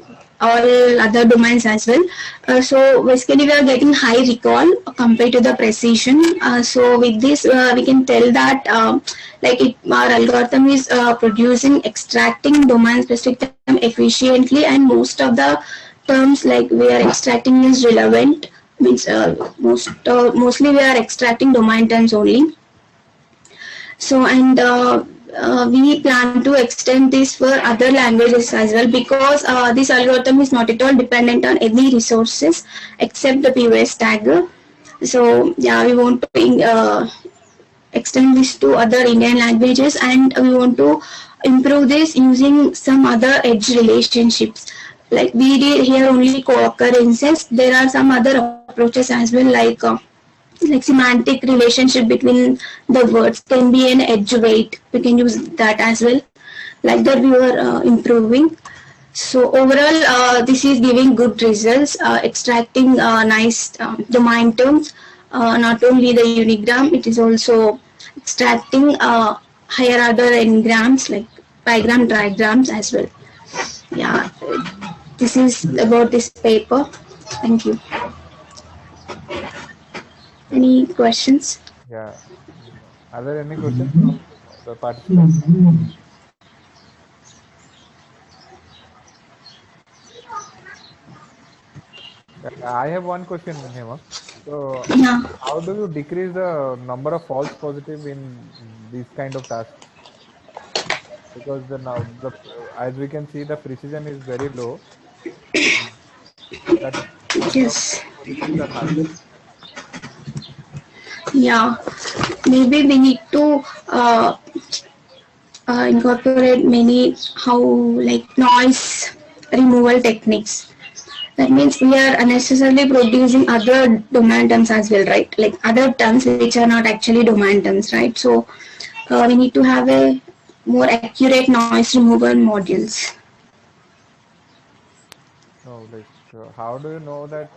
other domains as well. So basically we are getting high recall compared to the precision. So with this we can tell that our algorithm is extracting domain specific term efficiently, and most of the terms like we are extracting is relevant, means mostly we are extracting domain terms only. So, and we plan to extend this for other languages as well, because this algorithm is not at all dependent on any resources except the POS tagger. So yeah, we want to extend this to other Indian languages, and we want to improve this using some other edge relationships. Like we did here only co-occurrences. There are some other approaches as well, like semantic relationship between the words can be an edge weight. We can use that as well. Like that we were improving. So overall, this is giving good results, extracting nice domain terms. Not only the unigram, it is also extracting higher order n-grams like bigram, trigrams as well. Yeah, this is about this paper. Thank you. Any questions? Yeah. Are there any questions from the participants? I have one question, Hema. So, how do you decrease the number of false positive in these kind of tasks? Because as we can see, the precision is very low. Yes. Yeah, maybe we need to incorporate many noise removal techniques. That means we are unnecessarily producing other domain terms as well, right? Like other terms which are not actually domain terms, right? So we need to have a more accurate noise removal modules. No, how do you know that?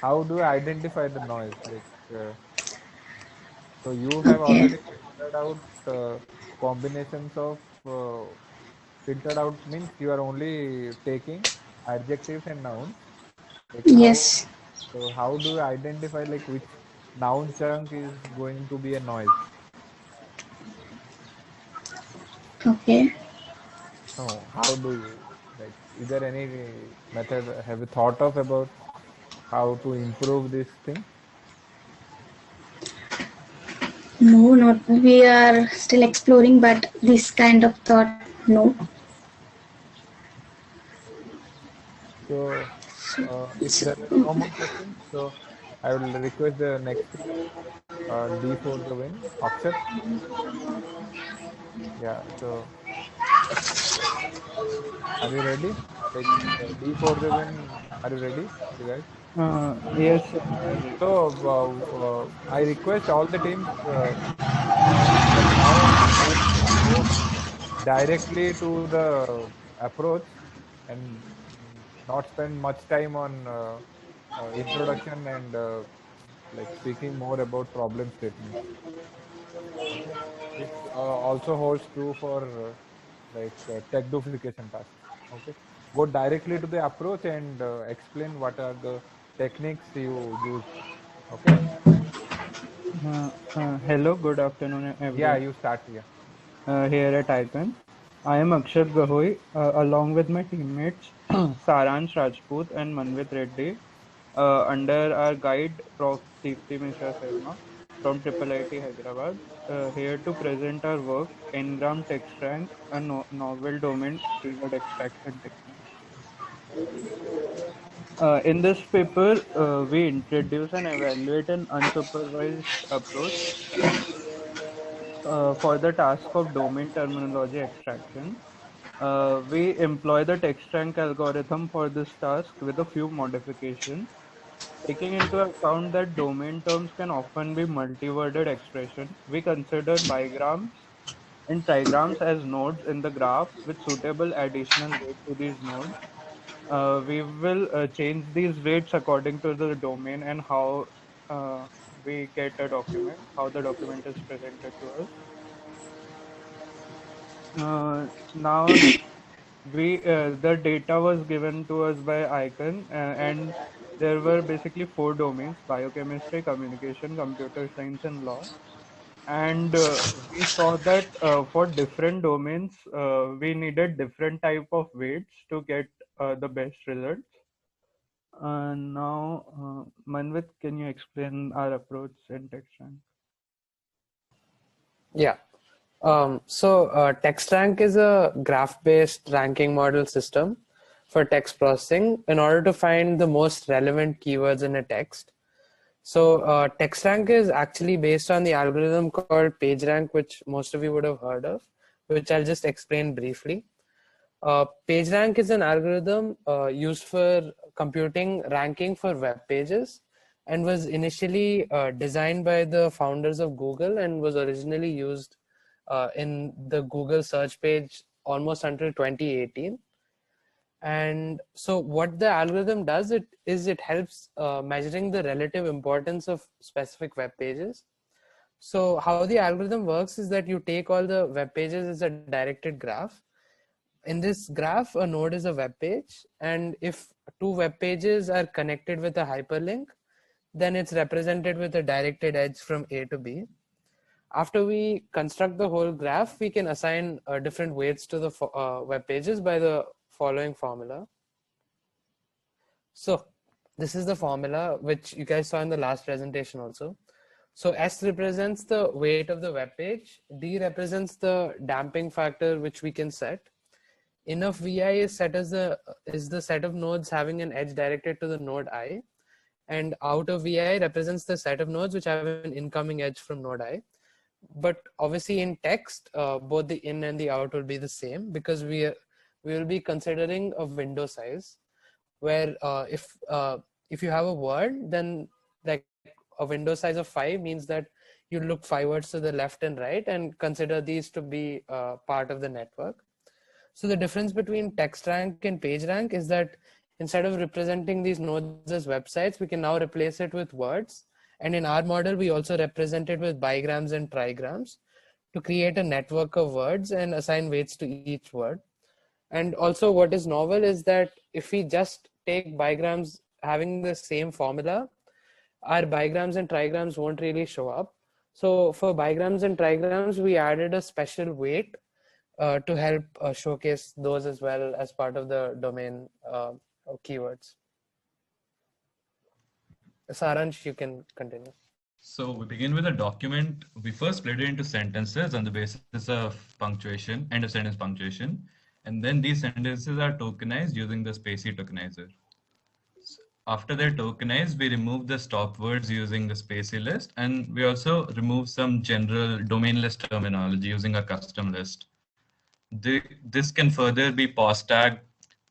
How do you identify the noise? So you have already filtered out combinations of filtered out means you are only taking adjectives and nouns. Yes. So how do you identify which noun chunk is going to be a noise? Okay. No, how do you is there any method have you thought of about how to improve this thing? No, not. We are still exploring, but this kind of thought, no. So, if there are no more questions, so I will request the next D for the win, Akshat. Yeah. So, are you ready? D for the win. Are you ready, you guys? Yes. So I request all the teams now go directly to the approach and not spend much time on introduction and speaking more about problem statements. Okay, this also holds true for TechDOfication tasks. Okay, go directly to the approach and explain what are the techniques you use. Okay. Hello, good afternoon, Yeah, everyone. you start here. Here at IICON. I am Akshat Gahoy, along with my teammates Saransh Rajput and Manvit Reddy, under our guide Prof. Dipti Misra Sharma from IIIT Hyderabad, here to present our work, Ngram TextRank, a novel domain triggered extraction technique. In this paper, we introduce and evaluate an unsupervised approach for the task of domain terminology extraction. We employ the text rank algorithm for this task with a few modifications. Taking into account that domain terms can often be multi-worded expression, we consider bigrams and trigrams as nodes in the graph with suitable additional weight to these nodes. We will change these weights according to the domain and how we get a document, how the document is presented to us. Now the data was given to us by Icon, and there were basically four domains: biochemistry, communication, computer science, and law. And we saw that for different domains, we needed different type of weights to get the best results. Now, Manvit, can you explain our approach in TextRank? Yeah. TextRank is a graph-based ranking model system for text processing in order to find the most relevant keywords in a text. So TextRank is actually based on the algorithm called PageRank, which most of you would have heard of, which I'll just explain briefly. PageRank is an algorithm used for computing ranking for web pages and was initially designed by the founders of Google and was originally used in the Google search page almost until 2018. And so what the algorithm does is it helps measuring the relative importance of specific web pages. So how the algorithm works is that you take all the web pages as a directed graph. In this graph, a node is a web page, and if two web pages are connected with a hyperlink, then it's represented with a directed edge from A to B. After we construct the whole graph, we can assign different weights to the web pages by the following formula. So this is the formula which you guys saw in the last presentation also. So S represents the weight of the web page, D represents the damping factor which we can set. Enough VI is set as the set of nodes having an edge directed to the node I, and out of VI represents the set of nodes which have an incoming edge from node I. But obviously in text, both the in and the out will be the same because we will be considering a window size, where if you have a word, then like a window size of 5 means that you look 5 words to the left and right and consider these to be part of the network. So the difference between TextRank and PageRank is that instead of representing these nodes as websites, we can now replace it with words. And in our model, we also represent it with bigrams and trigrams to create a network of words and assign weights to each word. And also what is novel is that if we just take bigrams having the same formula, our bigrams and trigrams won't really show up. So for bigrams and trigrams, we added a special weight to help showcase those as well as part of the domain keywords. Saransh, you can continue. So we begin with a document. We first split it into sentences on the basis of punctuation, end of sentence punctuation. And then these sentences are tokenized using the Spacy tokenizer. After they're tokenized, we remove the stop words using the Spacy list. And we also remove some general domain list terminology using a custom list. This can further be pause tagged.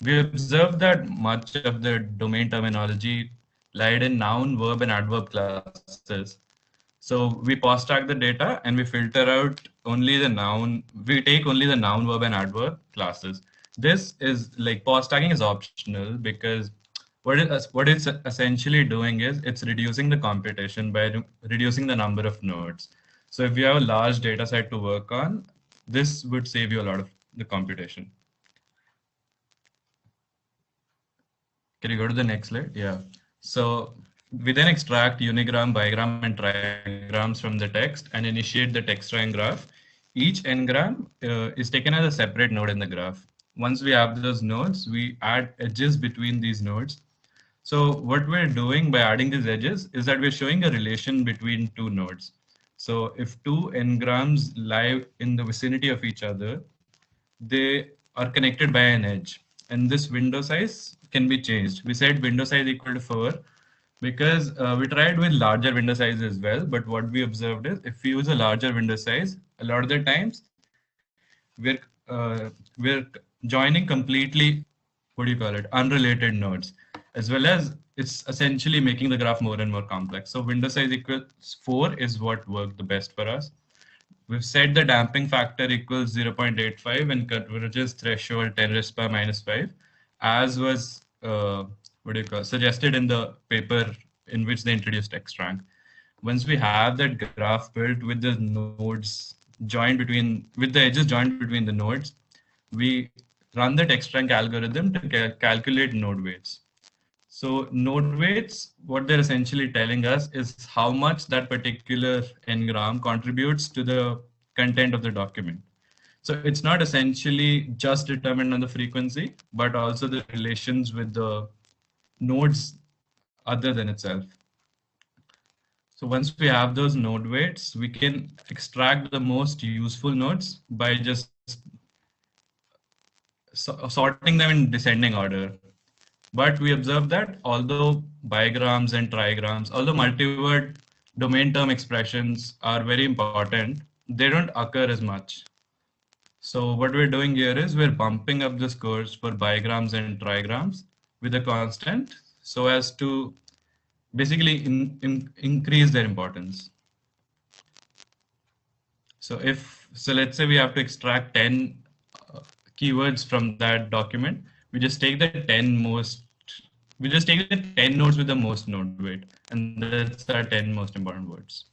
We observed that much of the domain terminology lied in noun, verb, and adverb classes. So we pause tag the data and we filter out only the noun. We take only the noun, verb, and adverb classes. This is like pause tagging is optional because what it's essentially doing is it's reducing the computation by reducing the number of nodes. So if you have a large data set to work on, this would save you a lot of the computation. Can you go to the next slide? Yeah. So we then extract unigram, bigram, and trigrams from the text and initiate the TechDOfication graph. Each n-gram is taken as a separate node in the graph. Once we have those nodes, we add edges between these nodes. So what we're doing by adding these edges is that we're showing a relation between two nodes. So if two n-grams lie in the vicinity of each other, they are connected by an edge. And this window size can be changed. We said window size equal to 4 because we tried with larger window size as well. But what we observed is if we use a larger window size, a lot of the times we're joining completely, what do you call it, unrelated nodes, as well as it's essentially making the graph more and more complex. So window size equals 4 is what worked the best for us. We've set the damping factor equals 0.85 and convergence threshold 10 raised to minus 5, as was suggested in the paper in which they introduced TechDOfication. Once we have that graph built with the nodes joined between, with the edges joined between the nodes, we run the TechDOfication algorithm to calculate node weights. So node weights, what they're essentially telling us is how much that particular n-gram contributes to the content of the document. So it's not essentially just determined on the frequency, but also the relations with the nodes other than itself. So once we have those node weights, we can extract the most useful nodes by just sorting them in descending order. But we observe that although bigrams and trigrams, although multi-word domain term expressions are very important, they don't occur as much. So what we're doing here is we're bumping up the scores for bigrams and trigrams with a constant so as to basically increase their importance. So let's say we have to extract 10 keywords from that document, we just take the 10 nodes with the most node weight, and that's our 10 most important words.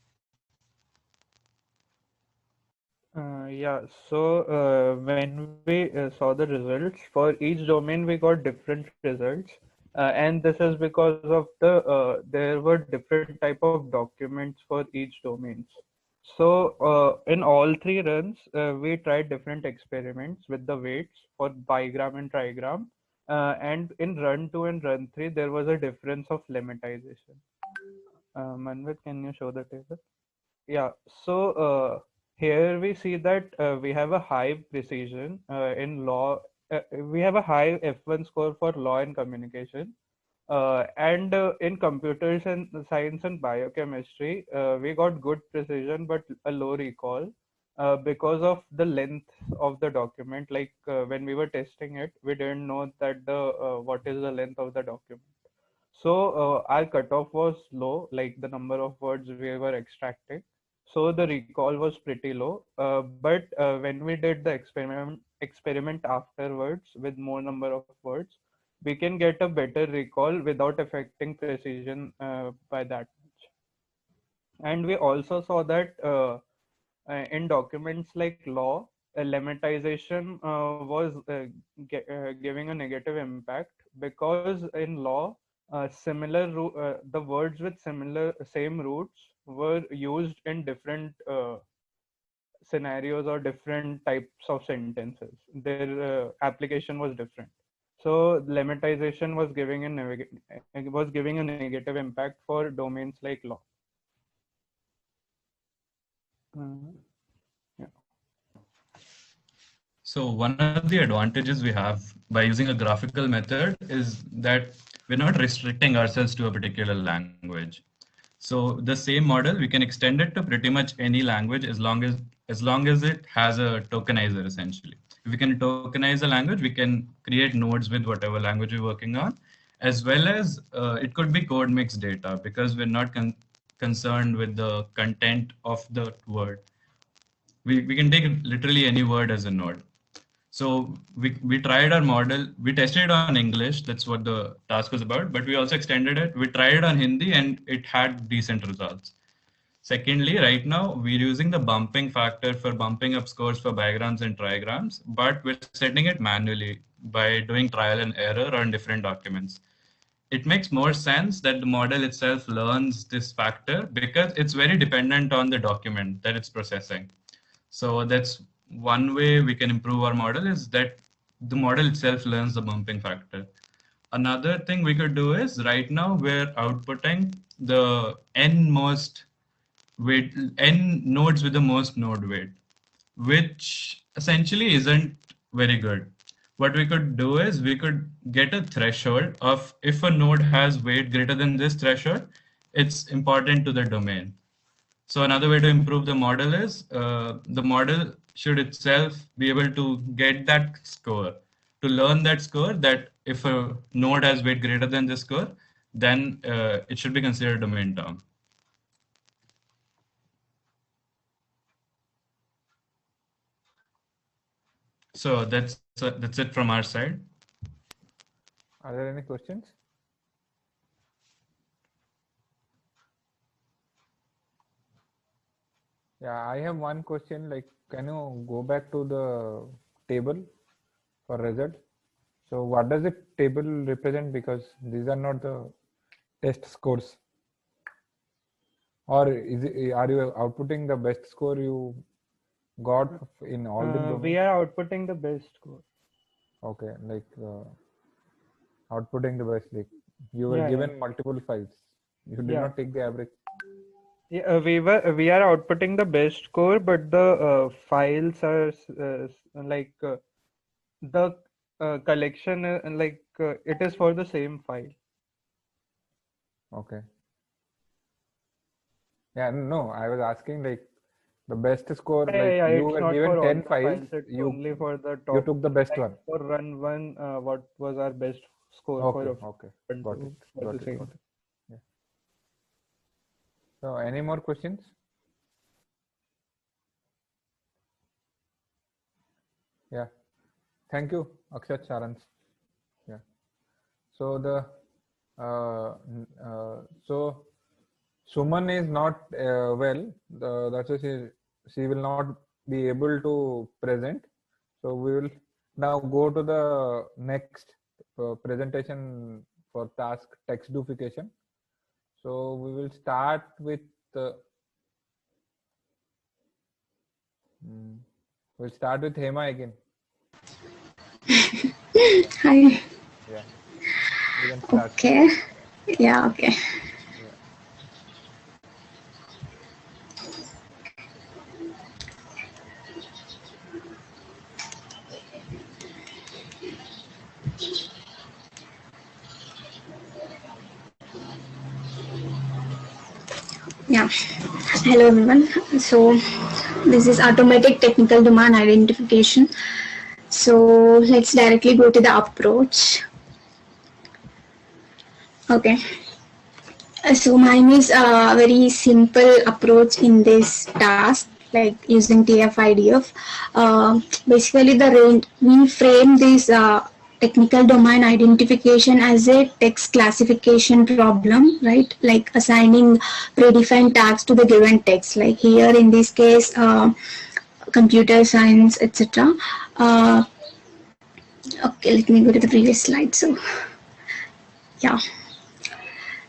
Yeah, so when we saw the results for each domain, we got different results, and this is because of the there were different type of documents for each domains. So in all three runs, we tried different experiments with the weights for bigram and trigram. And in run 2 and run 3, there was a difference of lemmatization. Manvit, can you show the table? Yeah, so here we see that we have a high precision in law. We have a high F1 score for law and communication. And in computers and science and biochemistry, we got good precision but a low recall because of the length of the document. Like when we were testing it, we didn't know that what is the length of the document. So our cutoff was low, like the number of words we were extracting. So the recall was pretty low. But when we did the experiment afterwards with more number of words, we can get a better recall without affecting precision by that much. And we also saw that in documents like law, lemmatization was giving a negative impact because in law, the words with same roots were used in different scenarios or different types of sentences. Their application was different. So lemmatization was giving a negative impact for domains like law. Yeah. So one of the advantages we have by using a graphical method is that we're not restricting ourselves to a particular language. So the same model, we can extend it to pretty much any language as long as it has a tokenizer, essentially. If we can tokenize a language, we can create nodes with whatever language we're working on, as well as it could be code mix data because we're not concerned with the content of the word. We can take literally any word as a node. So we tried our model, we tested it on English, that's what the task was about, but we also extended it. We tried it on Hindi and it had decent results. Secondly, right now we're using the bumping factor for bumping up scores for bigrams and trigrams, but we're setting it manually by doing trial and error on different documents. it makes more sense that the model itself learns this factor because it's very dependent on the document that it's processing. So that's one way we can improve our model, is that the model itself learns the bumping factor. Another thing we could do is, right now we're outputting the n nodes with the most node weight, which essentially isn't very good. What we could do is we could get a threshold of, if a node has weight greater than this threshold, it's important to the domain. So another way to improve the model is the model should itself be able to get that score, to learn that score, that if a node has weight greater than this score, then it should be considered a domain term. So that's it from our side. Are there any questions? Yeah, I have one question. Like, can you go back to the table for result? So what does the table represent? Because these are not the test scores. Or are you outputting the best score you got in all the domains? We are outputting the best score. Okay, like outputting the best. Like you were given multiple files. You did not take the average. Yeah, we are outputting the best score, but the files are like the collection it is for the same file. Okay. Yeah, no, I was asking like the best score. Like you were given 10 files. You only for the top. You took the best one. For run one, what was our best score? Okay, for okay, got it. Yeah. So, any more questions? Yeah. Thank you, Akshat Charans. Yeah. So so Suman is not well. That's why she will not be able to present. So we will now go to the next presentation for task TechDOfication. So we will start with Hema again. Hi. Yeah. We can start. Okay. Yeah. Okay. Yeah. Hello everyone. So this is automatic technical domain identification. So let's directly go to the approach. Okay. So mine is a very simple approach in this task, like using TF-IDF. Basically, we frame this technical domain identification as a text classification problem, right? Like assigning predefined tags to the given text. Like here in this case, computer science, etc. Okay, let me go to the previous slide. So, yeah.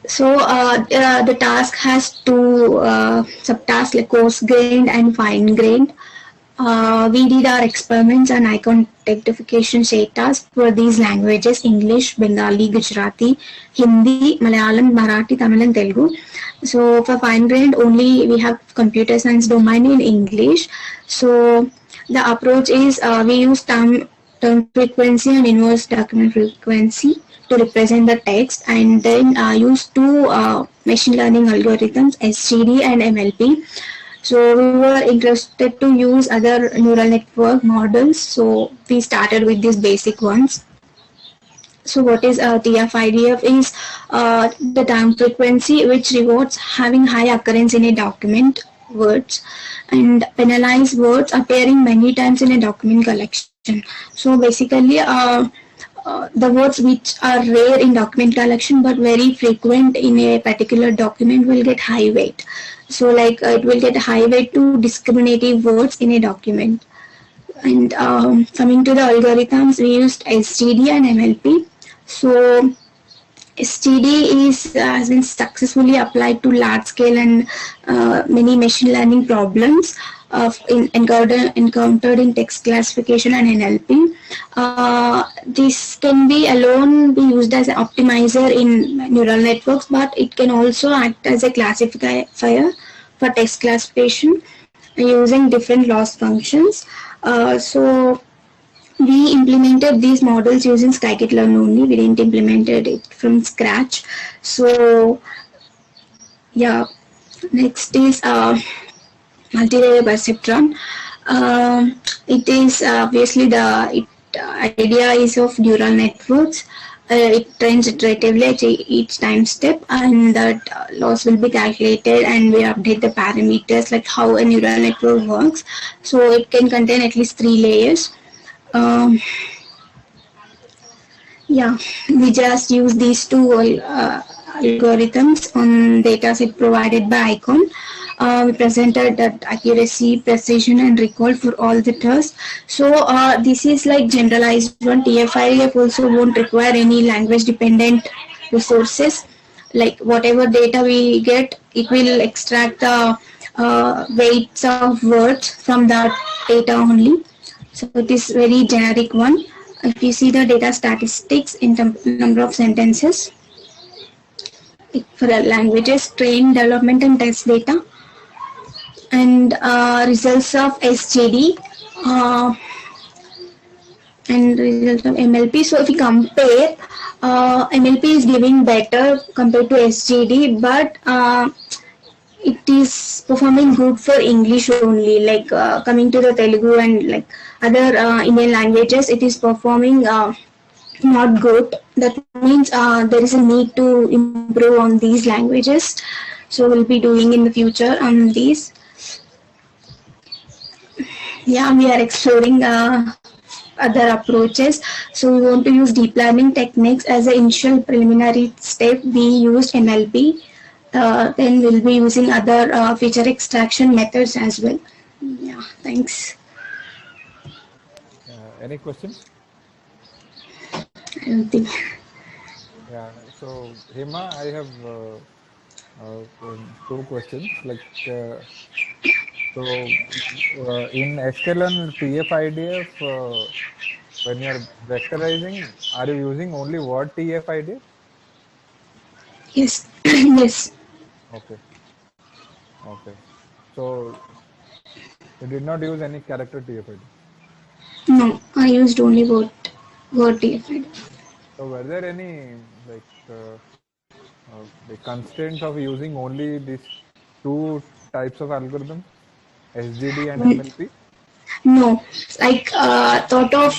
So the task has two subtasks, like coarse-grained and fine-grained. We did our experiments on icon TechDOfication shade task for these languages: English, Bengali, Gujarati, Hindi, Malayalam, Marathi, Tamil and Telugu. So for fine-grained only we have computer science domain in English. So the approach is we use term frequency and inverse document frequency to represent the text, and then use two machine learning algorithms, SGD and MLP. So we were interested to use other neural network models, so we started with these basic ones. So what is TF-IDF is the time frequency which rewards having high occurrence in a document words and penalize words appearing many times in a document collection. So basically the words which are rare in document collection but very frequent in a particular document will get high weight. So like it will get high weight to discriminative words in a document. And coming to the algorithms, we used SGD and MLP. So STD has been successfully applied to large scale and many machine learning problems encountered in text classification and NLP. This can be alone be used as an optimizer in neural networks, but it can also act as a classifier for text classification using different loss functions. So we implemented these models using scikit-learn only. We didn't implemented it from scratch. So yeah, next is multi-layer perceptron. It is obviously the idea is of neural networks. It trains iteratively at each time step, and that loss will be calculated, and we update the parameters like how a neural network works. So it can contain at least 3 layers. Yeah, we just use these two algorithms on dataset provided by ICON. We presented that accuracy, precision, and recall for all the tests. So this is like generalized one. TF-IDF also won't require any language-dependent resources. Like whatever data we get, it will extract the weights of words from that data only. So it is very generic one. If you see the data statistics in number of sentences for the languages, train, development, and test data, and results of SGD and results of MLP. So if we compare, MLP is giving better compared to SGD, but it is performing good for English only. Like coming to the Telugu and like other Indian languages, it is performing not good. That means there is a need to improve on these languages. So we'll be doing in the future on these. Yeah, we are exploring other approaches. So we want to use deep learning techniques as an initial preliminary step. We used NLP. Then we'll be using other feature extraction methods as well. Yeah, thanks. Any questions? I don't think. Yeah. So Hema, I have 2 questions. Like so, in sklearn TF-IDF, when you are vectorizing, are you using only word TF-IDF? Yes. Yes. Okay. Okay. So you did not use any character TF-IDF? No, I used only word TF-IDF. So were there any like the constraints of using only these 2 types of algorithms, SGD and MLP? No, like thought of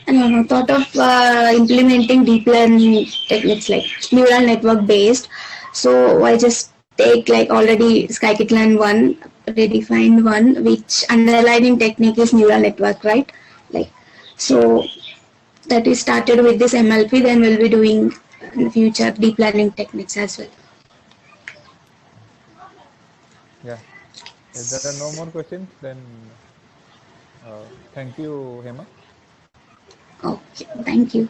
implementing deep learning techniques like neural network based. So I just take like already scikit-learn one, redefined one, which underlying technique is neural network, right? Like so that is started with this MLP. Then we'll be doing in the future deep learning techniques as well. Yeah. If there are no more questions, then thank you, Hema. Okay, thank you.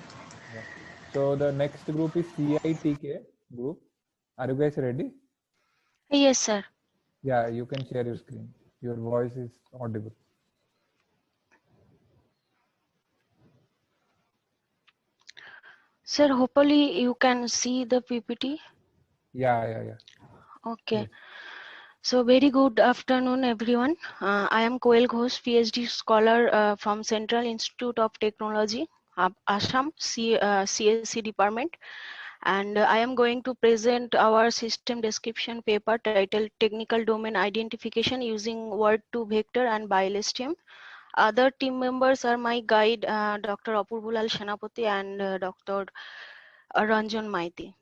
Yeah. So the next group is CITK group. Are you guys ready? Yes, sir. Yeah, you can share your screen. Your voice is audible. Sir, hopefully you can see the PPT. Yeah. Okay. Yes. So very good afternoon, everyone. I am Koel Ghosh, PhD scholar from Central Institute of Technology, Assam, CSC department. And I am going to present our system description paper titled Technical Domain Identification using Word to Vector and BiLSTM. Other team members are my guide, Dr. Apurbulal Senapati and Dr. Ranjan Maiti.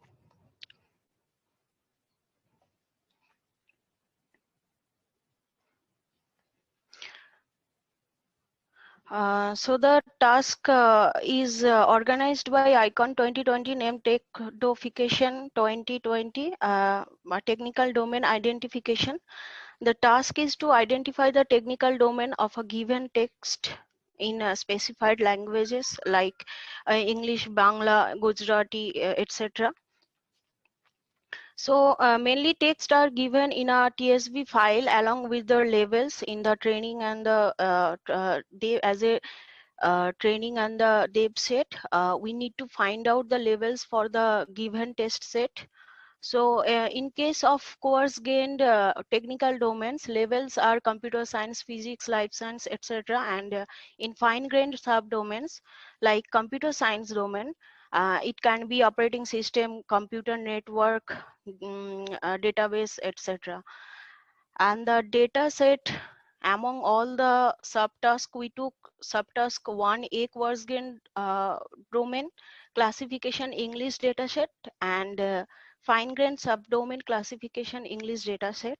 So the task is organized by ICON 2020 named TechDOfication 2020, technical domain identification. The task is to identify the technical domain of a given text in specified languages like English, Bangla, Gujarati, etc. So mainly text are given in a TSV file along with the labels in the training and the as a training and the dev set. We need to find out the labels for the given test set. So in case of course gained technical domains, labels are computer science, physics, life science, etc. And in fine-grained subdomains like computer science domain, it can be operating system, computer network, database, etc. And the data set among all the subtasks, we took subtask 1A course gained domain classification English dataset and fine-grained subdomain classification English dataset.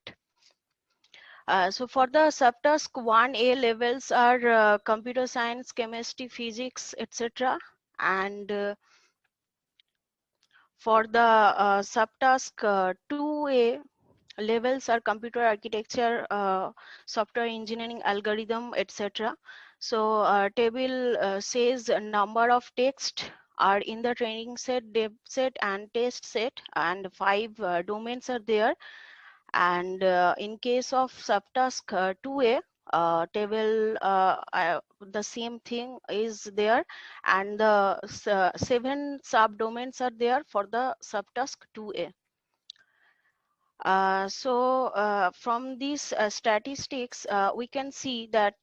So for the subtask 1A levels are computer science, chemistry, physics, etc. And for the subtask 2A levels are computer architecture, software engineering, algorithm, etc. So table says a number of text are in the training set, dev set, and test set, and 5 domains are there. And in case of subtask 2A, table the same thing is there, and the 7 subdomains are there for the subtask 2A. From these statistics, we can see that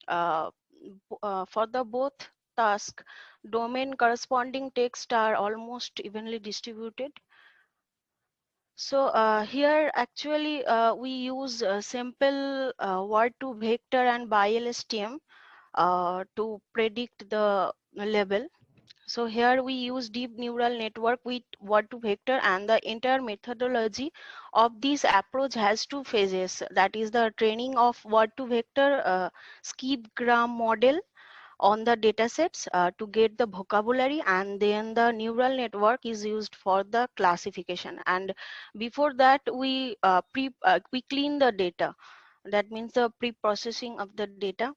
for the both task, domain corresponding text are almost evenly distributed. So here actually we use simple word to vector and BiLSTM to predict the level. So here we use deep neural network with word to vector, and the entire methodology of this approach has 2 phases. That is the training of word to vector skip-gram model on the datasets to get the vocabulary, and then the neural network is used for the classification. And before that we clean the data. That means the pre-processing of the data.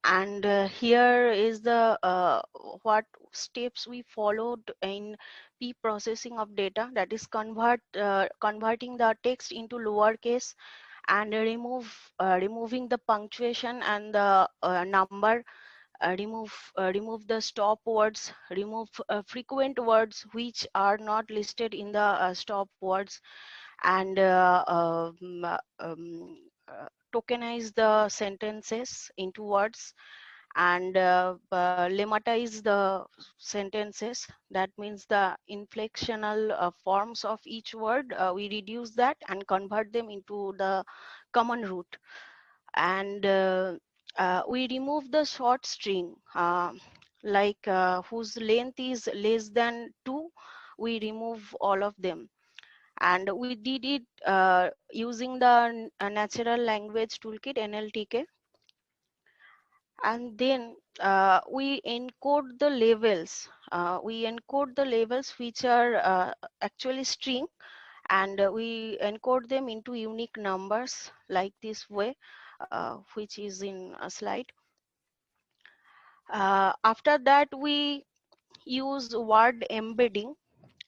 And here is the what steps we followed in pre-processing of data, that is converting the text into lowercase and removing the punctuation and the number, remove the stop words, remove frequent words which are not listed in the stop words, and tokenize the sentences into words, and lemmatize the sentences. That means the inflectional forms of each word, we reduce that and convert them into the common root. And we remove the short string like whose length is less than 2. We remove all of them, and we did it using the natural language toolkit NLTK. And then we encode the labels. We encode the labels which are actually string, and we encode them into unique numbers like this way, which is in a slide. After that we use word embedding.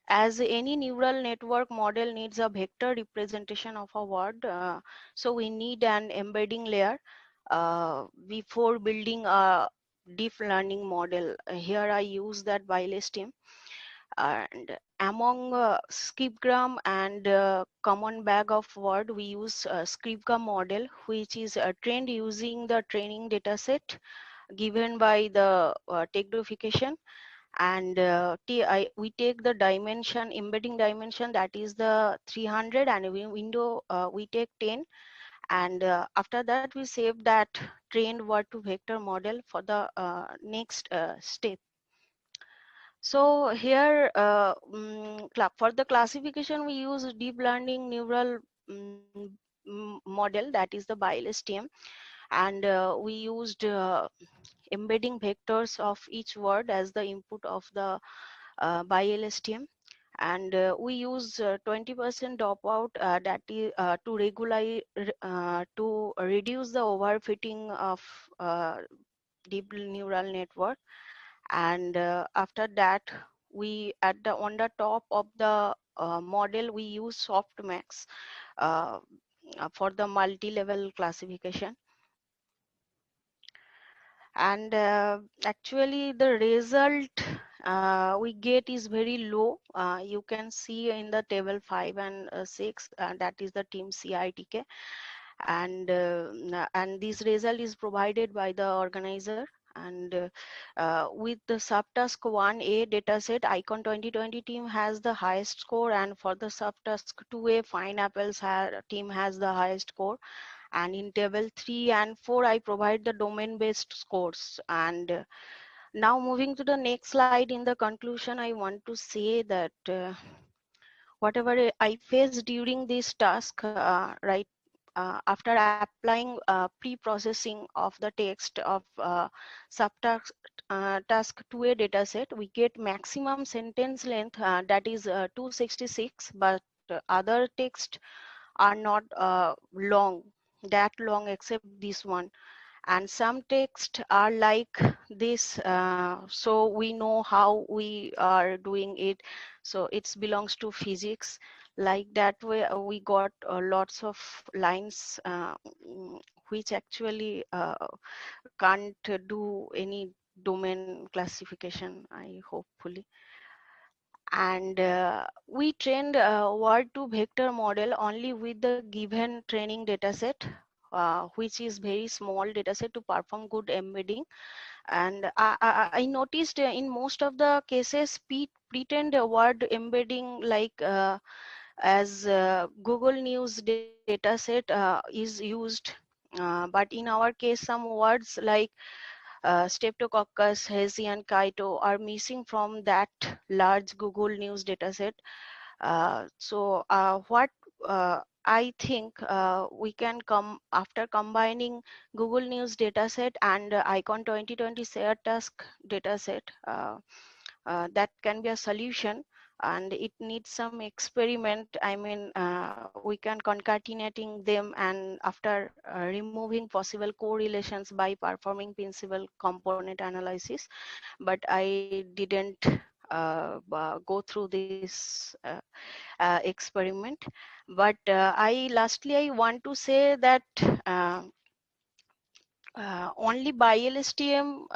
As any neural network model needs a vector representation of a word, so we need an embedding layer before building a deep learning model. Here I use that BiLSTM. And among skipgram and common bag of word, we use skipgram model, which is trained using the training data set given by the TechDOfication. And we take the dimension, embedding dimension, that is the 300, and we take 10. And after that we save that trained word to vector model for the next step. So here for the classification we use deep learning neural model, that is the BiLSTM, and we used embedding vectors of each word as the input of the BiLSTM. and we use 20% dropout that is to regulate to reduce the overfitting of deep neural network. And after that, we on the top of the model we use softmax for the multi-level classification. And actually the result we get is very low. You can see in the table 5 and 6, that is the team CITK, and this result is provided by the organizer. And with the subtask 1A dataset, Icon 2020 team has the highest score, and for the subtask 2A, Fine Apples team has the highest score. And in table 3 and 4, I provide the domain based scores. And now moving to the next slide, in the conclusion, I want to say that whatever I faced during this task, right, after applying pre-processing of the text of subtask task 2A dataset, we get maximum sentence length that is 266, but other text are not that long except this one. And some text are like this, so we know how we are doing it. So it belongs to physics. Like that way we got lots of lines which actually can't do any domain classification, I hopefully. And we trained word to vector model only with the given training dataset, which is very small dataset to perform good embedding. And I noticed in most of the cases pretend word embedding like as Google News dataset is used, but in our case some words like Streptococcus, Hessian, Kaito are missing from that large Google News dataset. So what I think we can come after combining Google News dataset and Icon 2020 shared task dataset, that can be a solution. And it needs some experiment. I mean, we can concatenating them and after removing possible correlations by performing principal component analysis. But I didn't go through this experiment. But lastly I want to say that only by LSTM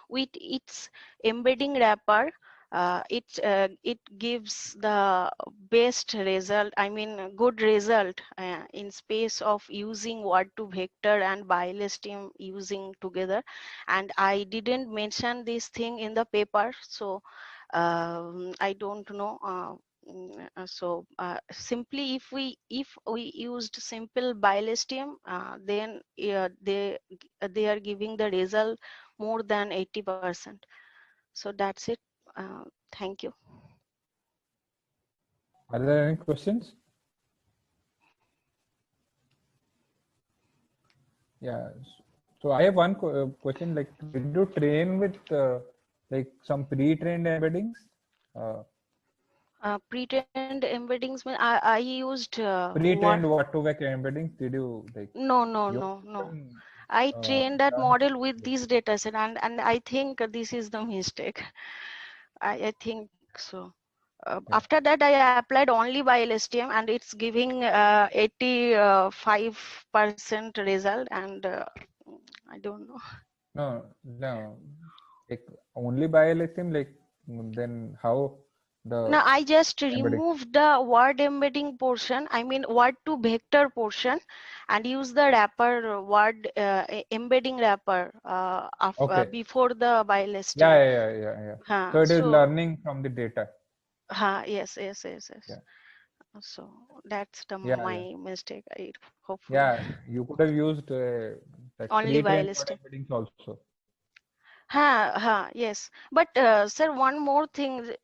with its embedding wrapper, it gives the best result, I mean good result in space of using word to vector and by LSTM using together. And I didn't mention this thing in the paper, so I don't know. So simply if we used simple BiLSTM, then they are giving the result more than 80%. So that's it. Thank you. Are there any questions? Yeah. So I have one question. Like, did you train with like some pre-trained embeddings? Pre-trained embeddings. I used pre-trained what-to-vec embeddings. Did you like? No. I trained that model with this dataset, and I think this is the mistake. I think so. After that, I applied only by LSTM, and it's giving 85% result, and I don't know. No. Like only by LSTM. Like then how the? No, I just removed the word embedding portion. I mean word to vector portion, and use the wrapper word embedding wrapper before the by LSTM. Yeah. So it is learning from the data. Yes. Yeah. So that's my mistake. Hopefully. Yeah, you could have used like only by LSTM embeddings also. Yes, but sir, one more thing.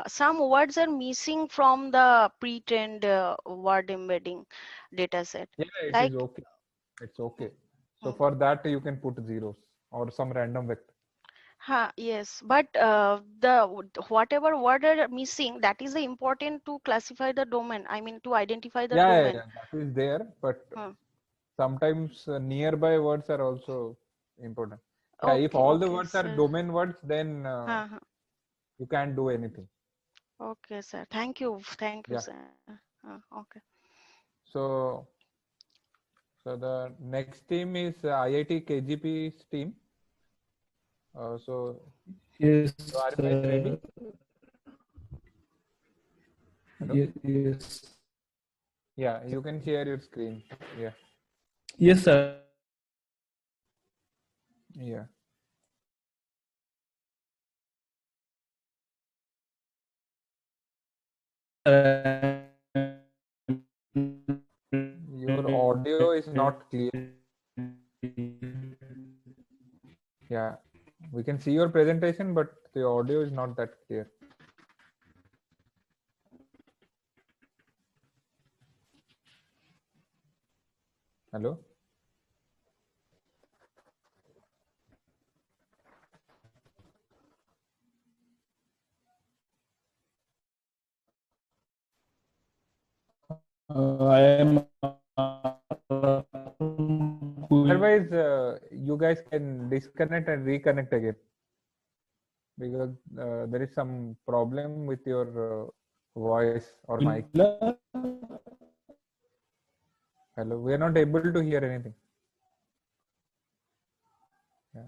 Some words are missing from the pre-trained word embedding dataset. Yeah, it is okay. It's okay. So for that you can put zeros or some random vector. Yes, but the whatever word are missing, that is the important to classify the domain. I mean, to identify the domain. Yeah, that is there, but Hmm. sometimes nearby words are also important. Yeah, if Okay, all the okay, words are sir. domain words, then you can't do anything. Okay, sir. Thank you, Yeah. sir. Okay. So the next team is IIT KGP's team. Yes. So are you guys ready? Hello? Yes. Yeah, you can share your screen. Yeah. Yes, sir. Yeah. Your audio is not clear. Yeah, we can see your presentation, but the audio is not that clear. Hello? I am. Otherwise, you guys can disconnect and reconnect again, because there is some problem with your voice or mic. Hello, we are not able to hear anything. Yeah.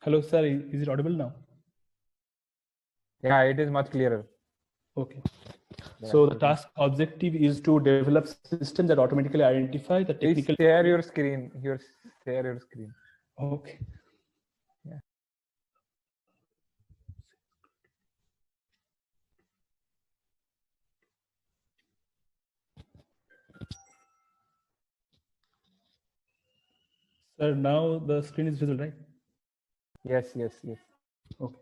Hello, sir. Is it audible now? Yeah, it is much clearer. Okay. Yeah, So the task objective is to develop systems that automatically identify the technical. Please share your screen. Share your screen. Okay. Yeah. Sir, now the screen is visible, right? Yes. Okay.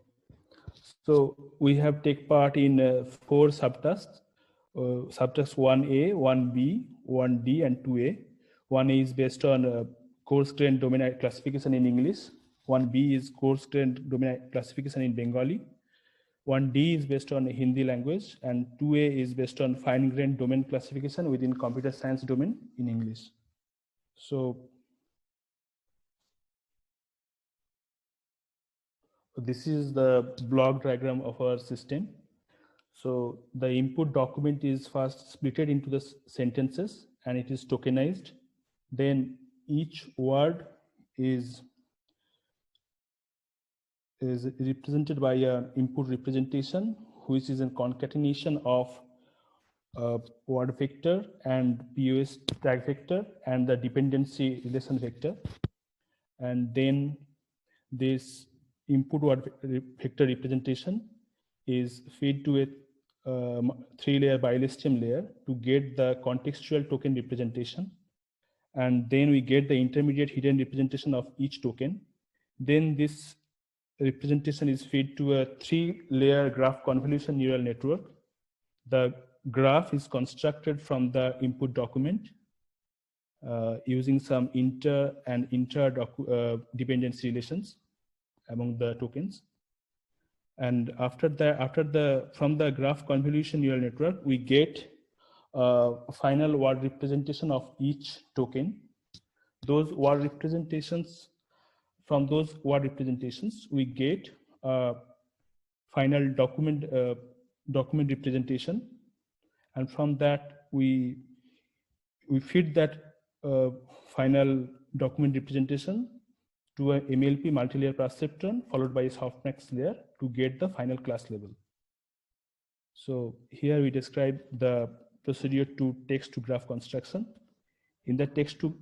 So we have take part in 4 subtasks. Subtask 1A, 1B, 1D, and 2A. 1A is based on course grain domain classification in English. 1B is course grain domain classification in Bengali. 1D is based on Hindi language, and 2A is based on fine grained domain classification within computer science domain in English. So this is the block diagram of our system. So the input document is first splitted into the sentences and it is tokenized. Then each word is represented by an input representation, which is a concatenation of word vector and POS tag vector and the dependency relation vector. And then this input word vector representation is fed to a 3-layer bilestem layer to get the contextual token representation. And then we get the intermediate hidden representation of each token. Then this representation is fed to a 3-layer graph convolution neural network. The graph is constructed from the input document using some inter and intra dependency relations among the tokens. And from the graph convolution neural network, we get final word representation of each token. Those word representations, from those word representations, we get final document representation, and from that we feed that final document representation to a MLP multi-layer perceptron followed by a softmax layer to get the final class level. So here we describe the procedure to text to graph construction. In the text to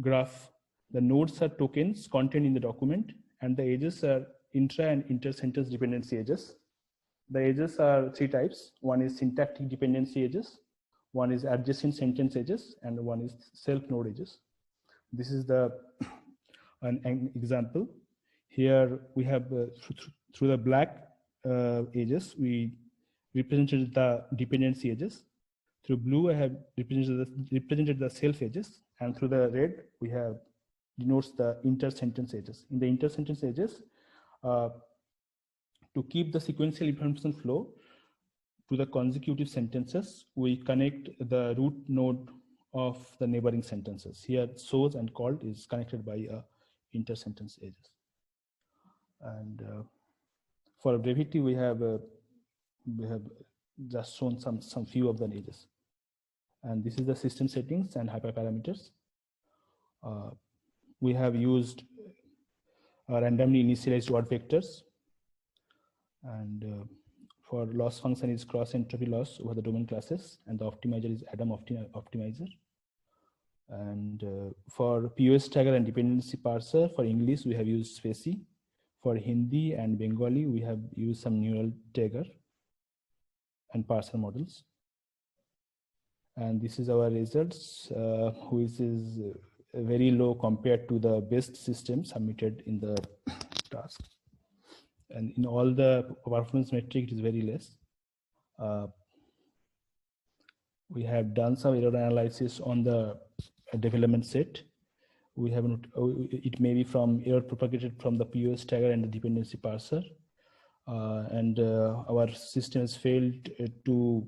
graph, the nodes are tokens contained in the document, and the edges are intra and inter-sentence dependency edges. The edges are three types. One is syntactic dependency edges, one is adjacent sentence edges, and one is self-node edges. This is an example. Here we have through the black edges, we represented the dependency edges. Through blue, I have represented the self edges, and through the red, we have denotes the inter-sentence edges. In the inter-sentence edges, to keep the sequential information flow to the consecutive sentences, we connect the root node of the neighboring sentences. Here, source and called is connected by inter-sentence edges. And for brevity, we have just shown some few of the edges. And this is the system settings and hyperparameters. We have used randomly initialized word vectors. And for loss function is cross entropy loss over the domain classes, and the optimizer is Adap-MT optimizer. And for POS tagger and dependency parser, for English, we have used Spacey. For Hindi and Bengali, we have used some neural tagger and parser models. And this is our results, which is very low compared to the best system submitted in the task. And in all the performance metric, it is very less. We have done some error analysis on the development set. We have not, it may be from error propagated from the POS tagger and the dependency parser. And our system has failed to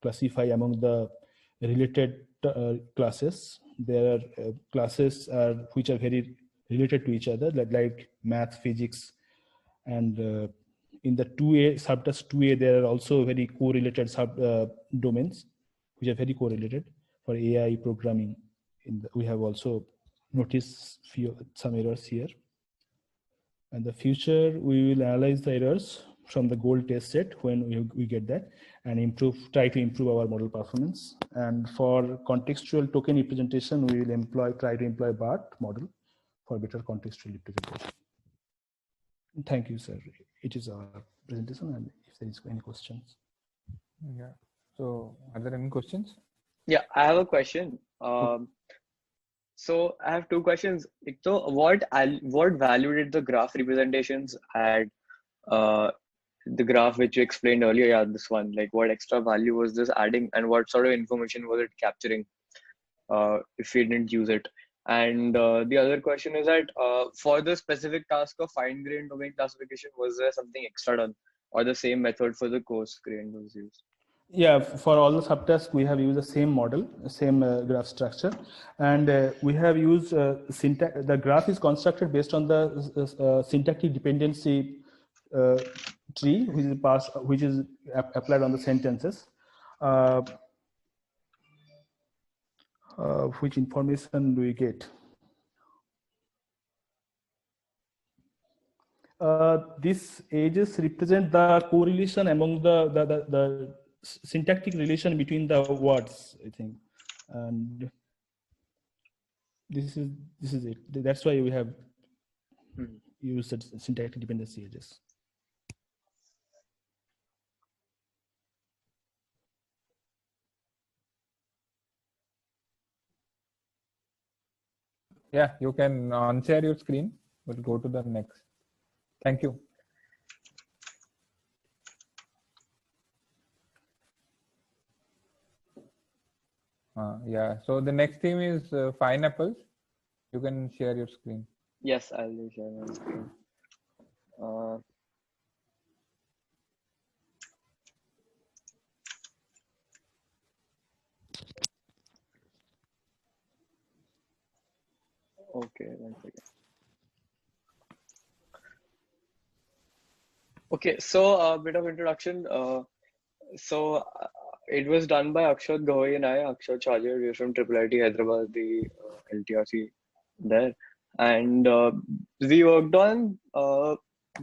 classify among the related classes. There are classes which are very related to each other, like math, physics, and in the 2A, subtask 2A, there are also very correlated domains, which are very correlated. For AI programming, we have also noticed some errors here. In the future, we will analyze the errors from the goal test set when we get that, and try to improve our model performance. And for contextual token representation, we will try to employ BART model for better contextual representation. Thank you, sir. It is our presentation, and if there is any questions. Yeah. So, are there any questions? Yeah, I have a question. So I have two questions. So what value did the graph representations add? The graph which you explained earlier, yeah, this one, like what extra value was this adding, and what sort of information was it capturing if we didn't use it? And the other question is that for the specific task of fine-grained domain classification, was there something extra done, or the same method for the coarse grain was used? Yeah, for all the subtasks, we have used the same model, same graph structure, and we have used the graph is constructed based on the syntactic dependency tree, which is applied on the sentences. Which information do we get? These edges represent the correlation among the syntactic relation between the words, I think, and this is it. That's why we have used the syntactic dependency edges. Yeah, you can unshare your screen. We'll go to the next. Thank you. Yeah, so the next theme is fine apples. You can share your screen. Yes, I will share my screen. Okay, 1 second. Okay, so a bit of introduction. It was done by Akshat Gawai and I, Akshat Charger. We're from IIIT-Hyderabad, the LTRC there. And we worked on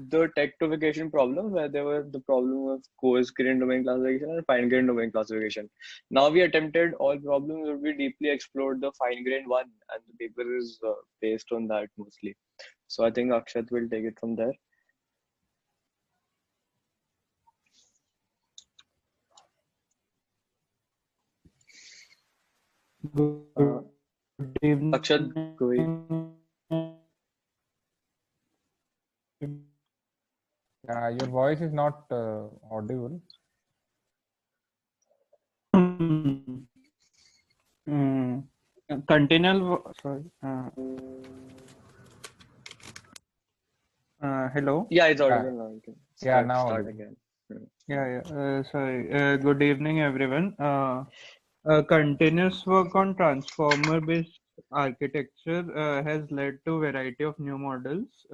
the TechDOfication problem, where there were the problem of coarse-grained domain classification and fine-grained domain classification. Now we attempted all problems where we deeply explored the fine-grained one, and the paper is based on that mostly. So I think Akshat will take it from there. Akshat, go ahead. Your voice is not audible. Sorry. Hello. Yeah, it's audible now. You can start again. Sorry. Good evening, everyone. Continuous work on transformer-based architecture has led to a variety of new models.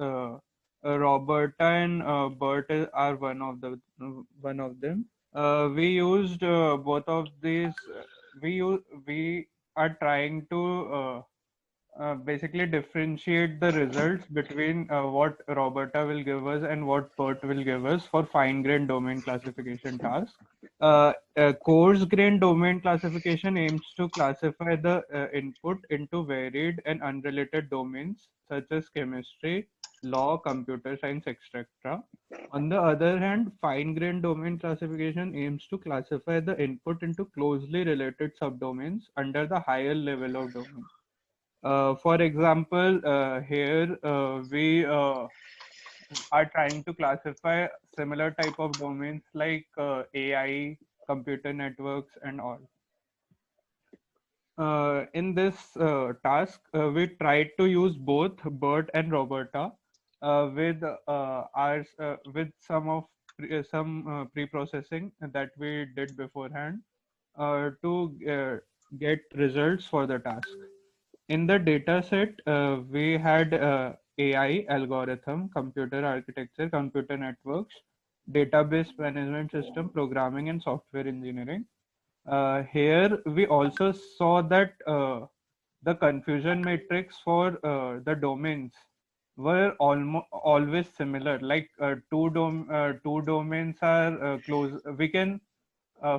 Roberta and BERT are one of them. We used both of these. We are trying to basically differentiate the results between what Roberta will give us and what BERT will give us for fine-grained domain classification tasks. Coarse-grained domain classification aims to classify the input into varied and unrelated domains such as chemistry, law, computer science, etc. On the other hand, fine-grained domain classification aims to classify the input into closely related subdomains under the higher level of domain. For example, here we are trying to classify similar type of domains like AI, computer networks, and all. In this task, we tried to use both BERT and Roberta with some pre-processing that we did beforehand to get results for the task. In the data set, we had AI, algorithm, computer architecture, computer networks, database management system, programming, and software engineering. Here, we also saw that the confusion matrix for the domains were always similar. Like two domains are close. We can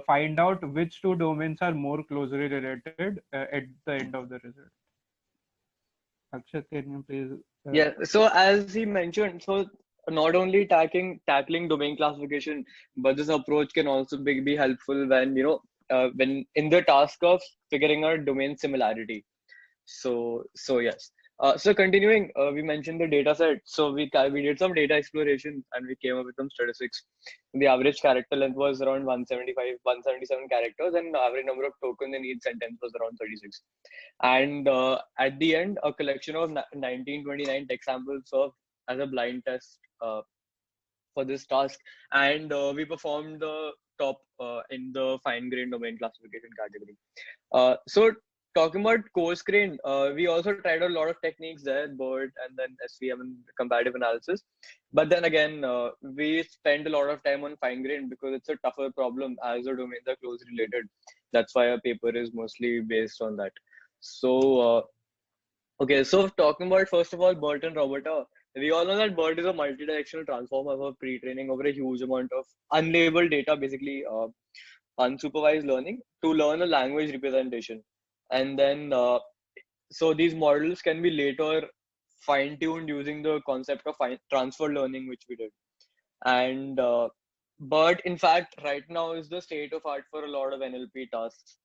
find out which two domains are more closely related at the end of the result. Akshat, can you please? Yeah. So as he mentioned, so not only tackling domain classification, but this approach can also be helpful when when in the task of figuring out domain similarity. So yes. So continuing, we mentioned the data set. So we did some data exploration and we came up with some statistics. The average character length was around 177 characters, and the average number of tokens in each sentence was around 36. And at the end, a collection of 1929 text samples served as a blind test for this task, and we performed the top in the fine-grained domain classification category. So talking about coarse-grained, we also tried a lot of techniques there, BERT and then SVM and comparative analysis. But then again, we spent a lot of time on fine-grained because it's a tougher problem as the domains are closely related. That's why our paper is mostly based on that. So, okay, so talking about first of all, BERT and Roberta, we all know that BERT is a multi-directional transformer for pre-training over a huge amount of unlabeled data, basically unsupervised learning to learn a language representation. And then, so these models can be later fine-tuned using the concept of transfer learning, which we did. And BERT, in fact, right now is the state of art for a lot of NLP tasks.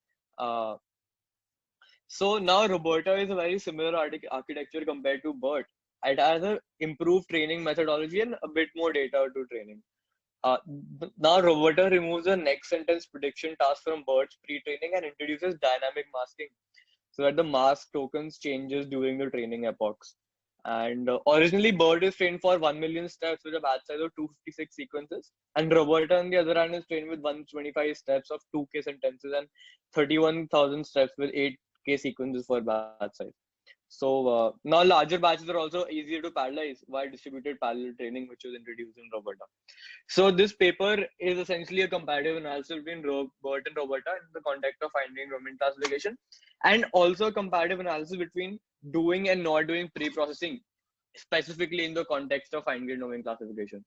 So now Roberta is a very similar architecture compared to BERT. It has an improved training methodology and a bit more data to training. Now Roberta removes the next sentence prediction task from BERT's pre-training and introduces dynamic masking so that the mask tokens changes during the training epochs. And originally BERT is trained for 1 million steps with a batch size of 256 sequences, and Roberta on the other hand is trained with 125 steps of 2K sentences and 31,000 steps with 8K sequences for batch size. So now larger batches are also easier to parallelize via distributed parallel training, which was introduced in Roberta. So this paper is essentially a comparative analysis between BERT and Roberta in the context of finding domain classification, and also a comparative analysis between doing and not doing pre-processing specifically in the context of fine-grained domain classification.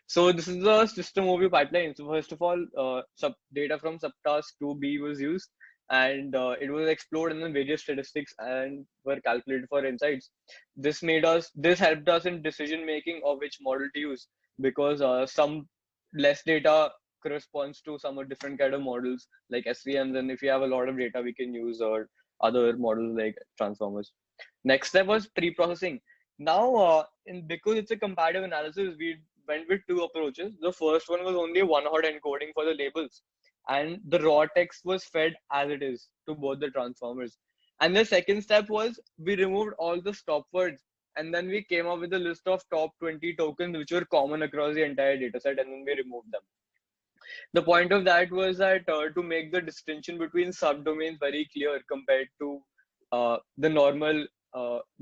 So this is the system overview pipeline. So first of all, data from subtask 2B was used, and it was explored, and then various statistics and were calculated for insights. This helped us in decision making of which model to use, because some less data corresponds to some different kind of models like SVMs, and if you have a lot of data, we can use other models like transformers. Next step was pre-processing. Now, because it's a comparative analysis, we went with two approaches. The first one was only one-hot encoding for the labels, and the raw text was fed as it is to both the transformers. And the second step was we removed all the stop words, and then we came up with a list of top 20 tokens which were common across the entire dataset, and then we removed them. The point of that was that to make the distinction between subdomains very clear compared to the normal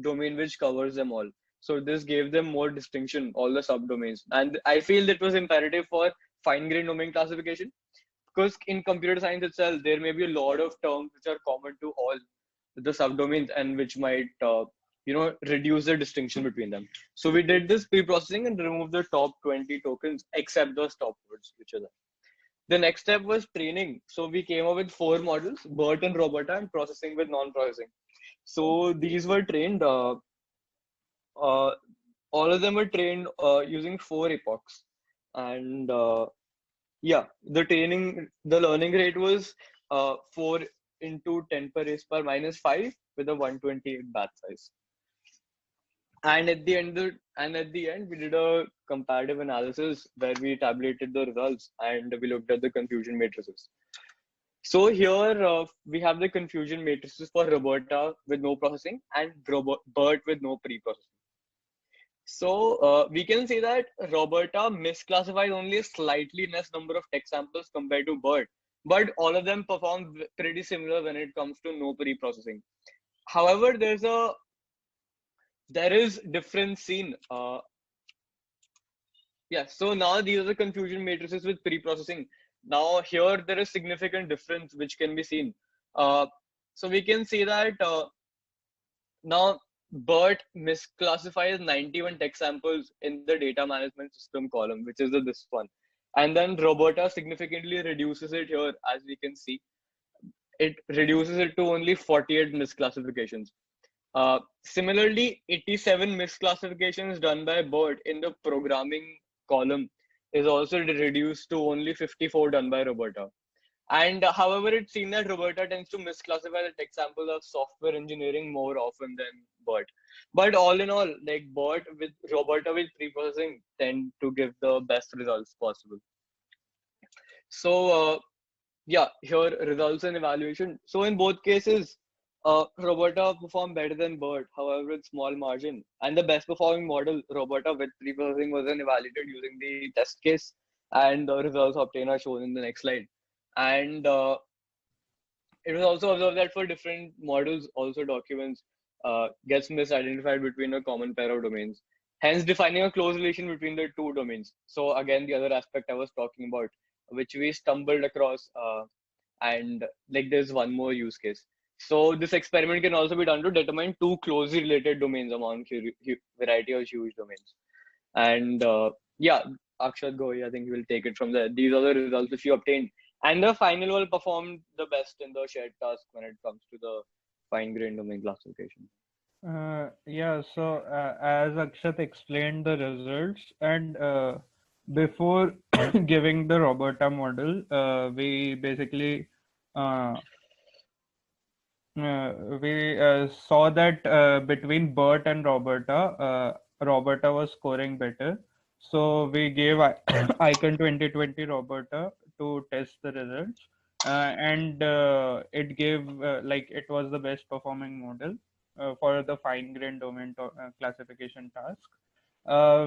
domain which covers them all. So this gave them more distinction, all the subdomains. And I feel that was imperative for fine-grained domain classification, because in computer science itself, there may be a lot of terms which are common to all the subdomains and which might reduce the distinction between them. So we did this pre-processing and removed the top 20 tokens except the stop words, which are there. The next step was training. So we came up with 4 models, BERT and Roberta, and processing with non-processing. So these were trained, all of them were trained using 4 epochs. And the learning rate was 4 into 10 per raised power minus 5 with a 128 batch size. And at the end, we did a comparative analysis where we tabulated the results and we looked at the confusion matrices. So here we have the confusion matrices for Roberta with no processing and BERT with no pre-processing. So we can say that Roberta misclassifies only a slightly less number of text samples compared to BERT, but all of them perform pretty similar when it comes to no pre-processing. However, there is difference seen. So now these are the confusion matrices with pre-processing. Now here there is significant difference which can be seen. So we can see that now BERT misclassifies 91 text samples in the data management system column, which is this one. And then Roberta significantly reduces it here, as we can see. It reduces it to only 48 misclassifications. Similarly, 87 misclassifications done by BERT in the programming column is also reduced to only 54 done by Roberta. And however, it's seen that Roberta tends to misclassify the text samples of software engineering more often than BERT. But all in all, like Roberta with pre-processing tend to give the best results possible. So here results and evaluation. So in both cases, Roberta performed better than BERT, however, with small margin. And the best performing model, Roberta with pre-processing, was then evaluated using the test case, and the results obtained are shown in the next slide. And it was also observed that for different models, also documents gets misidentified between a common pair of domains, hence defining a close relation between the two domains. So again, the other aspect I was talking about, which we stumbled across, and like there's one more use case. So this experiment can also be done to determine 2 closely related domains among variety of huge domains. And Akshat Gohi, I think he will take it from there. These are the results which you obtained. And the final one performed the best in the shared task when it comes to the fine-grained domain classification. So as Akshat explained the results, and before giving the Roberta model, we basically saw that between BERT and Roberta, Roberta was scoring better. So we gave Icon 2020 Roberta to test the results, and it gave it was the best performing model for the fine-grained domain classification task.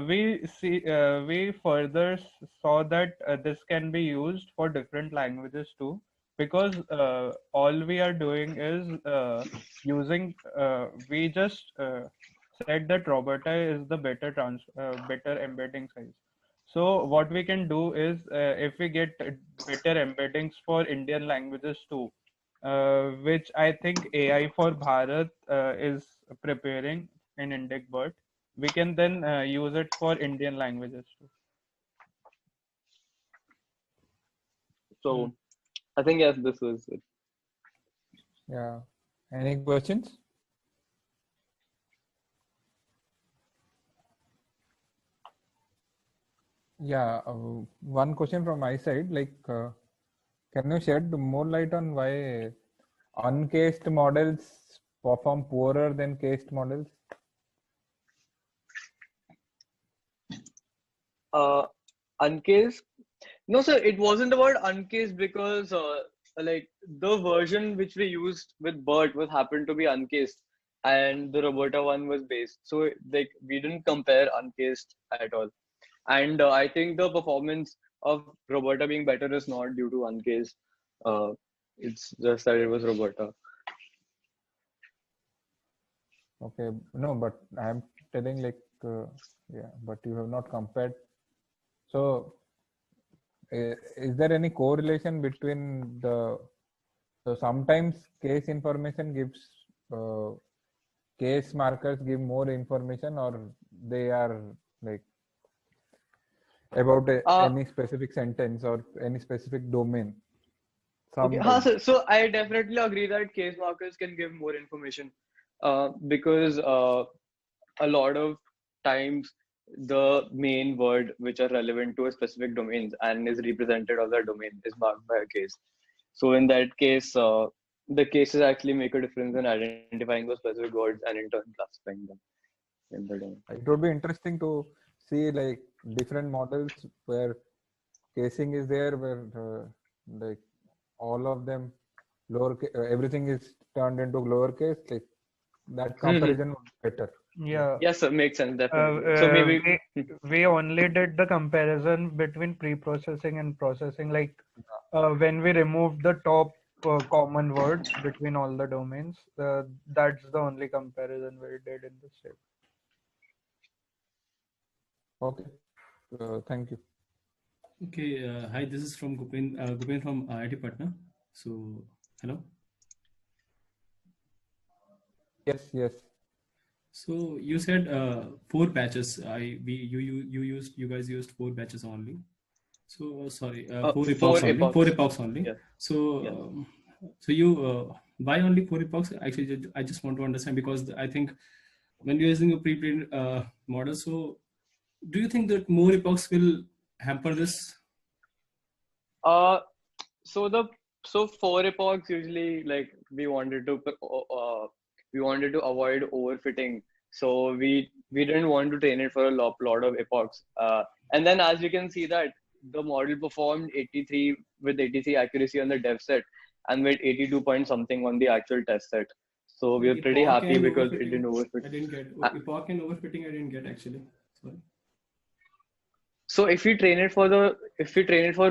We further saw that this can be used for different languages too, because all we are doing is we just said that Roberta is the better embedding size. So what we can do is if we get better embeddings for Indian languages too, which I think AI for Bharat is preparing in Indic, but we can then use it for Indian languages too. So I think yes, this was it. Yeah. Any questions? Yeah, one question from my side, like, can you shed more light on why uncased models perform poorer than cased models? Uncased? No, sir, it wasn't about uncased because like the version which we used with BERT was happened to be uncased, and the Roberta one was based. So like we didn't compare uncased at all. And I think the performance of Roberta being better is not due to uncased. It's just that it was Roberta. Okay, no, but I'm telling like, yeah, but you have not compared. So, is there any correlation between the? So sometimes case information gives case markers give more information, or they are like about any specific sentence or any specific domain. Okay, so I definitely agree that case markers can give more information because a lot of times the main word which are relevant to a specific domain and is represented of that domain is marked by a case. So in that case, the cases actually make a difference in identifying those specific words and in turn classifying them in the domain. It would be interesting to see like different models where casing is there, where like all of them lower everything is turned into lowercase. Like that comparison would be better. Yeah. Yes, sir, makes sense, definitely. So maybe we only did the comparison between pre-processing and processing. Like when we removed the top common words between all the domains, that's the only comparison we did in this step. Okay, thank you. Okay, hi, this is from Gupen from IIT-Patna. So, hello. Yes. So you said 4 batches. You guys used 4 batches only. So sorry, 4 epochs only. 4 epochs only. Yeah. So yeah. so you why only 4 epochs? Actually, I just want to understand, because I think when you're using a pre-trained model, so do you think that more epochs will hamper this? So 4 epochs usually, like we wanted to avoid overfitting, so we didn't want to train it for a lot of epochs, and then as you can see that the model performed 83 with 83 accuracy on the dev set and with 82 point something on the actual test set. So we are pretty happy because it didn't overfit. I didn't get epoch and overfitting. I didn't get actually. Sorry. So if we train it for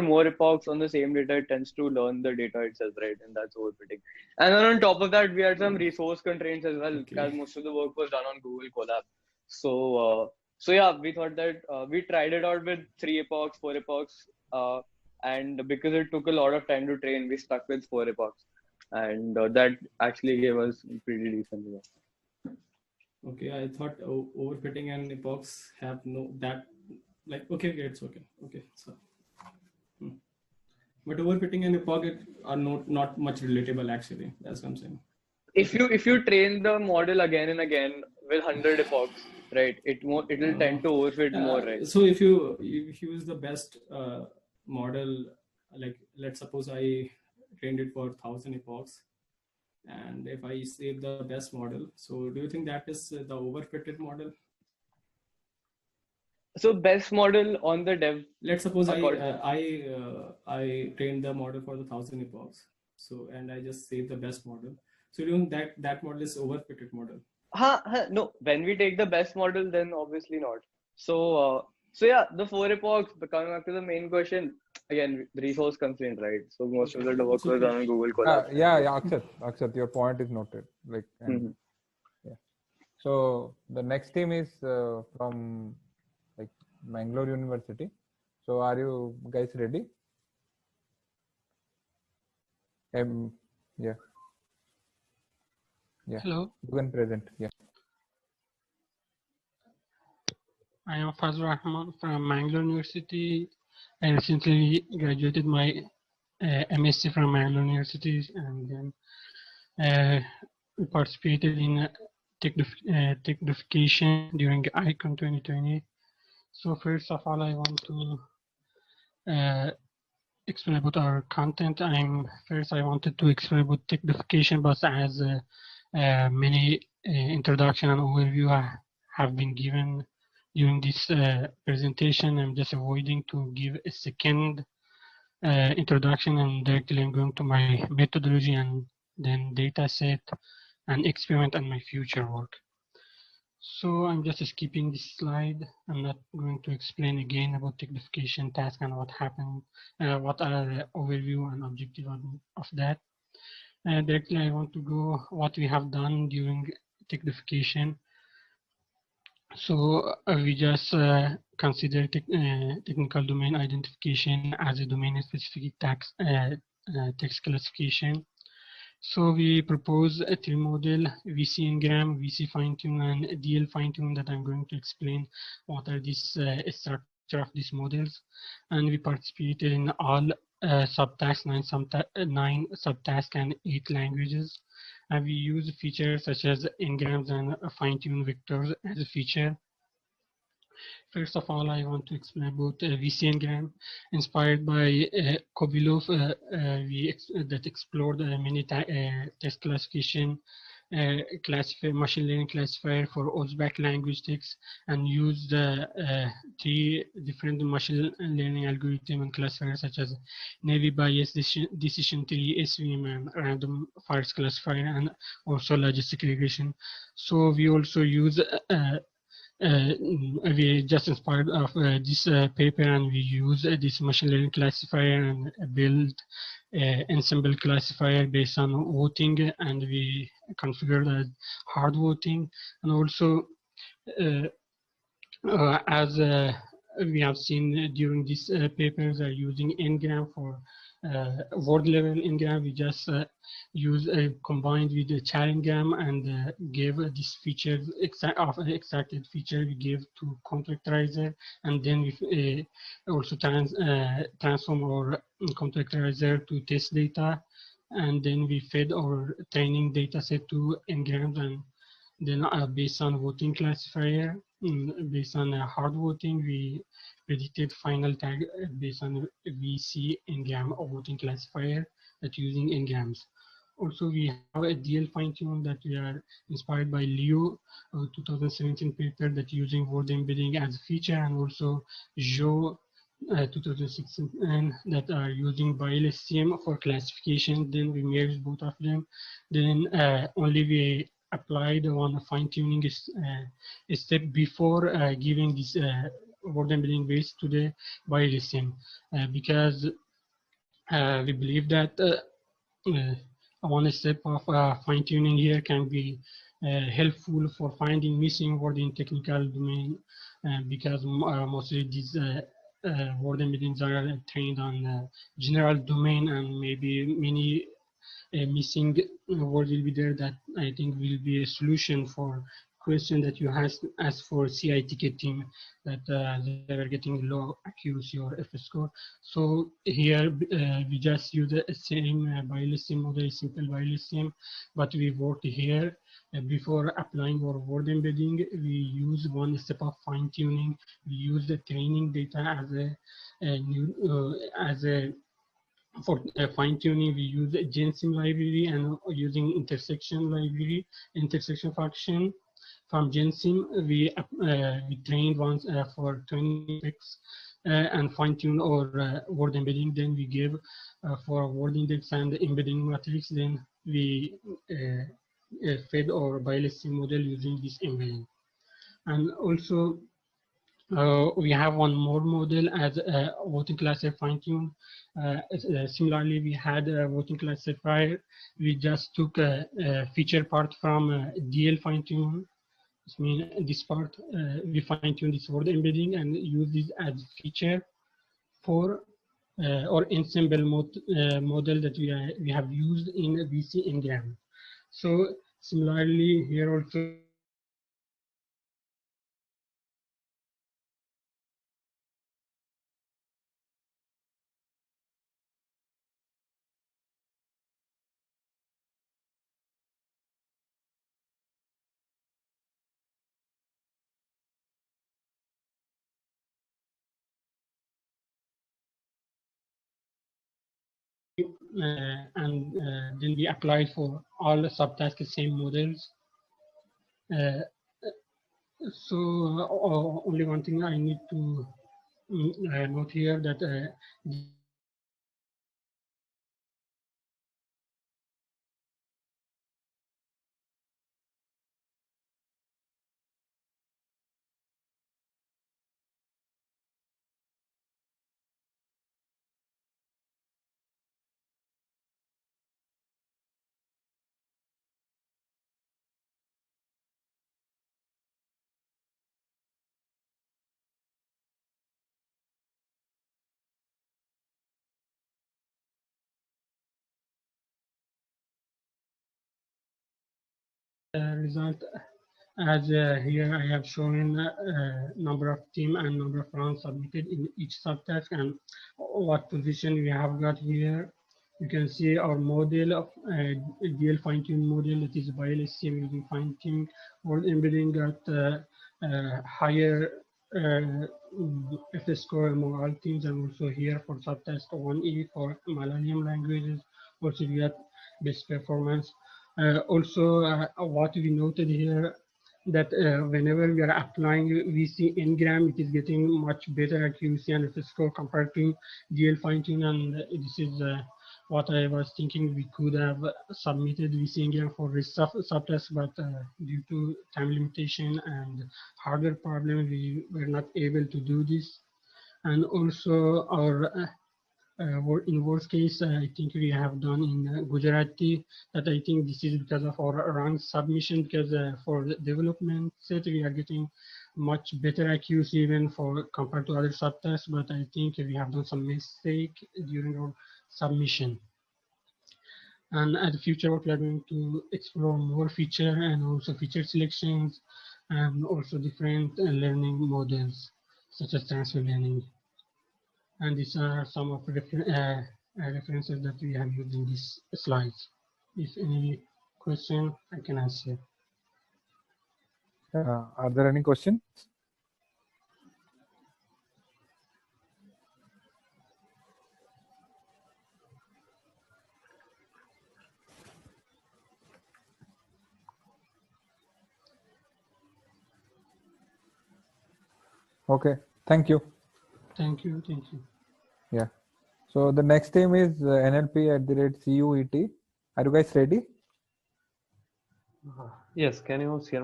more epochs on the same data, it tends to learn the data itself, right? And that's overfitting. And then on top of that, we had some resource constraints as well, because most of the work was done on Google Colab. So yeah, we thought that we tried it out with 3 epochs, 4 epochs, and because it took a lot of time to train, we stuck with 4 epochs, and that actually gave us pretty decent results. Okay, I thought overfitting and epochs have okay, it's okay. So, but overfitting and epoch are not much relatable actually. That's what I'm saying. If you train the model again and again with 100 epochs, right, it will tend to overfit more, right? So if you use the best model, like let's suppose I trained it for 1,000 epochs, and if I save the best model, so do you think that is the overfitted model? So best model on the dev. Let's suppose I trained the model for the 1,000 epochs, so and I just save the best model. So do you think that model is overfitted model? No, when we take the best model, then obviously not. So yeah, the 4 epochs. Coming back to the main question again, resource constraint, right? So most of the work was done on Google Colab. Yeah, Akshat, your point is noted. Like, yeah. So the next team is from like Mangalore University. So are you guys ready? Yeah. Hello. You can present. Yeah. I am Fazl Rahman from Mangalore University. I recently graduated my MSc from Mangalore University, and then participated in TechDOfication during ICON 2020. So first of all, I want to explain about our content. I wanted to explain about TechDOfication, but as many introduction and overview have been given during this presentation, I'm just avoiding to give a second introduction, and directly I'm going to my methodology and then data set and experiment and my future work. So I'm just skipping this slide. I'm not going to explain again about TechDOfication task and what happened, what are the overview and objective of that. Directly I want to go what we have done during TechDOfication. So we just consider technical domain identification as a domain-specific text classification. So we propose a three model, VC Ngram, VC fine-tune, and DL fine-tune that I'm going to explain what are this structure of these models. And we participated in all subtasks, nine subtasks and 8 languages. And we use features such as Ngrams and fine-tune vectors as a feature. First of all, I want to explain about VC Ngram, inspired by Kobilov, that explored many text classification, machine learning classifier for Uzbek language text, and used 3 different machine learning algorithm and classifiers such as Navy Bayes, decision tree, SVM, and random forest classifier, and also logistic regression. So we also use we just inspired of this paper, and we use this machine learning classifier and build ensemble classifier based on voting, and we configured hard voting. And also as we have seen during these papers are using Ngram for word level Ngram. We just use combined with the Ngram and gave this feature extracted feature we gave to contractorizer, and then we also transform our contractorizer to test data, and then we fed our training data set to Ngrams, and then based on voting classifier, based on hard voting, we predicted final tag based on VC Ngram voting classifier that using Ngrams. Also, we have a DL fine-tune that we are inspired by Leo 2017 paper that using word embedding as a feature, and also Joe 2016 that are using BiLSTM for classification. Then we merged both of them. Then only we applied one fine-tuning step before giving this word embedding base to the BiLSTM because we believe that one step of fine-tuning here can be helpful for finding missing word in technical domain because mostly these word embeddings are trained on general domain, and maybe many missing word will be there that I think will be a solution for question that you asked for CI ticketing that they were getting low accuracy or F score. So here we just use the same BiLSTM model, simple BiLSTM, but we worked here before applying our word embedding. We use one step of fine tuning. We use the training data as a for fine-tuning. We use a GenSim library and using intersection function from GenSim. We trained once for 20 and fine-tune our word embedding. Then we gave for word index and embedding matrix. Then we fed our BiLSTM model using this embedding. And also we have one more model as a voting classifier fine-tune. Similarly, we had a voting classifier. We just took a feature part from DL fine-tune. This means this part we fine-tune this word embedding and use this as feature for or ensemble model that we have used in VC Ngram. So similarly here also then we applied for all the subtasks, same models. So only one thing I need to note here that result as here I have shown number of team and number of rounds submitted in each subtask and what position we have got here. You can see our model of DL fine-tune model, that is BiLSTM using fine-tuning or embedding got higher FS score among all teams, and also here for subtask 1E for Malayalam languages, also we got best performance. Also, what we noted here that whenever we are applying VC Ngram, it is getting much better accuracy and FS score compared to DL fine-tune, and this is what I was thinking. We could have submitted VC Ngram for this subtask, but due to time limitation and hardware problem, we were not able to do this. And also our in worst case, I think we have done in Gujarati, that I think this is because of our wrong submission, because for the development set, we are getting much better accuracy even for compared to other subtasks, but I think we have done some mistake during our submission. And at the future work, we are going to explore more feature and also feature selections and also different learning models, such as transfer learning. And these are some of the references that we have used in these slides. If any question, I can answer. Are there any questions? Okay, thank you. Thank you. Yeah. So the next team is NLP@CUET. Are you guys ready? Yes. Can you see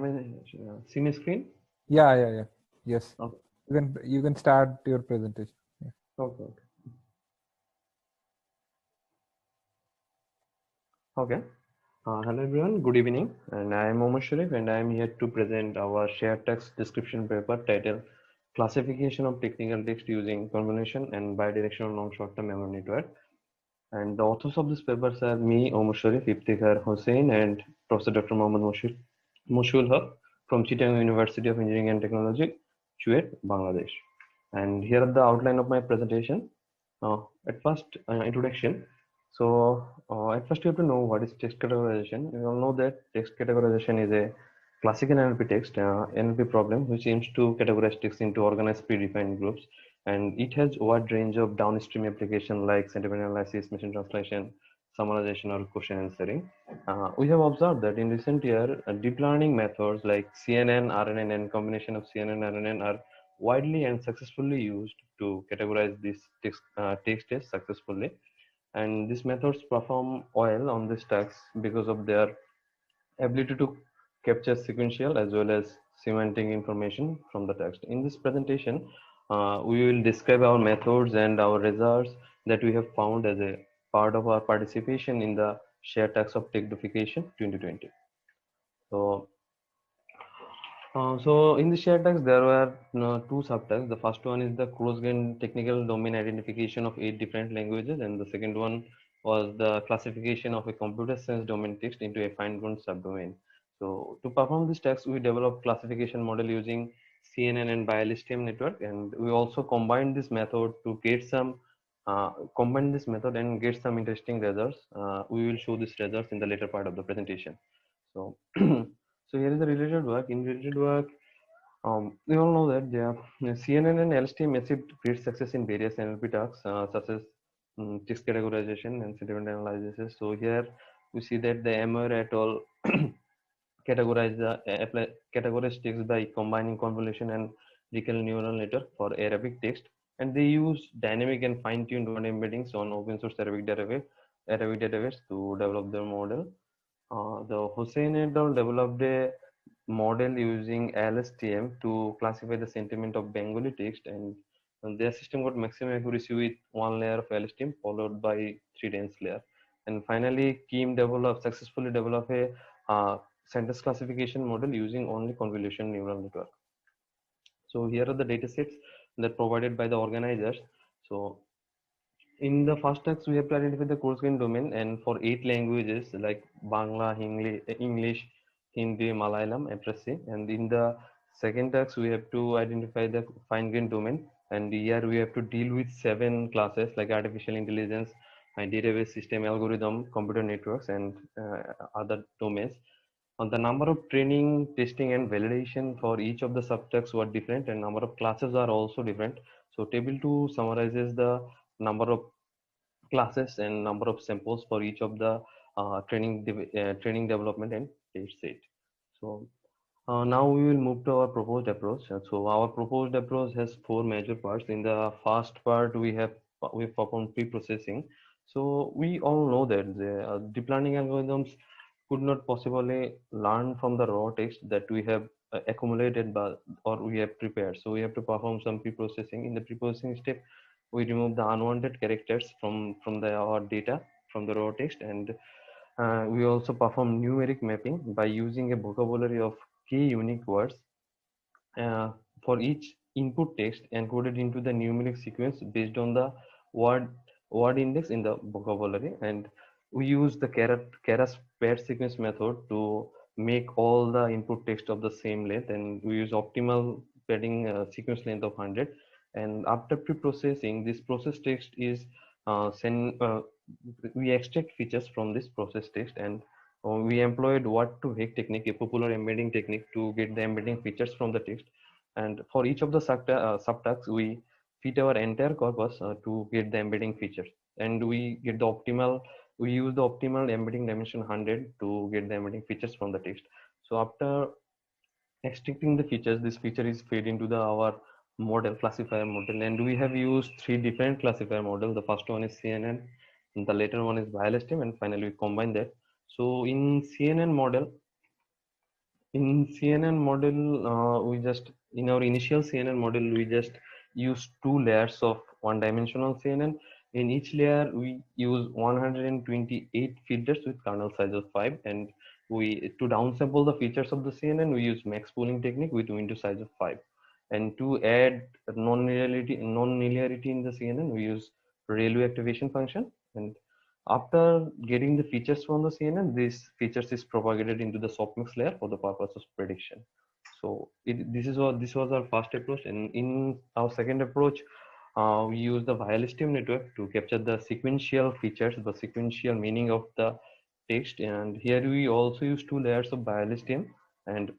my screen? Yeah. Yes. Okay. You can start your presentation. Yeah. Okay. Okay. Hello everyone. Good evening. And I am Mohammad Sharif, and I am here to present our shared text description paper titled Classification of Technical Text Using Convolution and Bidirectional Non-Short-Term Memory Network. And the authors of this paper are me, Mohammad Sharif, Iftikhar Hussain, and Professor Dr. Mohammad Moshul Haq from Chittagong University of Engineering and Technology, Chuet, Bangladesh. And here are the outline of my presentation. At first, introduction. So at first you have to know what is text categorization. You all know that text categorization is a classical NLP text NLP problem which aims to categorize text into organized predefined groups, and it has a wide range of downstream application like sentiment analysis, machine translation, summarization, or question answering. We have observed that in recent year, deep learning methods like CNN, RNN, and combination of CNN and RNN are widely and successfully used to categorize this text successfully. And these methods perform well on this text because of their ability to capture sequential as well as semantic information from the text. In this presentation, we will describe our methods and our results that we have found as a part of our participation in the shared task of TechDOfication 2020. So in the shared task, there were two subtasks. The first one is the cross-grain technical domain identification of 8 different languages, and the second one was the classification of a computer science domain text into a fine-grained subdomain. So to perform this task, we developed classification model using CNN and BiLSTM network, and we also combined this method to get some and get some interesting results. We will show these results in the later part of the presentation. So so here is the related work. In related work, we all know that CNN and LSTM achieved great success in various NLP tasks, such as text categorization and sentiment analysis. So here we see that the Emmer et al. Categorize text by combining convolution and recurrent neural network for Arabic text, and they use dynamic and fine-tuned word embeddings on open source Arabic database to develop their model. The Hussein et al. Developed a model using LSTM to classify the sentiment of Bengali text, and their system got maximum accuracy with one layer of LSTM followed by 3 dense layer. And finally, Kim successfully developed a sentence classification model using only convolution neural network. So here are the data sets that provided by the organizers. So in the first task, we have to identify the course grain domain, and for 8 languages like Bangla, English, Hindi, Malayalam, etc. And in the second task, we have to identify the fine grain domain, and here we have to deal with 7 classes like artificial intelligence, database system, algorithm, computer networks, and other domains. The number of training, testing, and validation for each of the subtasks were different, and number of classes are also different. So table 2 summarizes the number of classes and number of samples for each of the training development and test set. So now we will move to our proposed approach. So our proposed approach has 4 major parts. In the first part, we performed pre-processing. So we all know that the deep learning algorithms could not possibly learn from the raw text that we have accumulated or we have prepared. So we have to perform some pre-processing. In the pre-processing step, we remove the unwanted characters from our data from the raw text, and we also perform numeric mapping by using a vocabulary of k unique words for each input text encoded into the numeric sequence based on the word index in the vocabulary. And we use the Keras paired sequence method to make all the input text of the same length, and we use optimal padding sequence length of 100. And after pre-processing, this process text is we extract features from this process text, and we employed what to heck technique, a popular embedding technique, to get the embedding features from the text. And for each of the subtasks, we fit our entire corpus to get the embedding features, and we use the optimal embedding dimension 100 to get the embedding features from the text. So after extracting the features, this feature is fed into our classifier model, and we have used 3 different classifier models. The first one is CNN, and the later one is BioLSTM, and finally we combine that. So in CNN model, in our initial CNN model, we just use 2 layers of one-dimensional CNN. In each layer, we use 128 filters with kernel size of 5, and to downsample the features of the CNN, we use max pooling technique with window size of 5. And to add non-linearity in the CNN, we use railway activation function. And after getting the features from the CNN, these features is propagated into the softmax layer for the purpose of prediction. So this was our first approach, and in our second approach, we use the BioLSTM network to capture the sequential features, the sequential meaning of the text. And here we also use 2 layers of BioLSTM, and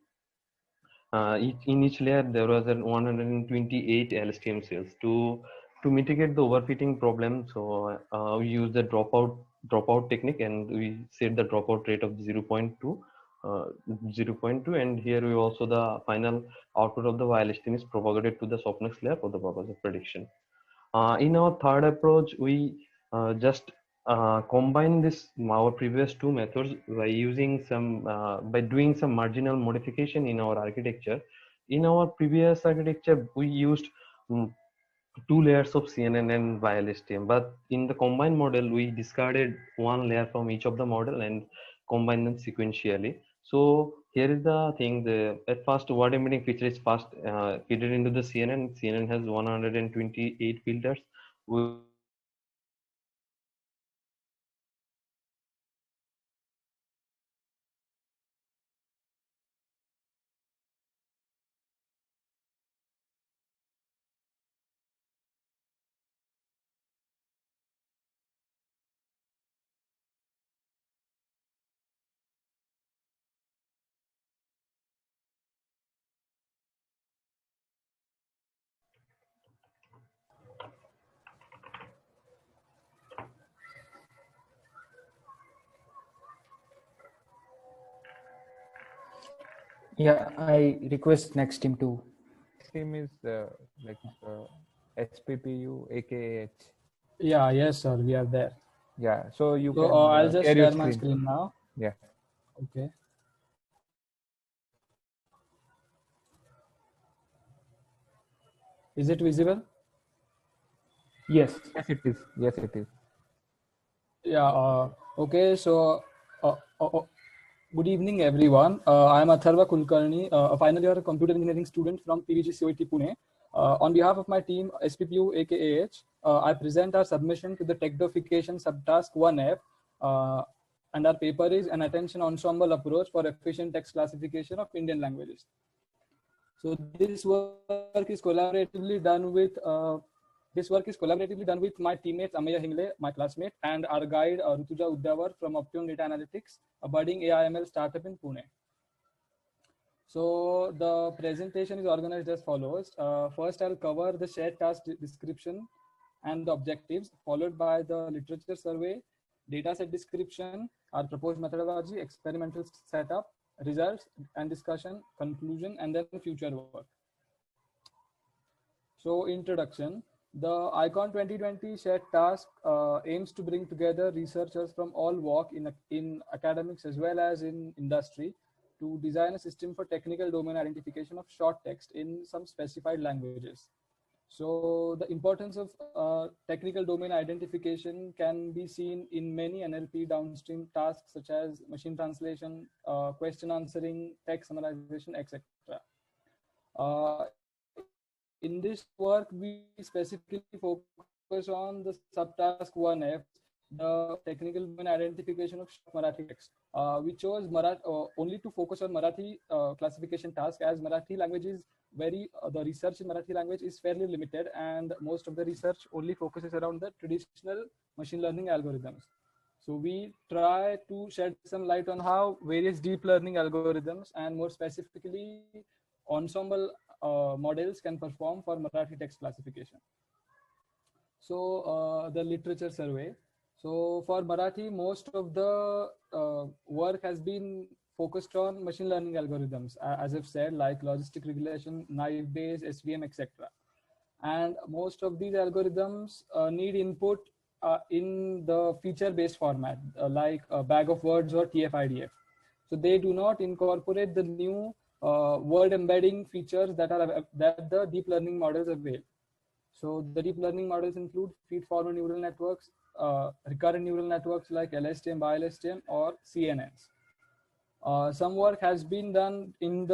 in each layer there was 128 LSTM cells to mitigate the overfitting problem. So we use the dropout technique, and we set the dropout rate of 0.2, and here we also the final output of the BioLSTM is propagated to the softmax layer for the purpose of prediction. In our third approach, we just combine our previous 2 methods by using by doing some marginal modification in our architecture. In our previous architecture, we used 2 layers of CNN and BioLSTM, but in the combined model, we discarded 1 layer from each of the model and combined them sequentially. So here is the thing: at first, word embedding feature is first fitted into the CNN. CNN has 128 filters. Yeah, I request next team to. Team is like SPPU, AKH. Yeah, yes, sir. We are there. Yeah, so you So can I'll just share your share my screen now. Yeah. Okay. Is it visible? Yes. Yes, it is. Yes, it is. Yeah. Okay. So, good evening, everyone. I am Atharva Kulkarni, a final year computer engineering student from PVG COET Pune. On behalf of my team, SPPU AKAH, I present our submission to the TechDOfication subtask 1F, and our paper is an attention ensemble approach for efficient text classification of Indian languages. So this work is collaboratively done with my teammates Ameya Hingle, my classmate, and our guide Rutuja Uddavar from Optimum Data Analytics, a budding AI-ML startup in Pune. So the presentation is organized as follows. First, I'll cover the shared task description and the objectives, followed by the literature survey, dataset description, our proposed methodology, experimental setup, results and discussion, conclusion, and then future work. So introduction. The ICON 2020 shared task aims to bring together researchers from all walk in academics as well as in industry to design a system for technical domain identification of short text in some specified languages. So the importance of technical domain identification can be seen in many NLP downstream tasks such as machine translation, question answering, text summarization, etc. In this work, we specifically focus on the subtask 1F, the technical domain identification of Marathi text. We chose only to focus on Marathi classification task, as Marathi language is the research in Marathi language is fairly limited, and most of the research only focuses around the traditional machine learning algorithms. So we try to shed some light on how various deep learning algorithms and more specifically ensemble models can perform for Marathi text classification. So the literature survey. So for Marathi, most of the work has been focused on machine learning algorithms, as I've said, like logistic regression, naive Bayes, SVM, etc. And most of these algorithms need input in the feature-based format, like a bag of words or TF-IDF. So they do not incorporate the new word embedding features that the deep learning models avail. So the deep learning models include feed-forward neural networks, recurrent neural networks like LSTM, BiLSTM, or CNNs. Some work has been done in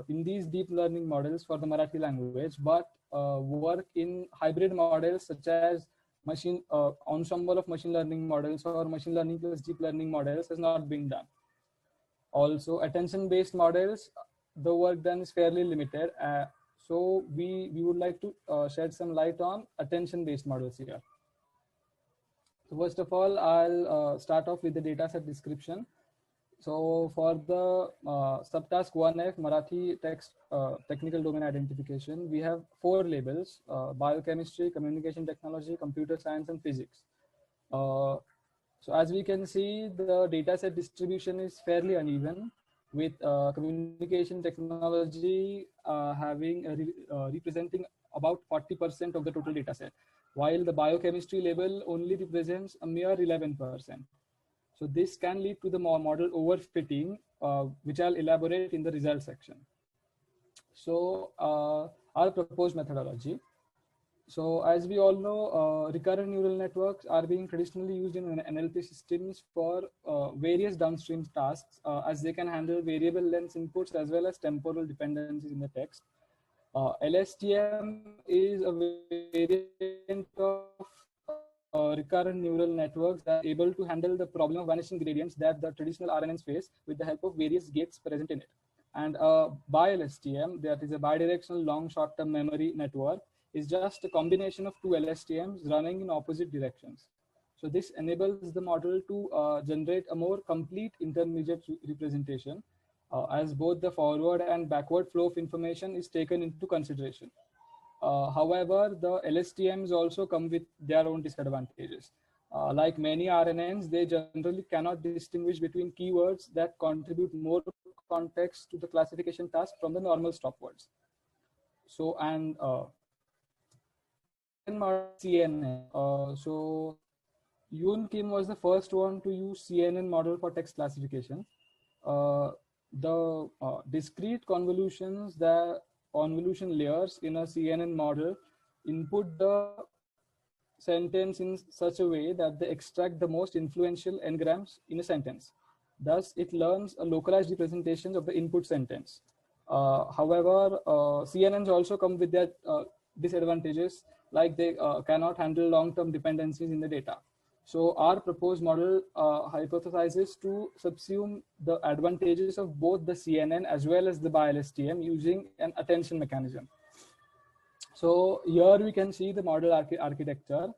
these deep learning models for the Marathi language, but work in hybrid models such as ensemble of machine learning models or machine learning plus deep learning models has not been done. Also, attention-based models, the work done is fairly limited. So we would like to shed some light on attention-based models here. So first of all, I'll start off with the dataset description. So for the subtask 1F Marathi text technical domain identification, we have 4 labels: biochemistry, communication technology, computer science, and physics. So as we can see, the dataset distribution is fairly uneven, with communication technology representing about 40% of the total dataset, while the biochemistry label only represents a mere 11%. So this can lead to the model overfitting, which I'll elaborate in the results section. So our proposed methodology. So as we all know, recurrent neural networks are being traditionally used in NLP systems for various downstream tasks, as they can handle variable length inputs as well as temporal dependencies in the text. LSTM is a variant of recurrent neural networks that are able to handle the problem of vanishing gradients that the traditional RNNs face with the help of various gates present in it. And BiLSTM, that is a bidirectional long short-term memory network, is just a combination of 2 LSTMs running in opposite directions. So this enables the model to generate a more complete intermediate representation, as both the forward and backward flow of information is taken into consideration. However, the LSTMs also come with their own disadvantages. Like many RNNs, they generally cannot distinguish between keywords that contribute more context to the classification task from the normal stop words. So, and CNN. So Yoon Kim was the first one to use CNN model for text classification. The discrete convolutions, the convolution layers in a CNN model input the sentence in such a way that they extract the most influential n-grams in a sentence. Thus, it learns a localized representation of the input sentence. However, CNNs also come with their disadvantages, like they cannot handle long-term dependencies in the data. So our proposed model hypothesizes to subsume the advantages of both the CNN as well as the BiLSTM using an attention mechanism. So here we can see the model architecture.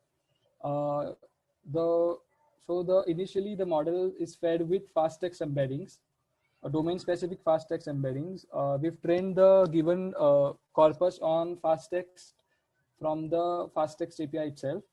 Initially the model is fed with fast text embeddings, domain-specific fast text embeddings. We've trained the given corpus on fast text from the fast text API itself.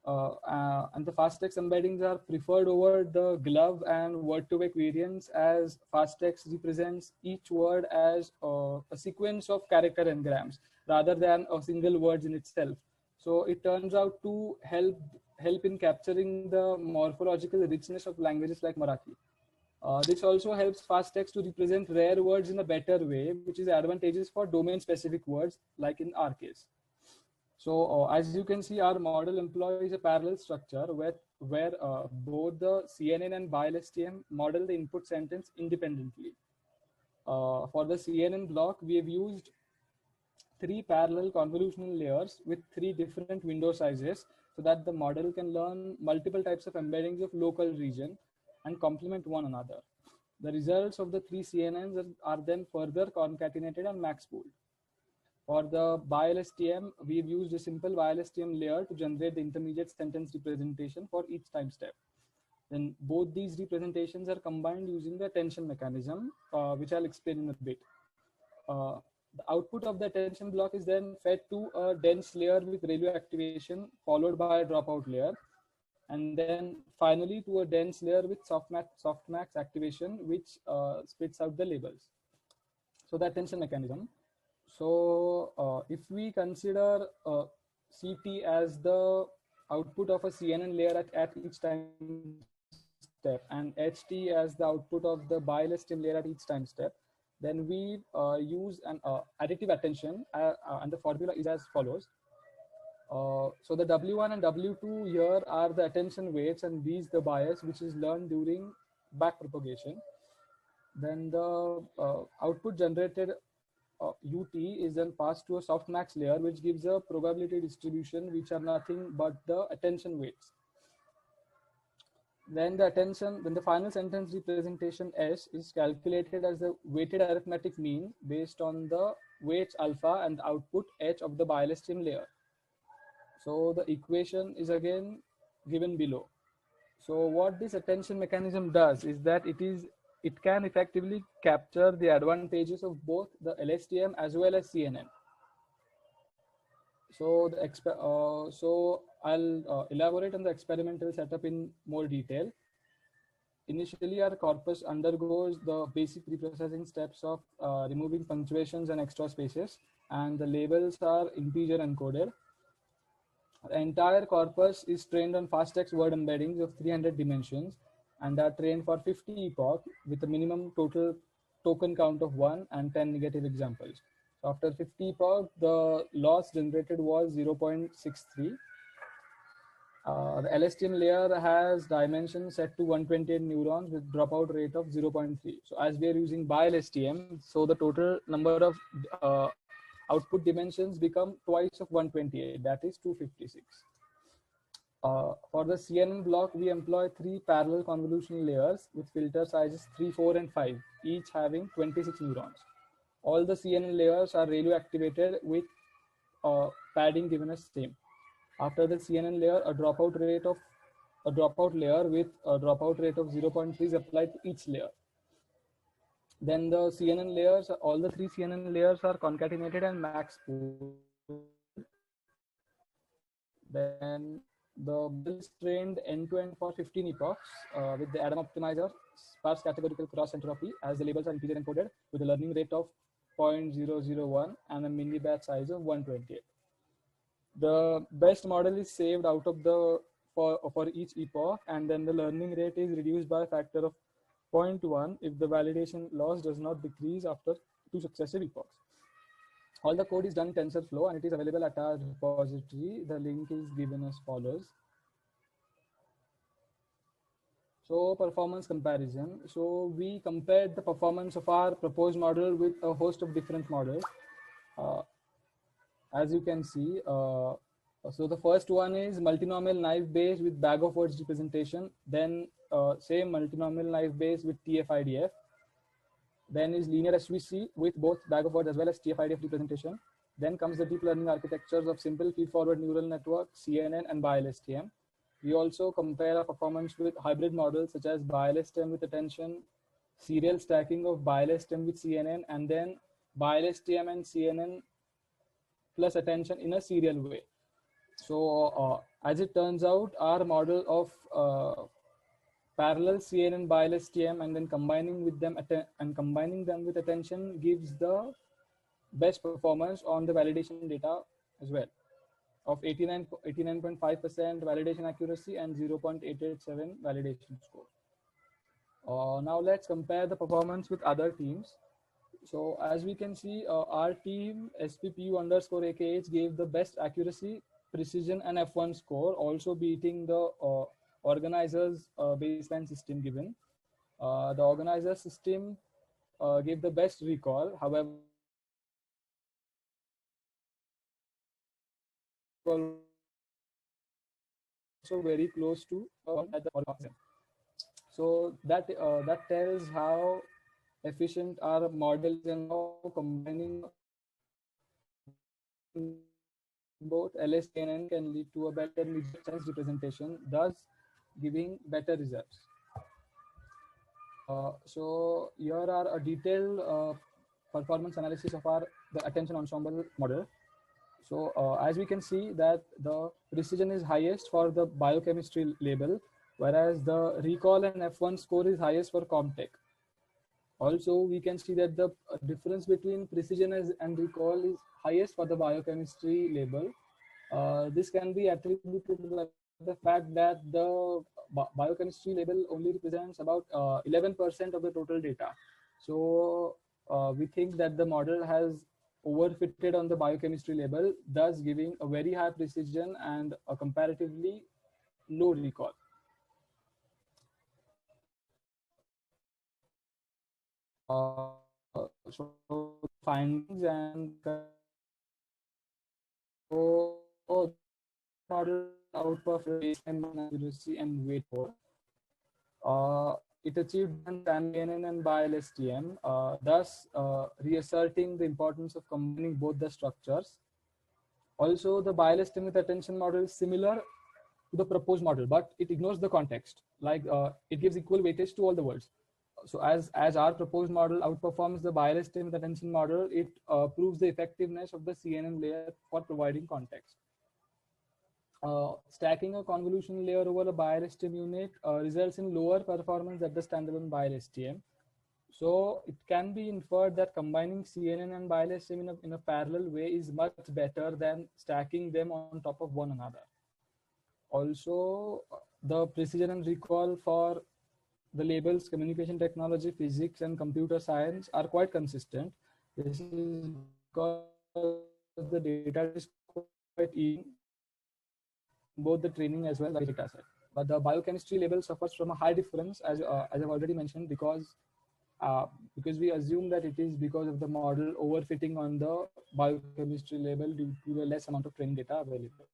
And the fast text embeddings are preferred over the glove and word-to-vec variants, as fast text represents each word as a sequence of character n-grams rather than a single word in itself. So it turns out to help in capturing the morphological richness of languages like Marathi. This also helps fast text to represent rare words in a better way, which is advantageous for domain-specific words, like in our case. So as you can see, our model employs a parallel structure where both the CNN and BiLSTM model the input sentence independently. For the CNN block, we have used 3 parallel convolutional layers with 3 different window sizes so that the model can learn multiple types of embeddings of local region and complement one another. The results of the 3 CNNs are then further concatenated and max pooled. For the BiLSTM, we've used a simple BiLSTM layer to generate the intermediate sentence representation for each time step. Then both these representations are combined using the attention mechanism, which I'll explain in a bit. The output of the attention block is then fed to a dense layer with ReLU activation, followed by a dropout layer, and then finally to a dense layer with softmax activation, which spits out the labels. So the attention mechanism. So if we consider CT as the output of a CNN layer at each time step, and HT as the output of the BiLSTM layer at each time step, then we use an additive attention, and the formula is as follows. So the W1 and W2 here are the attention weights, and these the bias which is learned during backpropagation. Then the output generated UT is then passed to a softmax layer, which gives a probability distribution which are nothing but the attention weights. Then the final sentence representation S is calculated as the weighted arithmetic mean based on the weights alpha and the output H of the BiLSTM layer. So the equation is again given below. So what this attention mechanism does is that it can effectively capture the advantages of both the LSTM as well as CNN. So so I'll elaborate on the experimental setup in more detail. Initially, our corpus undergoes the basic preprocessing steps of removing punctuations and extra spaces, and the labels are integer encoded. The entire corpus is trained on fast text word embeddings of 300 dimensions, and are trained for 50 epoch with a minimum total token count of 1 and 10 negative examples. So after 50 epoch, the loss generated was 0.63. The LSTM layer has dimensions set to 128 neurons with dropout rate of 0.3. So as we are using BiLSTM, so the total number of output dimensions become twice of 128, that is 256. For the CNN block, we employ 3 parallel convolutional layers with filter sizes 3, 4, and 5, each having 26 neurons. All the CNN layers are ReLU activated with padding given as same. After the CNN layer, a dropout layer with a dropout rate of 0.3 is applied to each layer. Then the CNN layers, all the 3 CNN layers are concatenated and max pooled. Then The model is trained end-to-end for 15 epochs with the Adam optimizer, sparse categorical cross entropy, as the labels are integer encoded with a learning rate of 0.001 and a mini batch size of 128. The best model is saved out of the for each epoch, and then the learning rate is reduced by a factor of 0.1 if the validation loss does not decrease after 2 successive epochs. All the code is done in TensorFlow and it is available at our repository. The link is given as follows. So performance comparison. So we compared the performance of our proposed model with a host of different models. As you can see, so the first one is multinomial naive Bayes with bag of words representation. Then same multinomial naive Bayes with TF-IDF. Then is linear SVC with both bag of words as well as TF-IDF representation. Then comes the deep learning architectures of simple feed-forward neural network, CNN, and BILSTM. We also compare our performance with hybrid models such as BILSTM with attention, serial stacking of BILSTM with CNN, and then BILSTM and CNN plus attention in a serial way. So as it turns out, our model of parallel CNN BILSTM and then combining them with attention gives the best performance on the validation data as well, of 89.5% validation accuracy and 0.887 validation score. Now let's compare the performance with other teams. So as we can see, our team SPPU_AKH gave the best accuracy, precision, and F1 score, also beating the organizers baseline system given. The organizer system gave the best recall. However, also very close to at the organizer. So that tells how efficient our model is and how combining both LSTN can lead to a better mid-size representation, thus giving better results. So here are a detailed performance analysis of the attention ensemble model. So as we can see that the precision is highest for the biochemistry label, whereas the recall and F1 score is highest for ComTech. Also, we can see that the difference between precision and recall is highest for the biochemistry label. This can be attributed to the fact that the biochemistry label only represents about 11% of the total data. So we think that the model has overfitted on the biochemistry label, thus giving a very high precision and a comparatively low recall. So findings and model outperformed baseline accuracy and weight for. It achieved CNN and BILSTM, thus reasserting the importance of combining both the structures. Also, the BILSTM with attention model is similar to the proposed model, but it ignores the context. Like it gives equal weightage to all the words. So as our proposed model outperforms the BILSTM with attention model, it proves the effectiveness of the CNN layer for providing context. Stacking a convolution layer over a BILSTM unit results in lower performance than the standalone BILSTM. So it can be inferred that combining CNN and BILSTM in a parallel way is much better than stacking them on top of one another. Also, the precision and recall for the labels communication technology, physics, and computer science are quite consistent. This is because the data is quite even, both the training as well as the data set. But the biochemistry label suffers from a high difference, as I've already mentioned, because we assume that it is because of the model overfitting on the biochemistry label due to the less amount of training data available.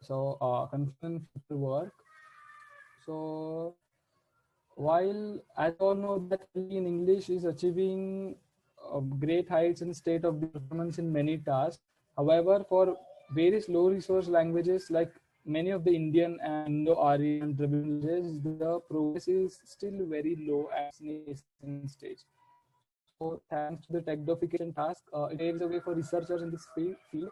So conclusion to work. So while I all know that in English is achieving great heights in state of performance in many tasks, however, for various low resource languages like many of the Indian and Indo-Aryan languages, the progress is still very low at nascent stage. So thanks to the TechDOfication task, it paves the way for researchers in this field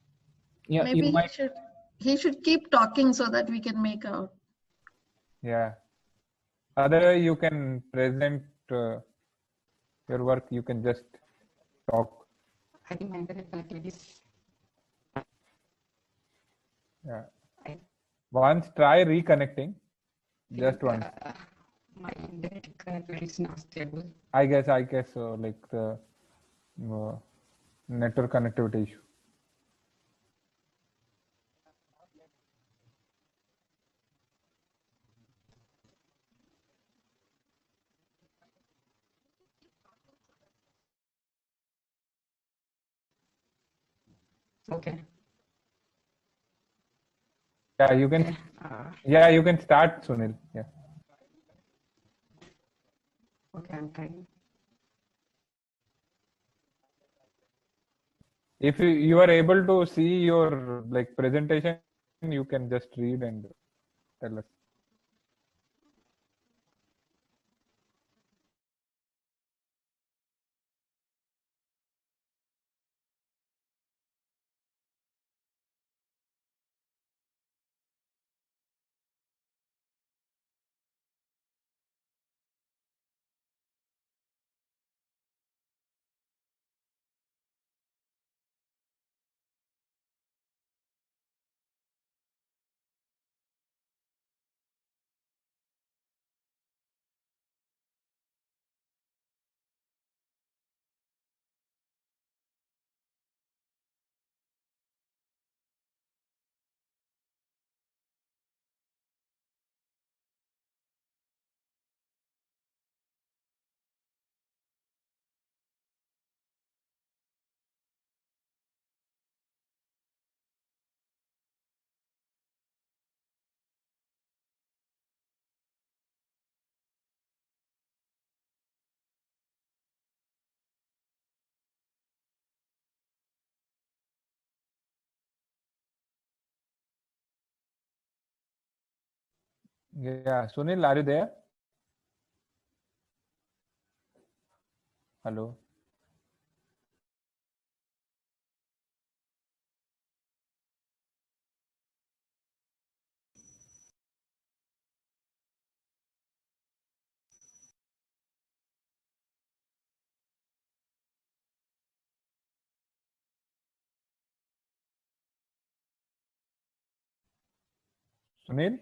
Yeah, Maybe you might. he should keep talking so that we can make out. Yeah. Otherwise, you can present your work. You can just talk. I think my internet connectivity is. Yeah. Once try reconnecting. Just once. My internet connectivity is not stable. I guess so. Like the network connectivity issue. Okay. Yeah, you can. Yeah, you can start, Sunil. Yeah. Okay, I'm trying. If you are able to see your like presentation, you can just read and tell us. Yeah, Sunil, are you there? Hello. Sunil?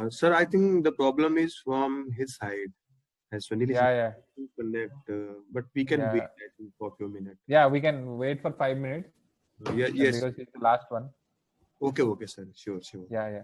Sir, I think the problem is from his side. As Sunil is Yeah. to connect, but we can wait, I think, for a few minutes. Yeah, we can wait for 5 minutes. Yes. Because it's the last one. Okay, sir. Sure. Yeah.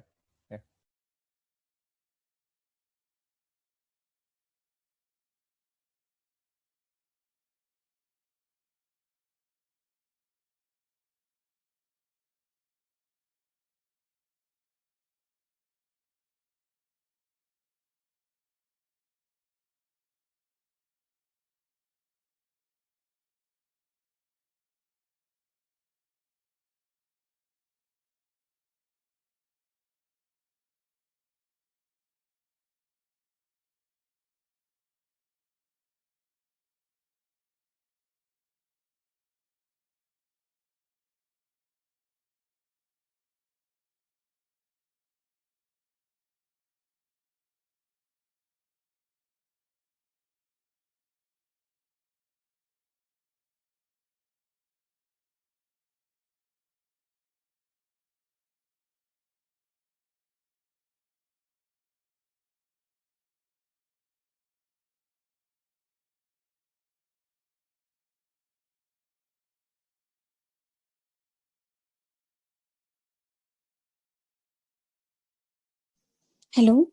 Hello,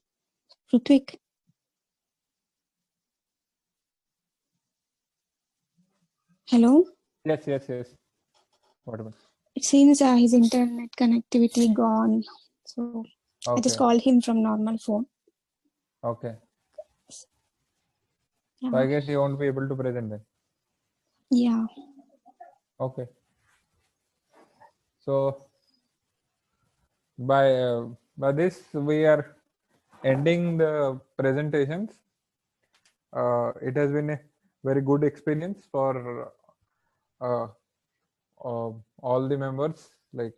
Pruthwik. Hello. Yes. Whatever. It seems his internet connectivity gone. So I just Okay. called him from normal phone. Okay. Yeah. So I guess you won't be able to present then. Yeah. Okay. So by this we are ending the presentations. It has been a very good experience for all the members, like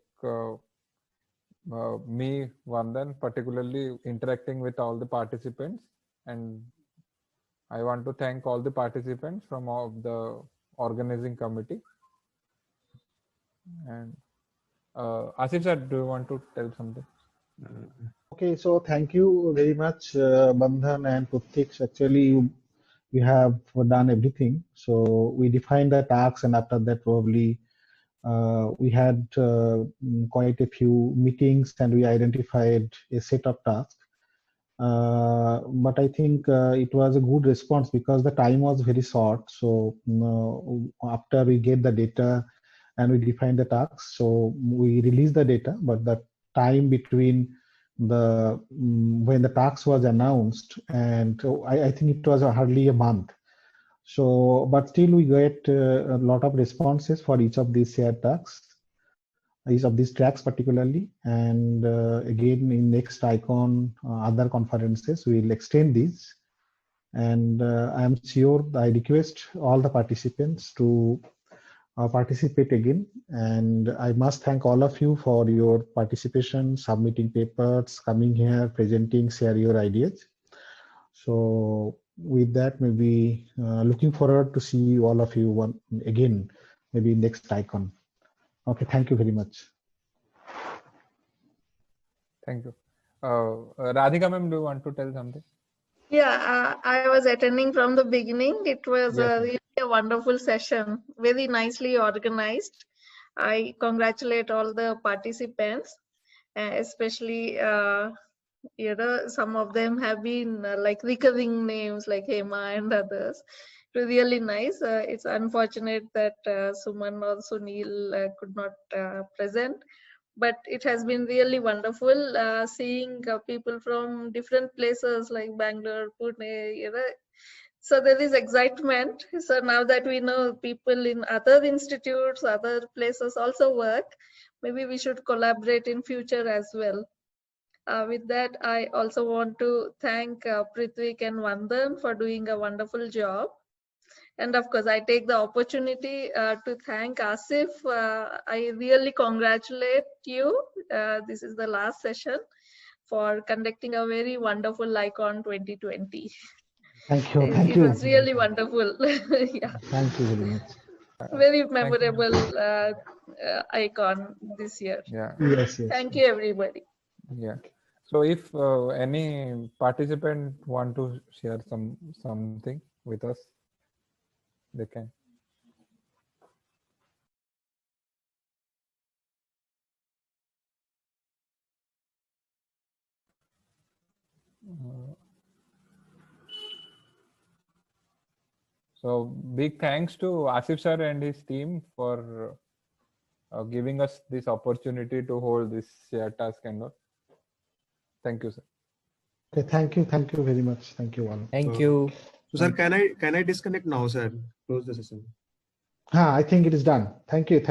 me, Vandan, particularly interacting with all the participants. And I want to thank all the participants from all the organizing committee. And Asif sir, do you want to tell something? Okay, so thank you very much, Bandhan and Pruthwik. Actually, we have done everything. So we defined the tasks, and after that, probably we had quite a few meetings, and we identified a set of tasks. But I think it was a good response because the time was very short. So after we get the data and we define the tasks, so we release the data, but the time between the when the task was announced, and I think it was hardly a month. So, but still we get a lot of responses for each of these shared tasks, each of these tracks particularly. And again, in next icon, other conferences, we'll extend these. And I'm sure I request all the participants to participate again. And I must thank all of you for your participation, submitting papers, coming here, presenting, share your ideas. So with that, maybe looking forward to see all of you again, maybe next icon. Okay, thank you very much. Thank you. Radhika ma'am, do you want to tell something? Yeah, I was attending from the beginning. It was really a wonderful session, very nicely organized. I congratulate all the participants, especially some of them have been like recurring names like Hema and others. It was really nice. It's unfortunate that Suman or Sunil could not present, but it has been really wonderful seeing people from different places like Bangalore, Pune, so there is excitement. So now that we know people in other institutes, other places also work, maybe we should collaborate in future as well. With that, I also want to thank Pruthwik and Vandan for doing a wonderful job. And of course, I take the opportunity to thank Asif. I really congratulate you. This is the last session for conducting a very wonderful ICON 2020. Thank you. Thank you. It was really wonderful. Yeah. Thank you very much. Very memorable ICON this year. Yeah. Yes, yes. Thank you, everybody. Yeah. So if any participant want to share something with us, they can. So big thanks to Asif sir and his team for giving us this opportunity to hold this shared task and all. Thank you, sir. Okay, thank you very much. Thank you all. Thank you. So, sir, can I disconnect now, sir? Close the session. I think it is done. Thank you. Okay.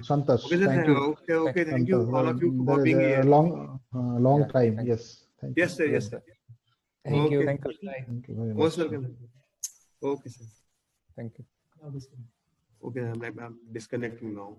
Santosh. Okay, sir. Thank you. Okay. Thank you all of you for There being is here. a long time. Yes. Thank you. Yes, sir. Yes, sir. Thank you. Thank you very much. Most welcome. Okay, sir. Thank you. Okay, I'm disconnecting now.